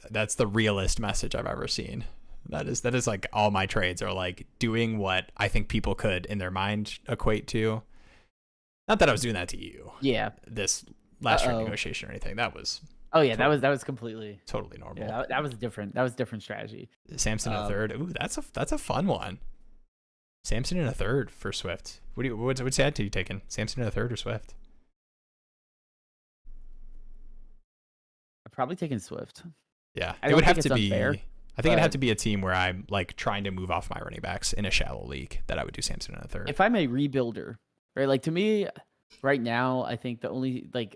that's the realest message I've ever seen. That is like all my trades are like doing what I think people could in their mind equate to. Not that I was doing that to you. Yeah. This last trade negotiation or anything. That was. Oh yeah, that was completely totally normal. Yeah, that was different. That was different strategy. Samson in a third. Ooh, that's a fun one. Samson in a third for Swift. What's that to you taking? Samson in a third or Swift? I've probably taken Swift. Yeah, it would have to be. Unfair, I think it'd have to be a team where I'm like trying to move off my running backs in a shallow league that I would do Samson in a third. If I'm a rebuilder, right? Like to me, right now, I think the only like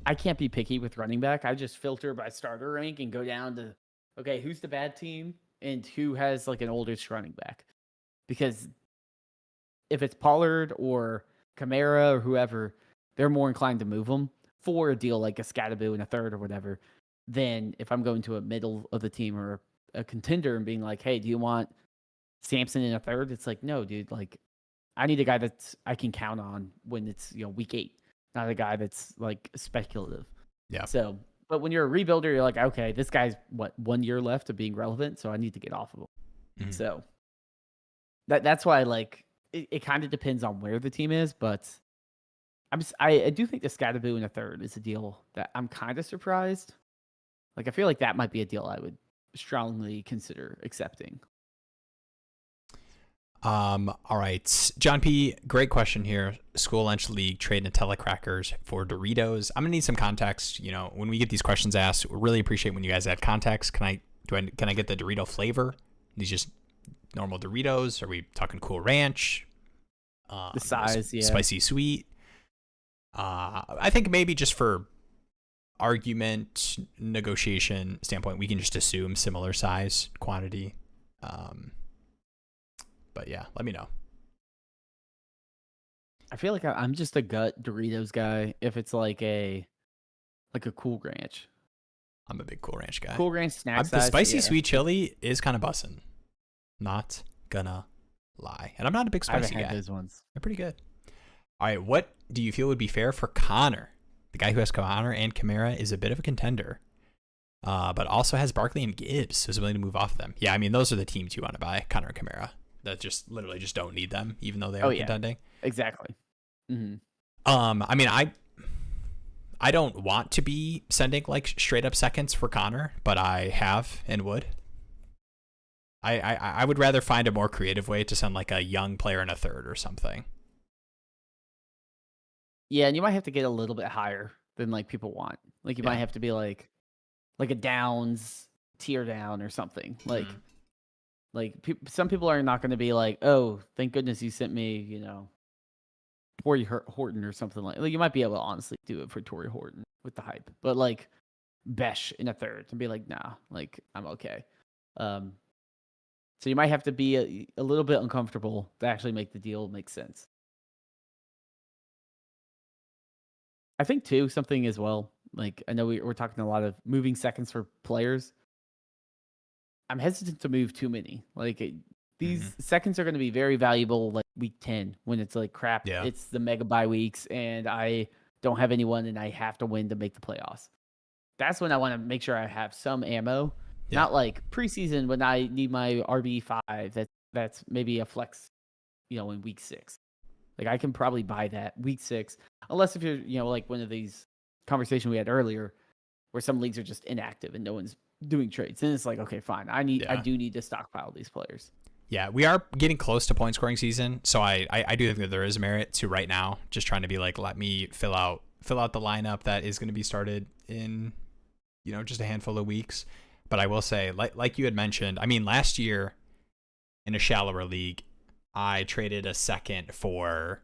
I can't be picky with running back. I just filter by starter rank and go down to okay, who's the bad team and who has like an oldest running back. Because if it's Pollard or Kamara or whoever, they're more inclined to move them for a deal like a Scattaboo in a third or whatever, than if I'm going to a middle of the team or a contender and being like, hey, do you want Samson in a third? It's like, no, dude, like I need a guy that I can count on when it's, week 8, not a guy that's like speculative. Yeah. So, but when you're a rebuilder, you're like, okay, this guy's 1 year left of being relevant, so I need to get off of him. Mm-hmm. So that's why like it kind of depends on where the team is, but I do think the Scattaboo in a third is a deal that I'm kind of surprised. Like I feel like that might be a deal I would strongly consider accepting. All right, John P. Great question here. School lunch league trade Nutella crackers for Doritos. I'm gonna need some context. When we get these questions asked, we really appreciate when you guys add context. Can I get the Dorito flavor? These just normal Doritos? Are we talking Cool Ranch? The size, yeah. Spicy sweet. I think maybe just for argument negotiation standpoint, we can just assume similar size quantity. But yeah, let me know. I feel like I'm just a gut Doritos guy. If it's like a Cool Ranch, I'm a big Cool Ranch guy. Cool Ranch snack size. The spicy sweet chili is kind of bussin'. Not gonna lie, and I'm not a big spicy guy. I haven't had those ones. They're pretty good. All right, what do you feel would be fair for Connor? The guy who has Connor and Kamara is a bit of a contender, but also has Barkley and Gibbs, so is willing to move off of them. Yeah, I mean, those are the teams you want to buy, Connor and Kamara. That just literally just don't need them, even though they are contending. Exactly. Mm-hmm. I mean, I don't want to be sending like straight up seconds for Connor, but I have and would. I would rather find a more creative way to send like a young player in a third or something. Yeah, and you might have to get a little bit higher than like people want. Like you might have to be like a Downs tier down or something. Like some people are not going to be like, oh, thank goodness you sent me, Torrey Horton or something like. You might be able to honestly do it for Torrey Horton with the hype, but like Besh in a third and be like, nah, like I'm okay. So you might have to be a little bit uncomfortable to actually make the deal make sense. I think too something as well. Like I know we're talking a lot of moving seconds for players. I'm hesitant to move too many. Like these seconds are going to be very valuable like week 10 when it's like crap. Yeah. It's the mega bye weeks and I don't have anyone and I have to win to make the playoffs. That's when I want to make sure I have some ammo. Yeah. Not like preseason when I need my RB5. That's maybe a flex, in week 6. Like I can probably buy that week 6, unless if you're like one of these conversations we had earlier, where some leagues are just inactive and no one's doing trades. And it's like, okay, fine. I do need to stockpile these players. Yeah, we are getting close to point scoring season, so I do think that there is merit to right now just trying to be like, let me fill out the lineup that is going to be started in just a handful of weeks. But I will say, like you had mentioned, I mean, last year in a shallower league, I traded a second for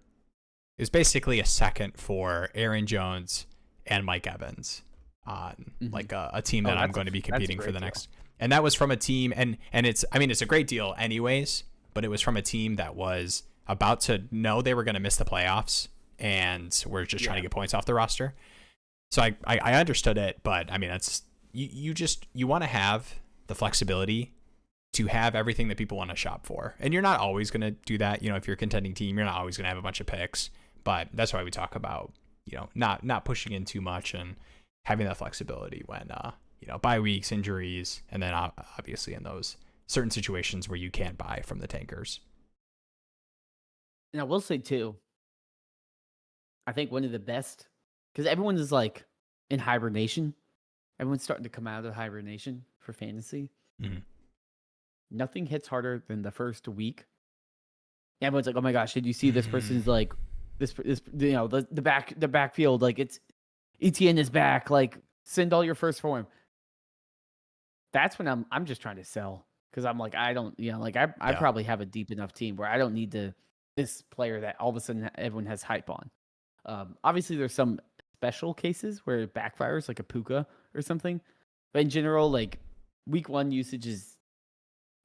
Aaron Jones and Mike Evans on like a team that I'm going to be competing for the next. And that was from a team, and it's a great deal anyways, but it was from a team that was about to know they were going to miss the playoffs and we're just trying to get points off the roster. So I understood it, but I mean, that's you want to have the flexibility to have everything that people want to shop for. And you're not always going to do that. If you're a contending team, you're not always going to have a bunch of picks, but that's why we talk about, not pushing in too much and having that flexibility when, bye weeks, injuries, and then obviously in those certain situations where you can't buy from the tankers. And I will say too, I think one of the best, because everyone is like in hibernation. Everyone's starting to come out of hibernation for fantasy. Mm-hmm. Nothing hits harder than the first week. Everyone's like, "Oh my gosh, did you see this person's like this the backfield, like it's ETN is back, like send all your first for him." That's when I'm just trying to sell, because I'm like, I don't, I probably have a deep enough team where I don't need this player that all of a sudden everyone has hype on. Obviously there's some special cases where it backfires, like a Puka or something, but in general, like week 1 usage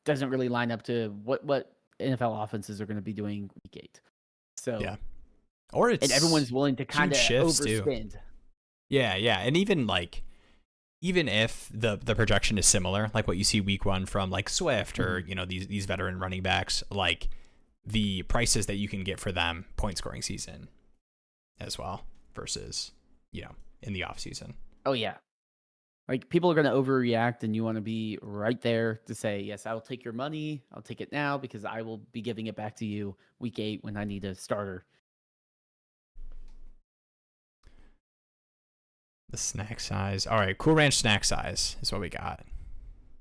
doesn't really line up to what NFL offenses are going to be doing week 8. So yeah, or it's and everyone's willing to kind of overspend. Too. Yeah, and even if the projection is similar, like what you see week 1 from like Swift or these veteran running backs, like the prices that you can get for them point scoring season as well versus in the off season. Oh yeah, like people are going to overreact, and you want to be right there to say, yes, I'll take your money, I'll take it now, because I will be giving it back to you week 8 when I need a starter. The snack size. All right, Cool Ranch snack size is what we got.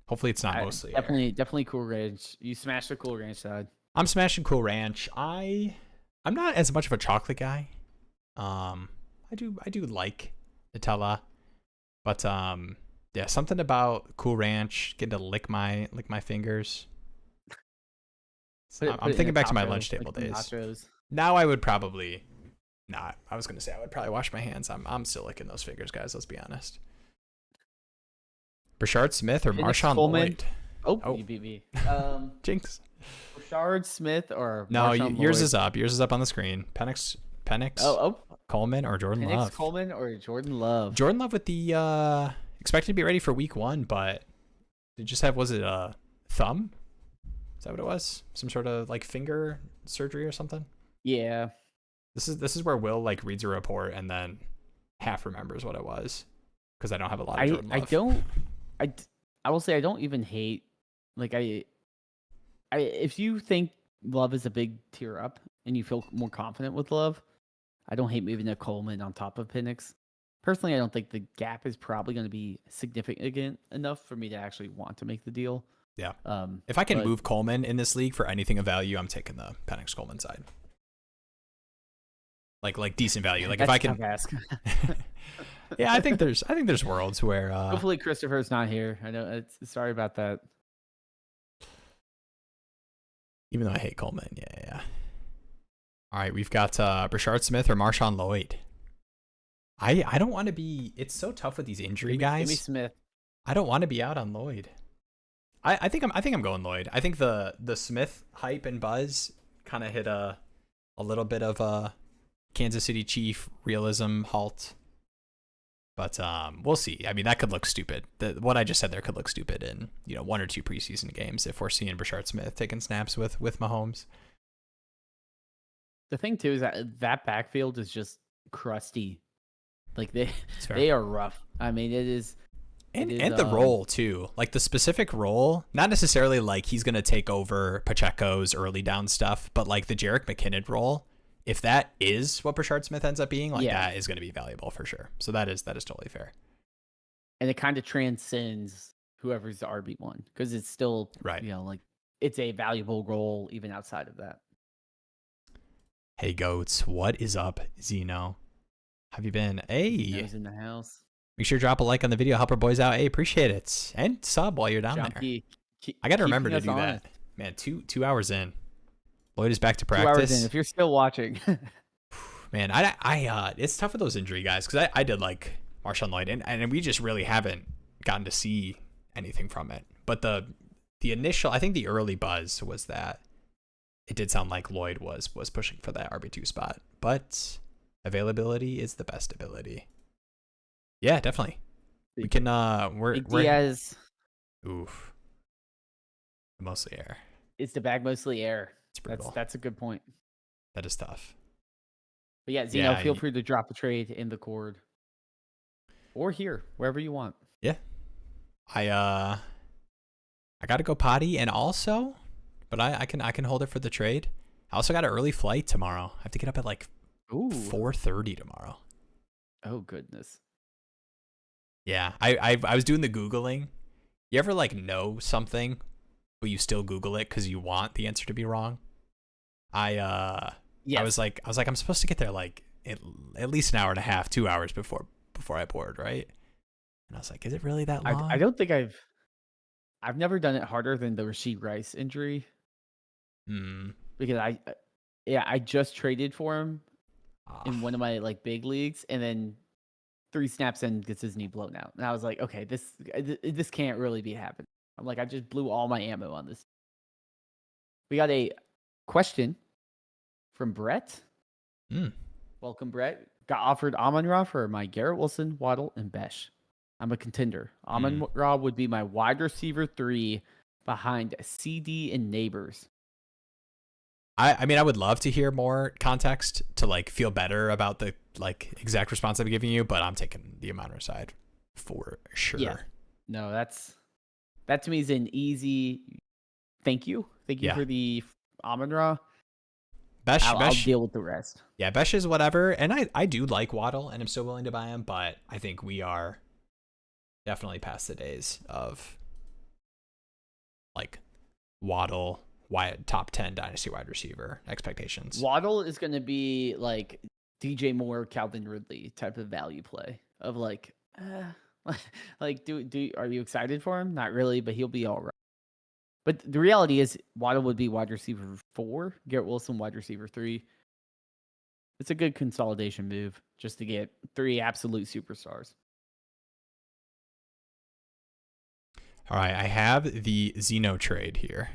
Hopefully it's not mostly definitely Cool Ranch. You smashed the Cool Ranch side. I'm smashing Cool Ranch. I'm not as much of a chocolate guy. I do like Nutella, but yeah, something about Cool Ranch getting to lick my fingers. I'm thinking back to my lunch table days. Nachos. Now I would probably not. I was gonna say I would probably wash my hands. I'm still licking those fingers, guys. Let's be honest. Brashard Smith or Marshawn Lloyd? Oh, you beat me. Jinx. Brashard Smith or no? Marshawn Yours Lloyd? is up. Yours is up on the screen. Penix. Coleman or Jordan Love? Coleman or Jordan Love? Jordan Love with the expected to be ready for week 1, but they just have, was it a thumb? Is that what it was? Some sort of like finger surgery or something? Yeah. This is where Will like reads a report and then half remembers what it was, because I don't have a lot of Jordan Love. I will say I don't even hate, like I if you think Love is a big tier up and you feel more confident with Love, I don't hate moving to Coleman on top of Penix. Personally, I don't think the gap is probably going to be significant enough for me to actually want to make the deal. Yeah. If I can move Coleman in this league for anything of value, I'm taking the Penix Coleman side. Like decent value. Like if I can ask. Yeah, I think there's worlds where hopefully Christopher's not here. I know sorry about that. Even though I hate Coleman. Yeah. All right, we've got Brashard Smith or Marshawn Lloyd. I don't want to be. It's so tough with these injury guys. Give me Smith. I don't want to be out on Lloyd. I think I'm going Lloyd. I think the Smith hype and buzz kind of hit a little bit of a Kansas City Chief realism halt. But we'll see. I mean, that could look stupid. What I just said there could look stupid in 1 or 2 preseason games if we're seeing Brashard Smith taking snaps with Mahomes. The thing too is that backfield is just crusty. Like they are rough. I mean, it is. And the role too, like the specific role, not necessarily like he's gonna take over Pacheco's early down stuff, but like the Jerick McKinnon role, if that is what Brashard Smith ends up being, like that is gonna be valuable for sure. So that is totally fair. And it kind of transcends whoever's the RB1, because it's still right. Like it's a valuable role even outside of that. Hey goats, what is up, Zeno? Have you been? Hey, Zeno's in the house. Make sure to drop a like on the video, help our boys out. Hey, appreciate it, and sub while you're down there. I got to remember to do that, man. 2 hours in, Lloyd is back to practice. 2 hours in, if you're still watching. Man, I it's tough with those injury guys, because I did like Marshawn Lloyd, and we just really haven't gotten to see anything from it. But the initial, I think the early buzz was that it did sound like Lloyd was pushing for that RB2 spot, but availability is the best ability. Yeah, definitely. We can we're Diaz. Oof. Mostly air. It's the bag mostly air. It's brutal. That's a good point. That is tough. But yeah, Zeno, feel free to drop a trade in the cord. Or here, wherever you want. Yeah. I gotta go potty, and also, but I can hold it for the trade. I also got an early flight tomorrow. I have to get up at like 4:30 tomorrow. Oh goodness. Yeah, I was doing the Googling. You ever like know something, but you still Google it because you want the answer to be wrong? Yes. I was like I'm supposed to get there like at least an hour and a half, 2 hours before I board, right? And I was like, is it really that long? I don't think I've never done it harder than the Rashee Rice injury. Because I just traded for him in one of my like big leagues, and then 3 snaps in gets his knee blown out, and I was like, okay, this can't really be happening. I'm like, I just blew all my ammo on this. We got a question from Brett. Welcome, Brett. Got offered Amon-Ra for my Garrett Wilson, Waddle, and Besh. I'm a contender. Amon-Ra would be my wide receiver 3 behind CD and Neighbors. I mean, I would love to hear more context to like feel better about the like exact response I'm giving you, but I'm taking the Amon-Ra side for sure. Yeah. No, that to me is an easy thank you. Thank you for the Amon-Ra. Besh, I'll deal with the rest. Yeah, Besh is whatever, and I do like Waddle, and I'm still willing to buy him, but I think we are definitely past the days of like Waddle top 10 dynasty wide receiver expectations. Waddle is going to be like DJ Moore, Calvin Ridley type of value play of like, like are you excited for him? Not really, but he'll be all right. But the reality is Waddle would be wide receiver 4, Garrett Wilson wide receiver 3. It's a good consolidation move just to get 3 absolute superstars. All right, I have the Zeno trade here.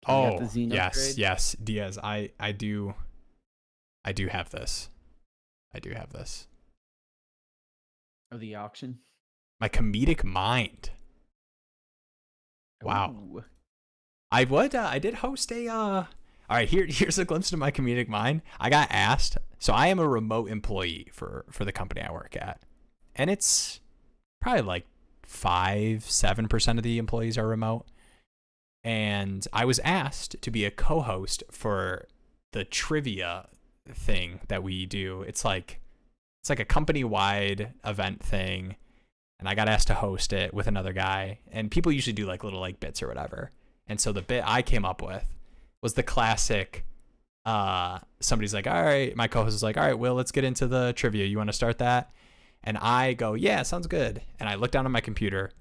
Yes, Diaz. I do have this. Of the auction. My comedic mind. Wow. Ooh. I did host a all right, here's a glimpse into my comedic mind. I got asked, so I am a remote employee for the company I work at. And it's probably like 5-7% of the employees are remote. And I was asked to be a co-host for the trivia thing that we do. It's like a company-wide event thing, and I got asked to host it with another guy. And people usually do like little like bits or whatever. And so the bit I came up with was the classic. Somebody's like, all right, my co-host is like, all right, Will, let's get into the trivia. You want to start that? And I go, yeah, sounds good. And I look down on my computer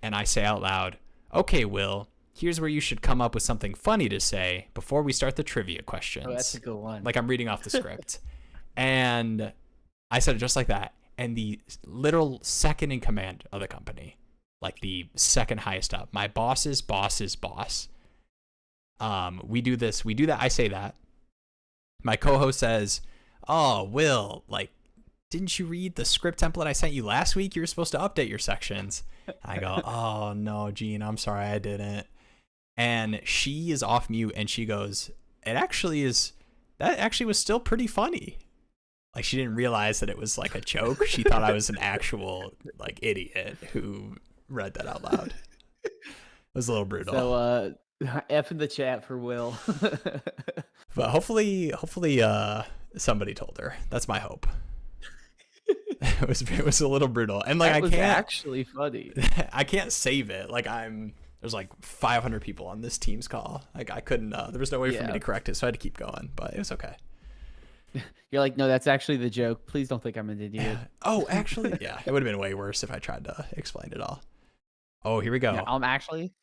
and I say out loud, okay, Will, here's where you should come up with something funny to say before we start the trivia questions. Oh, that's a good one. Like I'm reading off the script. And I said it just like that. And the literal second in command of the company, like the second highest up, my boss's boss's boss. We do that. I say that. My co-host says, oh, Will, like, didn't you read the script template I sent you last week? You were supposed to update your sections. I go, oh, no, Gene, I'm sorry, I didn't. And she is off mute, and she goes, that actually was still pretty funny. Like, she didn't realize that it was like a joke. She thought I was an actual like idiot who read that out loud. It was a little brutal. So, F in the chat for Will. But hopefully, somebody told her. That's my hope. It was a little brutal, and like that was I can't actually funny. I can't save it. Like there's like 500 people on this Teams call. Like I couldn't. There was no way for me to correct it, so I had to keep going. But it was okay. You're like, no, that's actually the joke. Please don't think I'm an idiot. Oh, actually, yeah, it would have been way worse if I tried to explain it all. Oh, here we go. Yeah, actually.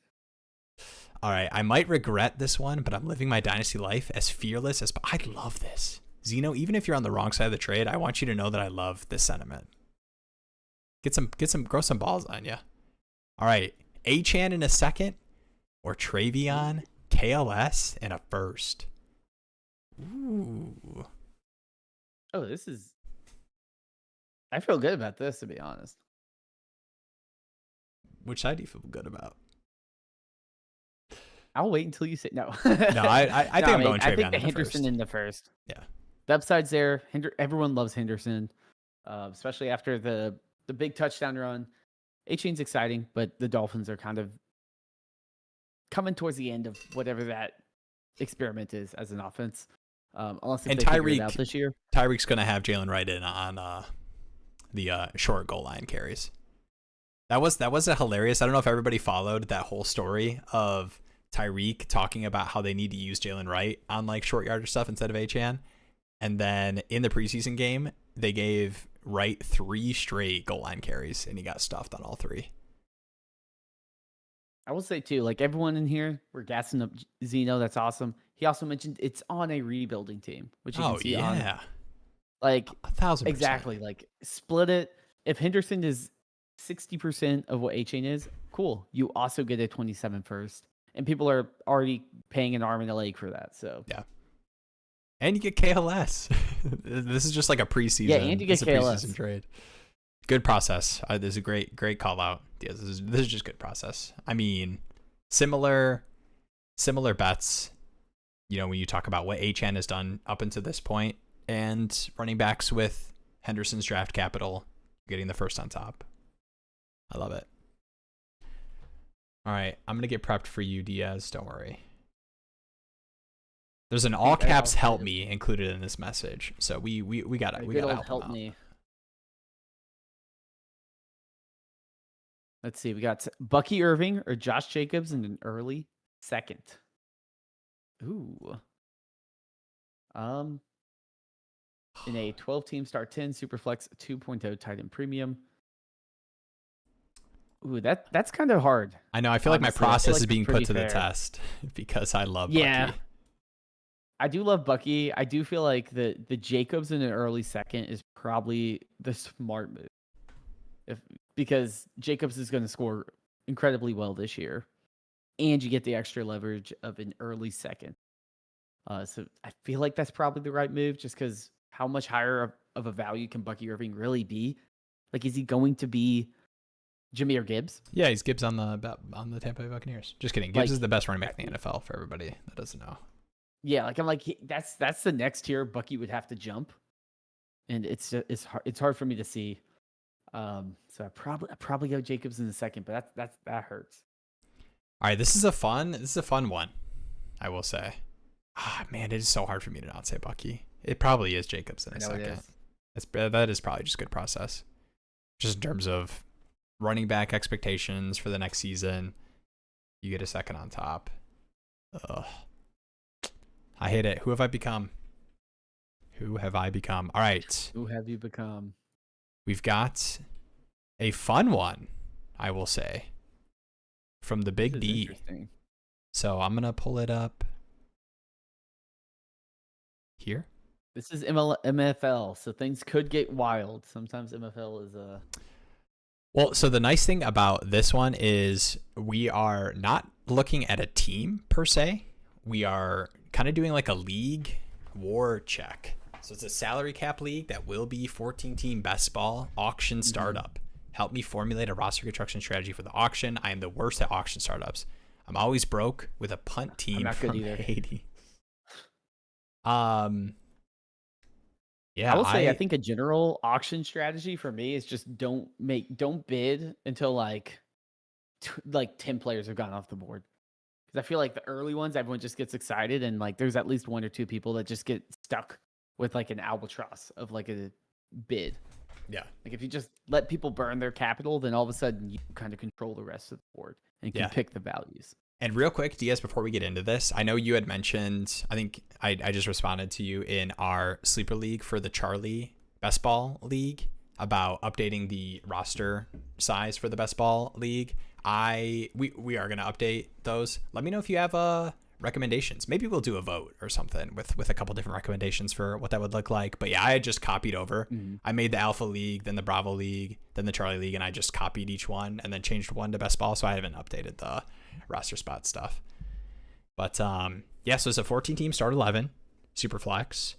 All right, I might regret this one, but I'm living my dynasty life as fearless as I love this. Zeno, even if you're on the wrong side of the trade, I want you to know that I love this sentiment. grow some balls on you. All right, Achane in a second, or Travion, KLS in a first. Ooh. Oh, I feel good about this, to be honest. Which side do you feel good about? I'll wait until you say no. No, I think I'm going Travion. I think the in Henderson first. in the first. Yeah. The upside's there. Everyone loves Henderson, especially after the big touchdown run. Achane's exciting, but the Dolphins are kind of coming towards the end of whatever that experiment is as an offense. Unless they figure it out this year. Tyreek's going to have Jalen Wright in on the short goal line carries. That was a hilarious. I don't know if everybody followed that whole story of Tyreek talking about how they need to use Jalen Wright on like short yardage stuff instead of Achane. And then in the preseason game, they gave Wright 3 straight goal line carries, and he got stuffed on all 3. I will say too, like everyone in here, we're gassing up Zeno. That's awesome. He also mentioned it's on a rebuilding team, which you can see on. Like 1,000%. Exactly. Like split it. If Henderson is 60% of what Achane is, cool. You also get a 27 first. And people are already paying an arm and a leg for that. So yeah. And you get KLS. This is just like a preseason. Yeah, and you get KLS. Preseason trade. Good process. This is a great call out. Yeah, this is just good process. I mean, similar bets. You know, when you talk about what Achane has done up until this point, and running backs with Henderson's draft capital, getting the first on top. I love it. All right, I'm gonna get prepped for you, Diaz. Don't worry. There's an all caps "help me" included in this message, so we gotta help me. Let's see. We got Bucky Irving or Josh Jacobs in an early second. Ooh. In a 12-team start 10 Superflex 2.0 tight end premium. Ooh, that's kind of hard. I know. I feel like my process is being put to the test because I love Bucky. I do love Bucky. I do feel like the Jacobs in an early second is probably the smart move. Because Jacobs is going to score incredibly well this year. And you get the extra leverage of an early second. So I feel like that's probably the right move just because how much higher of a value can Bucky Irving really be? Like, is he going to be Jahmyr Gibbs? Yeah, he's Gibbs on the Tampa Bay Buccaneers. Just kidding. Gibbs is the best running back in the NFL for everybody that doesn't know. Yeah, like I'm like that's the next tier Bucky would have to jump, and it's hard for me to see. So I probably go Jacobs in the second, but that hurts. All right, this is a fun one, I will say. Man, it is so hard for me to not say Bucky. It probably is Jacobs in a second. That is probably just good process. Just in terms of running back expectations for the next season, you get a second on top. Ugh. I hate it. Who have I become? All right. Who have you become? We've got a fun one, I will say, from the Big D. So I'm going to pull it up here. This is MFL, so things could get wild. Sometimes MFL is Well, so the nice thing about this one is we are not looking at a team per se. We are kind of doing like a league war check. So it's a salary cap league that will be 14-team best ball auction startup. Help me formulate a roster construction strategy for the auction. I am the worst at auction startups. I'm always broke with a punt team from Haiti. Yeah, I will say I think a general auction strategy for me is just don't bid until like 10 players have gone off the board. Because I feel like the early ones, everyone just gets excited and like there's at least 1 or 2 people that just get stuck with like an albatross of like a bid. Yeah. Like if you just let people burn their capital, then all of a sudden you kind of control the rest of the board and can pick the values. And real quick, Diaz, before we get into this, I know you had mentioned, I think I just responded to you in our Sleeper League for the Charlie Best Ball League about updating the roster size for the Best Ball League. We are going to update those. Let me know if you have recommendations. Maybe we'll do a vote or something with a couple different recommendations for what that would look like. But yeah, I had just copied over. I made the Alpha League, then the Bravo League, then the Charlie League, and I just copied each one and then changed one to best ball. So I haven't updated the roster spot stuff. But yeah, so it's a 14-team start 11 super flex.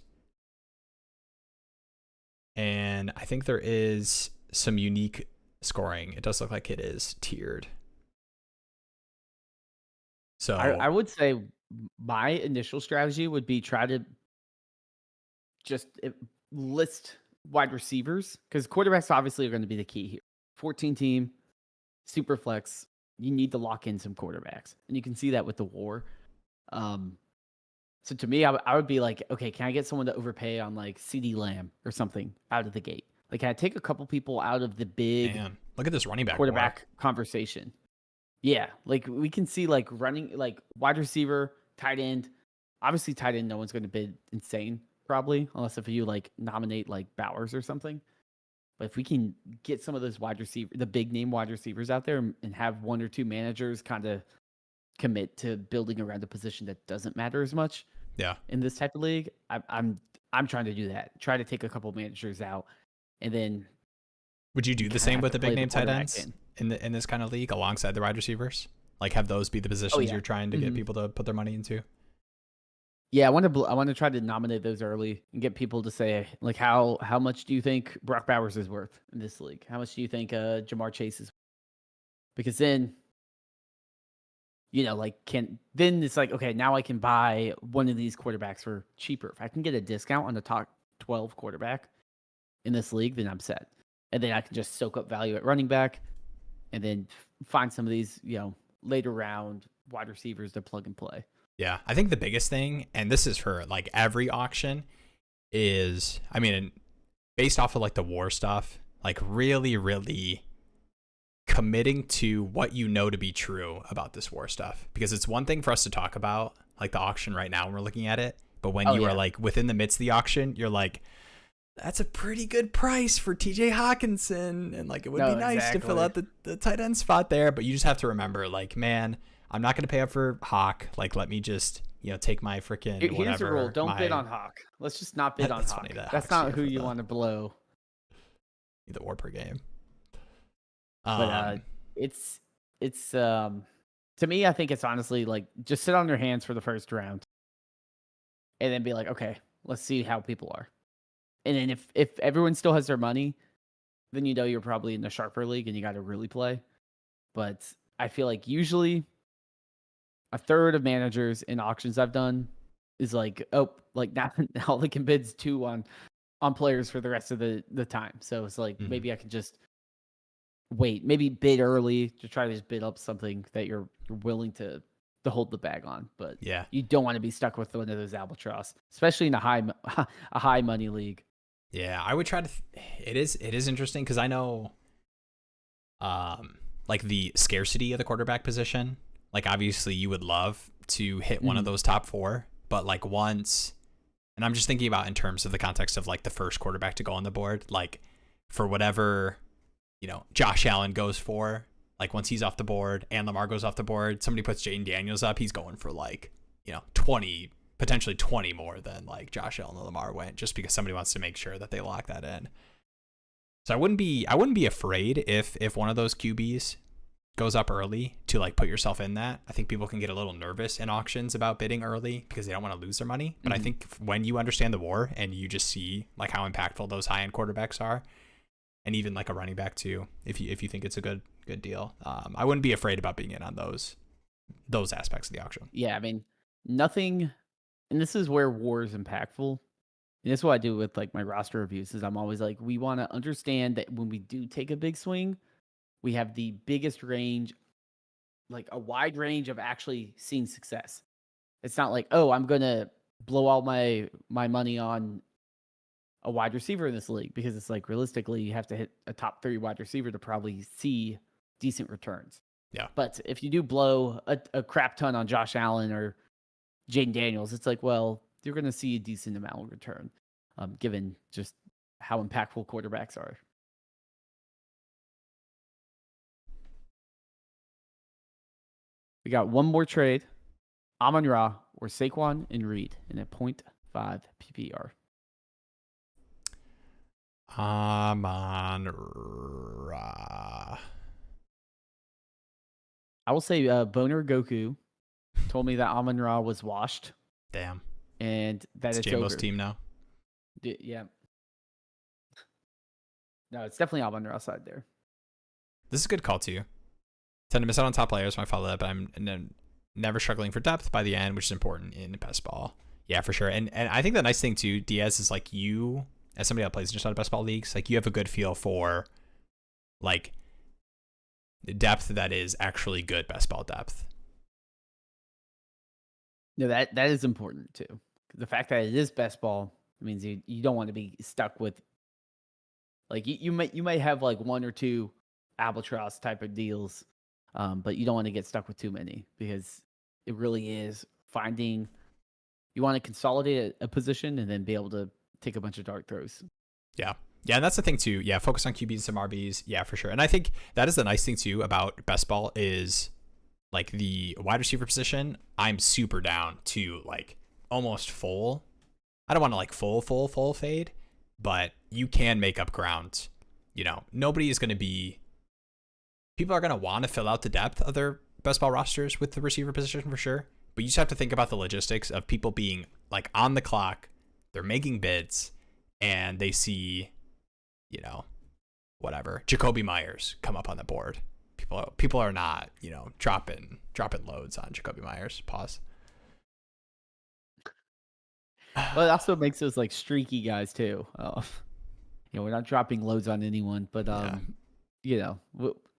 And I think there is some unique scoring. It does look like it is tiered. So I would say my initial strategy would be try to just list wide receivers, because quarterbacks obviously are going to be the key here. 14-team, super flex, you need to lock in some quarterbacks. And you can see that with the war. So to me, I would be like, okay, can I get someone to overpay on like CD Lamb or something out of the gate? Like, can I take a couple people out of the big look at this running back quarterback conversation? Yeah, like we can see like running, like wide receiver, tight end. Obviously, tight end, no one's going to bid insane, probably, unless if you like nominate like Bowers or something. But if we can get some of those wide receiver, the big name wide receivers out there, and have one or two managers kind of commit to building around a position that doesn't matter as much. Yeah. In this type of league, I'm trying to do that. Try to take a couple managers out, and then. Would you do the same with the big name tight ends in this kind of league alongside the wide receivers? Like have those be the positions you're trying to get people to put their money into? Yeah, I want to try to nominate those early and get people to say like how much do you think Brock Bowers is worth in this league? How much do you think Jamar Chase is? Because then, like then it's like, okay, now I can buy one of these quarterbacks for cheaper. If I can get a discount on the top 12 quarterback in this league, then I'm set. And then I can just soak up value at running back and then find some of these, later round wide receivers to plug and play. Yeah, I think the biggest thing, and this is for like every auction, is, I mean, based off of like the war stuff, like really, really committing to what you know to be true about this war stuff. Because it's one thing for us to talk about like the auction right now when we're looking at it, but when you are like within the midst of the auction, you're like, that's a pretty good price for TJ Hawkinson, and like it would be nice to fill out the tight end spot there. But you just have to remember, like, man, I'm not going to pay up for Hawk. Like, let me just take my freaking whatever. Here's the rule: don't bid on Hawk. Let's just not bid on Hawk. Funny, that's not who you want to blow. The war per game. But it's to me, I think it's honestly like just sit on your hands for the first round, and then be like, okay, let's see how people are. And then if everyone still has their money, then you're probably in the sharper league and you got to really play. But I feel like usually a third of managers in auctions I've done is like, now all they can bid's 2 on players for the rest of the time. So it's like maybe I can just wait, maybe bid early to try to just bid up something that you're willing to hold the bag on. But yeah, you don't want to be stuck with one of those albatross, especially in a high money league. Yeah, I would try to. It is interesting because I know, like the scarcity of the quarterback position. Like obviously, you would love to hit one of those top 4, but like once, and I'm just thinking about in terms of the context of like the first quarterback to go on the board. Like for whatever, Josh Allen goes for. Like once he's off the board and Lamar goes off the board, somebody puts Jaden Daniels up, he's going for like 20. Potentially 20 more than like Josh Allen and Lamar went, just because somebody wants to make sure that they lock that in. So I wouldn't be afraid if one of those QBs goes up early to like put yourself in that. I think people can get a little nervous in auctions about bidding early because they don't want to lose their money. But I think when you understand the war and you just see like how impactful those high end quarterbacks are, and even like a running back too, if you think it's a good deal, I wouldn't be afraid about being in on those aspects of the auction. Yeah, I mean nothing. And this is where war is impactful. And this is what I do with like my roster reviews is I'm always like, we want to understand that when we do take a big swing, we have the biggest range, like a wide range of actually seeing success. It's not like, oh, I'm going to blow all my money on a wide receiver in this league, because it's like realistically, you have to hit a top 3 wide receiver to probably see decent returns. Yeah. But if you do blow a crap ton on Josh Allen or Jaden Daniels, it's like, well, you're going to see a decent amount of return, given just how impactful quarterbacks are. We got one more trade. Amon-Ra, or Saquon and Reed in a .5 PPR? Amon Ra. I will say Boner Goku told me that Amon Ra was washed. Damn. And that it's J-Mo's over. team now. Yeah. No, it's definitely Amon Ra side there. This is a good call too. Tend to miss out on top players when I follow that, but I'm never struggling for depth by the end, which is important in best ball. Yeah, for sure. And I think the nice thing too, Diaz, is like you, as somebody that plays just out of best ball leagues, like you have a good feel for like the depth that is actually good best ball depth. No, that is important too. The fact that it is best ball means you don't want to be stuck with like you might have like one or two albatross type of deals, but you don't want to get stuck with too many because it really is finding. You want to consolidate a position and then be able to take a bunch of dart throws. Yeah. Yeah, and that's the thing too. Yeah, focus on QBs and some RBs. Yeah, for sure. And I think that is the nice thing too about best ball is like the wide receiver position. I'm super down to like almost full. I don't want to like full fade, but you can make up ground. You know, nobody is going to be. People are going to want to fill out the depth of their best ball rosters with the receiver position for sure. But you just have to think about the logistics of people being like on the clock. They're making bids and they see, you know, whatever, Jacoby Myers come up on the board. People are not, you know, dropping loads on Jacoby Myers. Pause. Well, it also makes those like streaky guys too. You know, we're not dropping loads on anyone, but you know,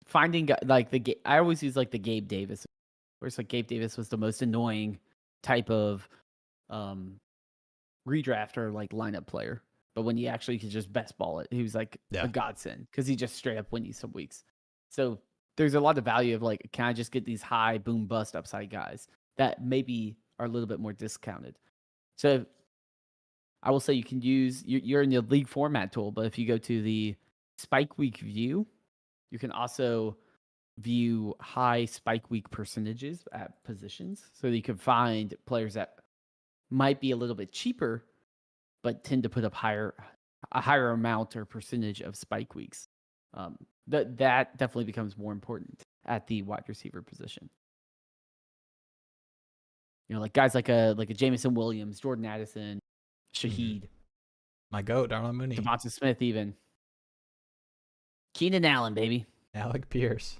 finding like I always use like the Gabe Davis. Whereas like Gabe Davis was the most annoying type of redraft or like lineup player. But when you actually could just best ball it, he was like a godsend because he just straight up win you some weeks. So there's a lot of value of like, can I just get these high boom bust upside guys that maybe are a little bit more discounted? So I will say you can use, you're in the league format tool, but if you go to the spike week view, you can also view high spike week percentages at positions. So you can find players that might be a little bit cheaper, but tend to put up a higher amount or percentage of spike weeks. That definitely becomes more important at the wide receiver position. You know, like guys like a Jameson Williams, Jordan Addison, Shaheed, my goat, Darnell Mooney, Devonta Smith, even Keenan Allen, baby, Alec Pierce.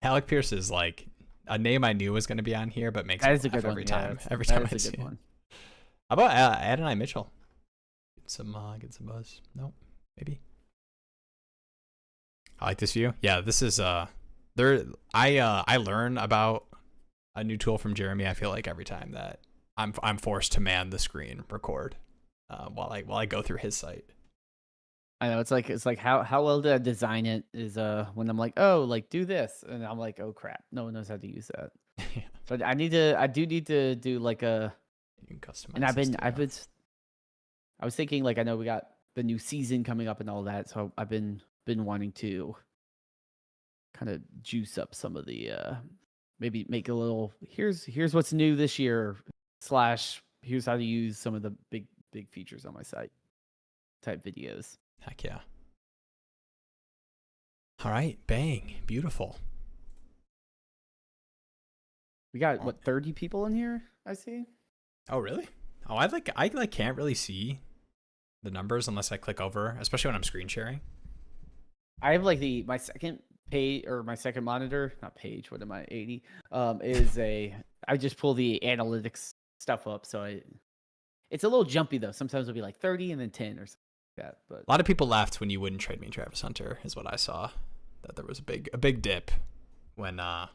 Alec Pierce is like a name I knew was going to be on here, but makes that me is a good laugh every one. time. Yeah, Every time I see see one. it. How about Adonai Mitchell? Get some buzz. Nope, maybe. I like this view. Yeah, this is there. I learn about a new tool from Jeremy. I feel like every time that I'm forced to man the screen record while I go through his site. I know it's like how well did I design it is when I'm like, oh, like do this, and I'm like, oh crap, no one knows how to use that. Yeah. So I do need to do like a. You can customize. And I was thinking like I know we got the new season coming up and all that, so I've been wanting to kind of juice up some of the maybe make a little here's what's new this year / here's how to use some of the big features on my site type videos. Heck yeah. All right, bang, beautiful. We got what 30 people in here, I see. Oh really? Oh, I can't really see the numbers unless I click over, especially when I'm screen sharing. I have like my second page or my second monitor, not page, what am I, 80? Is I just pull the analytics stuff up, so it's a little jumpy though. Sometimes it'll be like 30 and then 10 or something like that. But a lot of people laughed when you wouldn't trade me Travis Hunter, is what I saw. That there was a big dip when that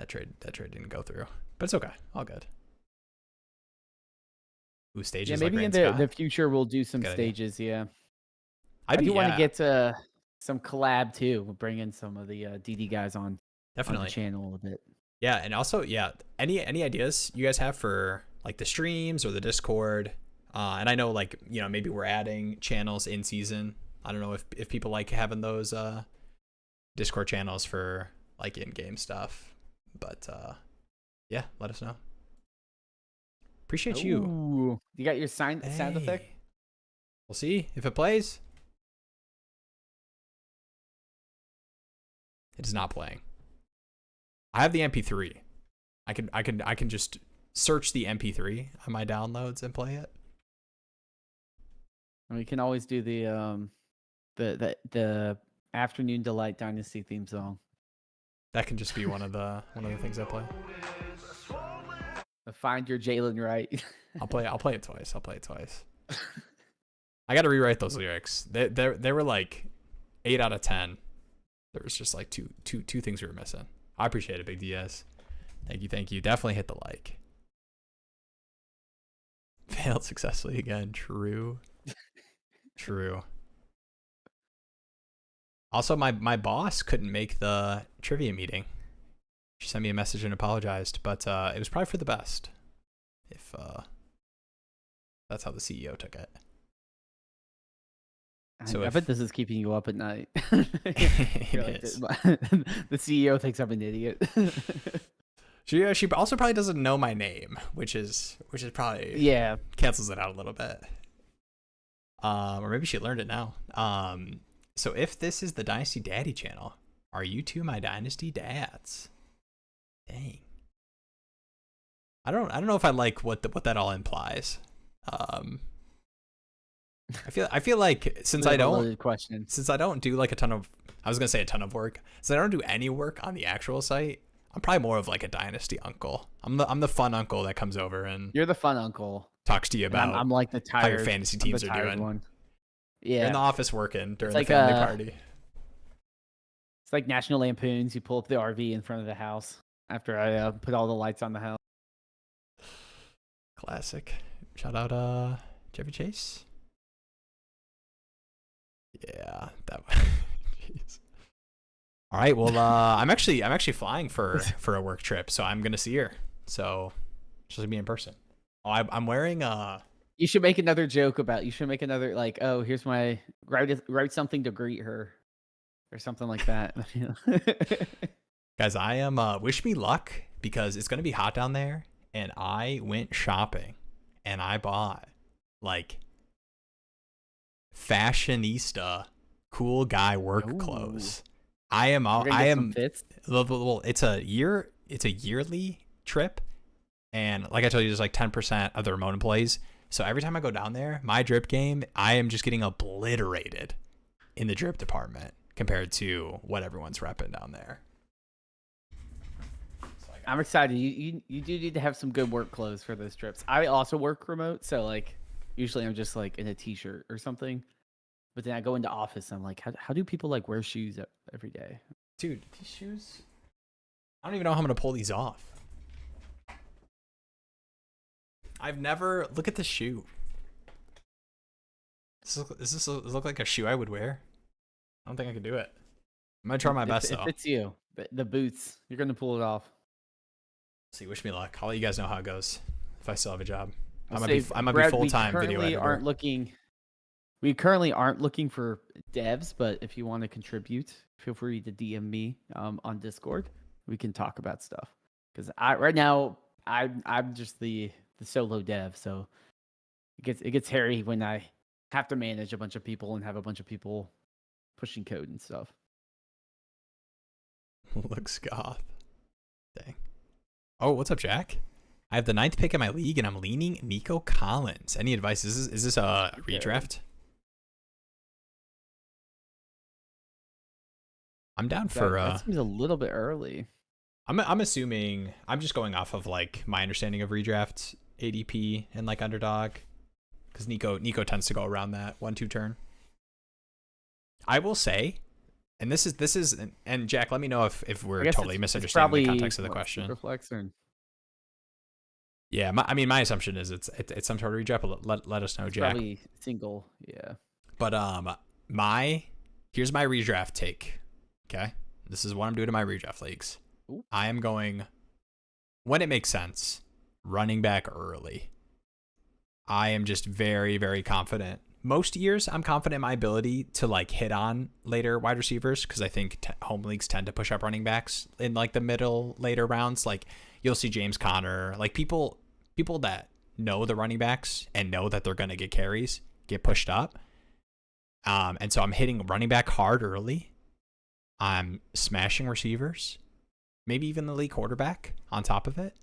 trade didn't go through. But it's okay. All good. Ooh, stages. Yeah, maybe like in the future we'll do some stages. Yeah, I do want to get some collab too. We'll bring in some of the DD guys on the channel a bit. Yeah, and also any ideas you guys have for like the streams or the Discord? And I know like maybe we're adding channels in season. I don't know if people like having those Discord channels for like in-game stuff, but yeah, let us know. Appreciate you. Ooh, you got your sound effect? Hey. We'll see if it plays. It is not playing. I have the MP3. I can just search the MP3 on my downloads and play it. We can always do the Afternoon Delight Dynasty theme song. That can just be one of the things I play. Find your Jalen Wright. I'll play it twice. I got to rewrite those lyrics. They were like 8 out of 10. There was just like two things we were missing. I appreciate it, Big DS. Thank you. Definitely hit the like. Failed successfully again. True. Also, my boss couldn't make the trivia meeting. She sent me a message and apologized, but it was probably for the best. If that's how the CEO took it. So I bet this is keeping you up at night. It is. The CEO thinks I'm an idiot. She also probably doesn't know my name, which is probably cancels it out a little bit. Or maybe she learned it now. So if this is the Dynasty Daddy channel, are you two my Dynasty dads? Dang. I don't know if I like what that all implies. I feel like since I don't do like a ton of work, since I don't do any work on the actual site, I'm probably more of like a Dynasty uncle. I'm the fun uncle that comes over and you're the fun uncle. Talks to you about I'm like the tired, how your fantasy teams are doing. One. Yeah, you're in the office working during like the family party. It's like National Lampoons. You pull up the RV in front of the house after I put all the lights on the house. Classic. Shout out Chevy Chase. Yeah, that one. Jeez. All right, well, I'm actually flying for a work trip, so I'm gonna see her. So she'll be in person. Oh, I'm wearing You should make another joke about. You should make another like, oh, here's my write something to greet her, or something like that. Guys, I am wish me luck because it's gonna be hot down there, and I went shopping, and I bought like fashionista, cool guy work clothes. Well, it's a yearly trip, and like I told you, there's like 10% of the remote employees. So every time I go down there, my drip game, I am just getting obliterated in the drip department compared to what everyone's repping down there. I'm excited. You do need to have some good work clothes for those trips. I also work remote, so like usually I'm just like in a t-shirt or something. But then I go into office, and I'm like, how do people like wear shoes every day? Dude, these shoes, I don't even know how I'm gonna pull these off. I've never look at the shoe. Does this look like a shoe I would wear? I don't think I could do it. I'm gonna try my best though. It fits you. The boots, you're gonna pull it off. See, wish me luck. I'll let you guys know how it goes if I still have a job. I might be full-time video editor. We currently aren't looking for devs, but if you want to contribute, feel free to DM me on Discord. We can talk about stuff because right now I'm just the solo dev, so it gets hairy when I have to manage a bunch of people and have a bunch of people pushing code and stuff. Looks goth. Dang. Oh, what's up, Jack? I have the 9th pick in my league, and I'm leaning Nico Collins. Any advice? Is this a redraft? I'm down for. That seems a little bit early. I'm assuming. I'm just going off of like my understanding of redraft ADP and like underdog, because Nico tends to go around that 1-2 turn. I will say, and this is, and Jack, let me know if we're totally misunderstanding the context of the question. Yeah, my assumption is it's some sort of redraft. But let us know, Jack. Probably single, yeah. But here's my redraft take. Okay, this is what I'm doing in my redraft leagues. Ooh. I am going, when it makes sense, running back early. I am just very, very confident. Most years, I'm confident in my ability to like hit on later wide receivers because I think home leagues tend to push up running backs in like the later rounds. Like you'll see James Conner, like people that know the running backs and know that they're going to get carries, get pushed up. And so I'm hitting running back hard early. I'm smashing receivers, maybe even the league quarterback on top of it.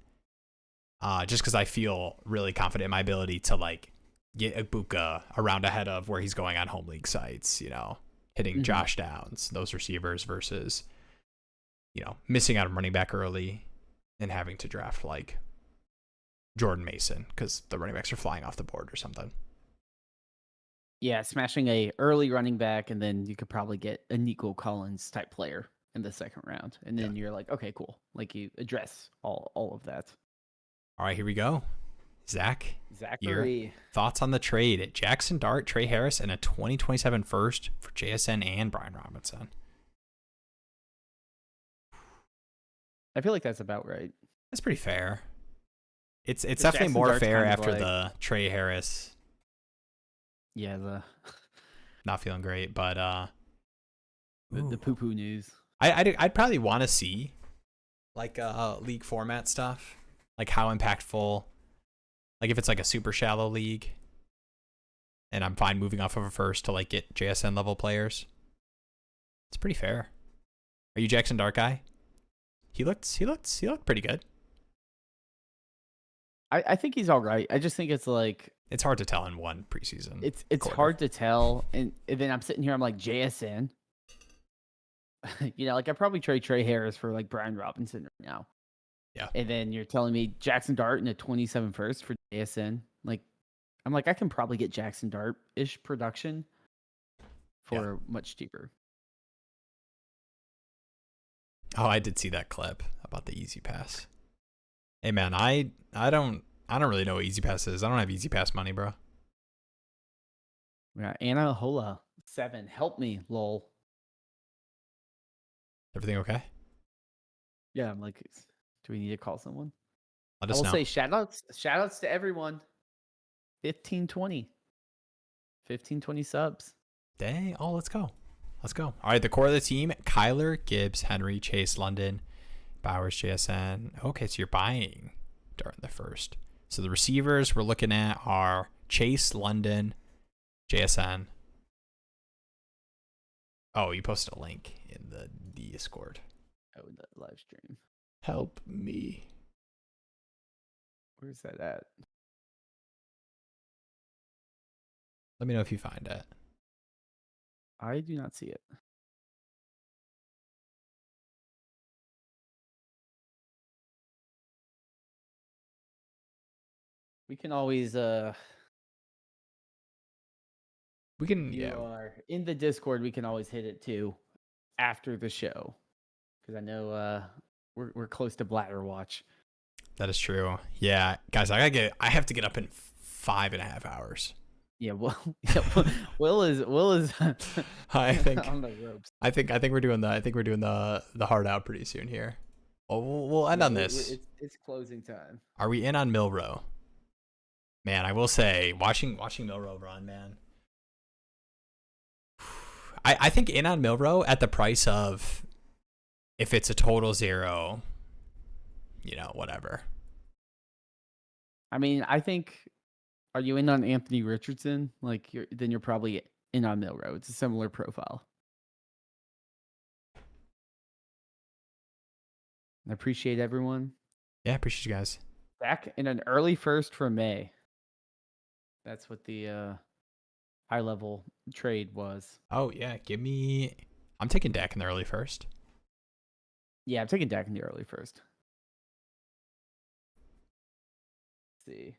Just because I feel really confident in my ability to like get Egbuka around ahead of where he's going on home league sites, hitting Josh Downs, those receivers versus, missing out on running back early and having to draft like Jordan Mason because the running backs are flying off the board or something. Yeah, smashing a early running back, and then you could probably get a Nico Collins type player in the second round. And then you're like, okay, cool. Like you address all of that. All right, here we go. Zachary, your thoughts on the trade? Jackson Dart, Trey Harris, and a 2027 first for JSN and Brian Robinson. I feel like that's about right. That's pretty fair. It's definitely Jackson more Dart's fair after like, the Trey Harris. Yeah, the not feeling great, but the poo-poo news. I'd probably want to see like league format stuff, like how impactful. Like if it's like a super shallow league, and I'm fine moving off of a first to like get JSN level players. It's pretty fair. Are you Jackson Dart guy? He looked pretty good. I think he's all right. I just think it's like it's hard to tell in one preseason. It's hard to tell, and then I'm sitting here. I'm like JSN. Like I probably trade Trey Harris for like Brian Robinson right now. Yeah. And then you're telling me Jackson Dart in a 27 first for JSN. Like I'm like I can probably get Jackson Dart-ish production for much cheaper. Oh, I did see that clip about the Easy Pass. Hey man, I don't really know what Easy Pass is. I don't have Easy Pass money, bro. Yeah, Anna Hola 7. Help me, lol. Everything okay? Yeah, I'm like, do we need to call someone? Let us know. I will say shout outs to everyone. 1520 subs. Dang. Oh, let's go. All right, the core of the team: Kyler, Gibbs, Henry, Chase, London, Bowers, JSN. Okay, so you're buying during the first. So the receivers we're looking at are Chase, London, JSN. Oh, you posted a link in the Discord. Oh, in the live stream. Help me. Where's that at? Let me know if you find it. I do not see it. We can always are in the Discord, we can always hit it too after the show. Because I know we're close to Bladder Watch. That is true. Yeah, guys, I have to get up in 5.5 hours. Yeah, Will is I think on the ropes. I think we're doing the hard out pretty soon here. Oh, we'll end on this. It's closing time. Are we in on Milrow? Man, I will say, watching Milrow run, man. I think in on Milrow at the price of, if it's a total 0, whatever. I mean, I think, are you in on Anthony Richardson? Like, then you're probably in on Milrow. It's a similar profile. I appreciate everyone. Yeah, appreciate you guys. Back in an early first for May. That's what the high level trade was. Oh yeah, I'm taking Dak in the early first. Yeah, I'm taking Dak in the early first. Let's see.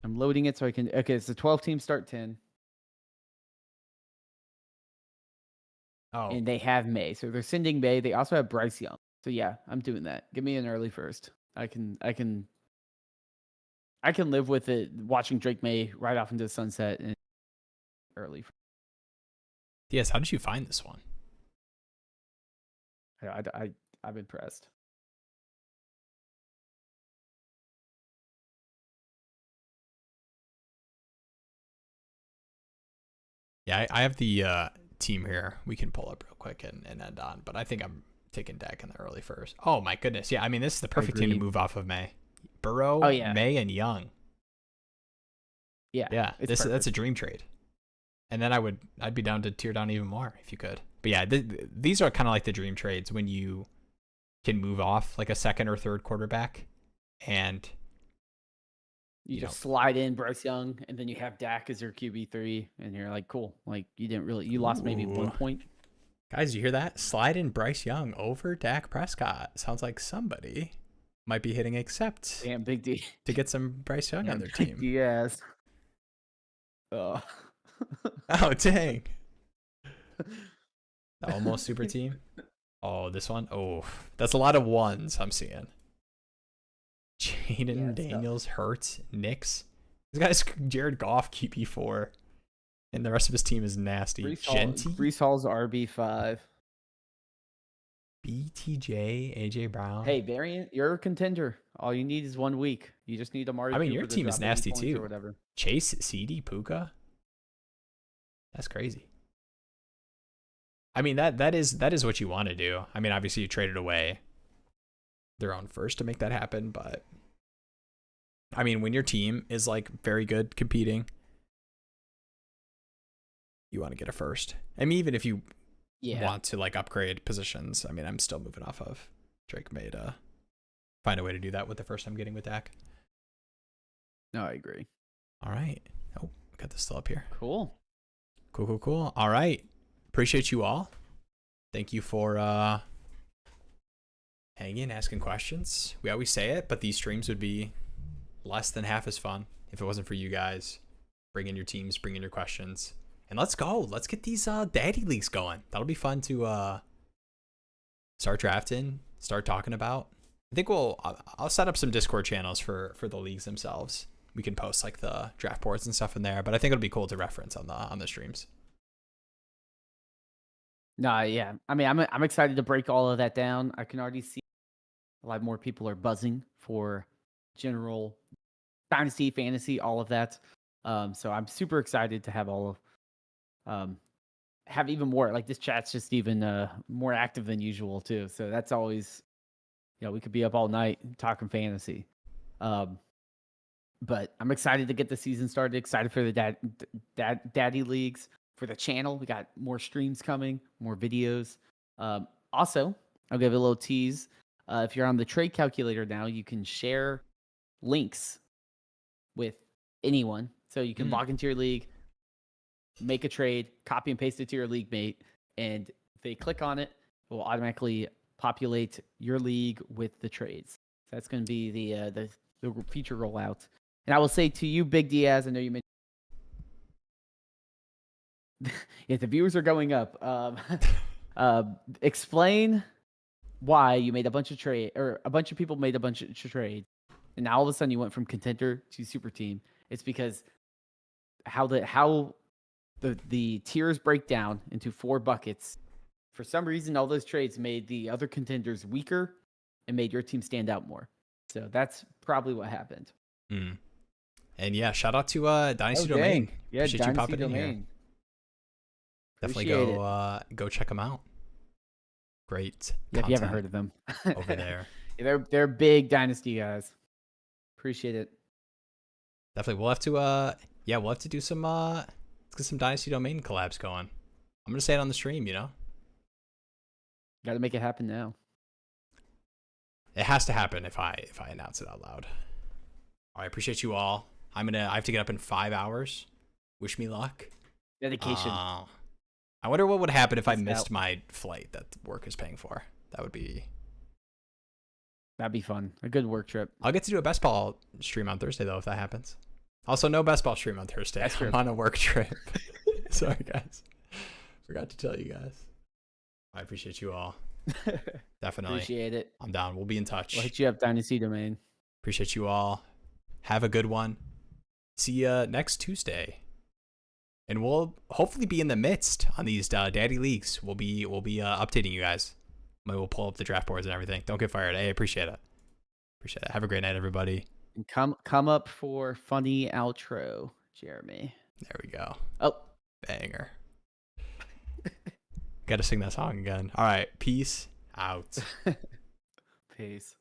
I'm loading it so I can. Okay, it's a 12-team start 10. Oh. And they have May, so they're sending May. They also have Bryce Young. So yeah, I'm doing that. Give me an early first. I can live with it. Watching Drake May right off into the sunset and early. Yes, how did you find this one? I'm impressed. Yeah, I have the team here. We can pull up real quick and end on. But I think I'm taking Dak in the early first. Oh, my goodness. Yeah, I mean, this is the perfect team to move off of May. Burrow, Oh yeah, May, and Young. yeah. Yeah, It's that's perfect. a dream trade. And then I'd be down to tear down even more if you could. But yeah, these are kind of like the dream trades when you can move off like a second or third quarterback, and You know, just slide in Bryce Young, and then you have Dak as your QB3, and you're like, cool. Like you lost maybe 1 ooh, point. guys, you hear that? Slide in Bryce Young over Dak Prescott. Sounds like somebody might be hitting accept Damn, Big D. to get some Bryce Young on Damn, their Big team. Diaz. Oh. Oh dang! The almost super team. Oh, this one. Oh, that's a lot of ones I'm seeing. Yeah, Jaden it's tough. Daniels, Hurts, Knicks. This guy's Jared Goff QB4, and the rest of his team is nasty. Genty, Breece Hall's RB5. BTJ, AJ Brown. Hey, variant, you're a contender. All you need is 1 week. You just need Amari I mean, Cooper your to team is drop 80 nasty points or too. whatever. Chase, CD, Puka. That's crazy. I mean, that is what you want to do. I mean, obviously you traded away their own first to make that happen, but I mean, when your team is like very good competing, you want to get a first. I mean, even if you want to like upgrade positions, I mean, I'm still moving off of Drake May to find a way to do that with the first I'm getting with Dak. No, I agree. All right. Oh, we got this still up here. Cool. Cool. All right. Appreciate you all. Thank you for hanging, asking questions. We always say it, but these streams would be less than half as fun if it wasn't for you guys. Bring in your teams, bring in your questions. And let's go. Let's get these daddy leagues going. That'll be fun to start drafting, start talking about. I think I'll set up some Discord channels for the leagues themselves. We can post like the draft boards and stuff in there, but I think it'll be cool to reference on the streams. No, yeah. I mean, I'm excited to break all of that down. I can already see a lot more people are buzzing for general dynasty, fantasy, all of that. So I'm super excited to have all of have even more. Like this chat's just even more active than usual too. So that's always, we could be up all night talking fantasy. But I'm excited to get the season started. Excited for the daddy leagues. For the channel, we got more streams coming, more videos. Also, I'll give a little tease. If you're on the trade calculator now, you can share links with anyone. So you can log into your league, make a trade, copy and paste it to your league mate, and if they click on it, it will automatically populate your league with the trades. So that's going to be the feature rollout. And I will say to you, Big Diaz, I know you mentioned. Yeah, the viewers are going up. Explain why you made a bunch of a bunch of people made a bunch of trades, and now all of a sudden you went from contender to super team. It's because how the tiers break down into 4 buckets. For some reason, all those trades made the other contenders weaker and made your team stand out more. So that's probably what happened. And yeah, shout out to Dynasty Dang. Domain. Yeah, Appreciate Dynasty you popping Domain. in here. Definitely go check them out. Great. Yeah, if you haven't heard of them over there. Yeah, they're big Dynasty guys. Appreciate it. Definitely, we'll have to do some let's get some Dynasty Domain collabs going. I'm gonna say it on the stream, Got to make it happen now. It has to happen if I announce it out loud. All right, appreciate you all. I have to get up in 5 hours. Wish me luck. Dedication. I wonder what would happen if I missed my flight that work is paying for. That'd be fun. A good work trip. I'll get to do a best ball stream on Thursday though if that happens. Also, no best ball stream on Thursday. I'm on a work trip. Sorry guys. Forgot to tell you guys. I appreciate you all. Definitely. Appreciate it. I'm down. We'll be in touch. We'll hit you up, Dynasty Domain. Appreciate you all. Have a good one. See ya next Tuesday. And we'll hopefully be in the midst on these daddy leagues. We'll be updating you guys. Maybe we'll pull up the draft boards and everything. Don't get fired. Hey, appreciate it. Have a great night, everybody. And come up for funny outro, Jeremy. There we go. Oh, banger. Got to sing that song again. All right. Peace out. Peace.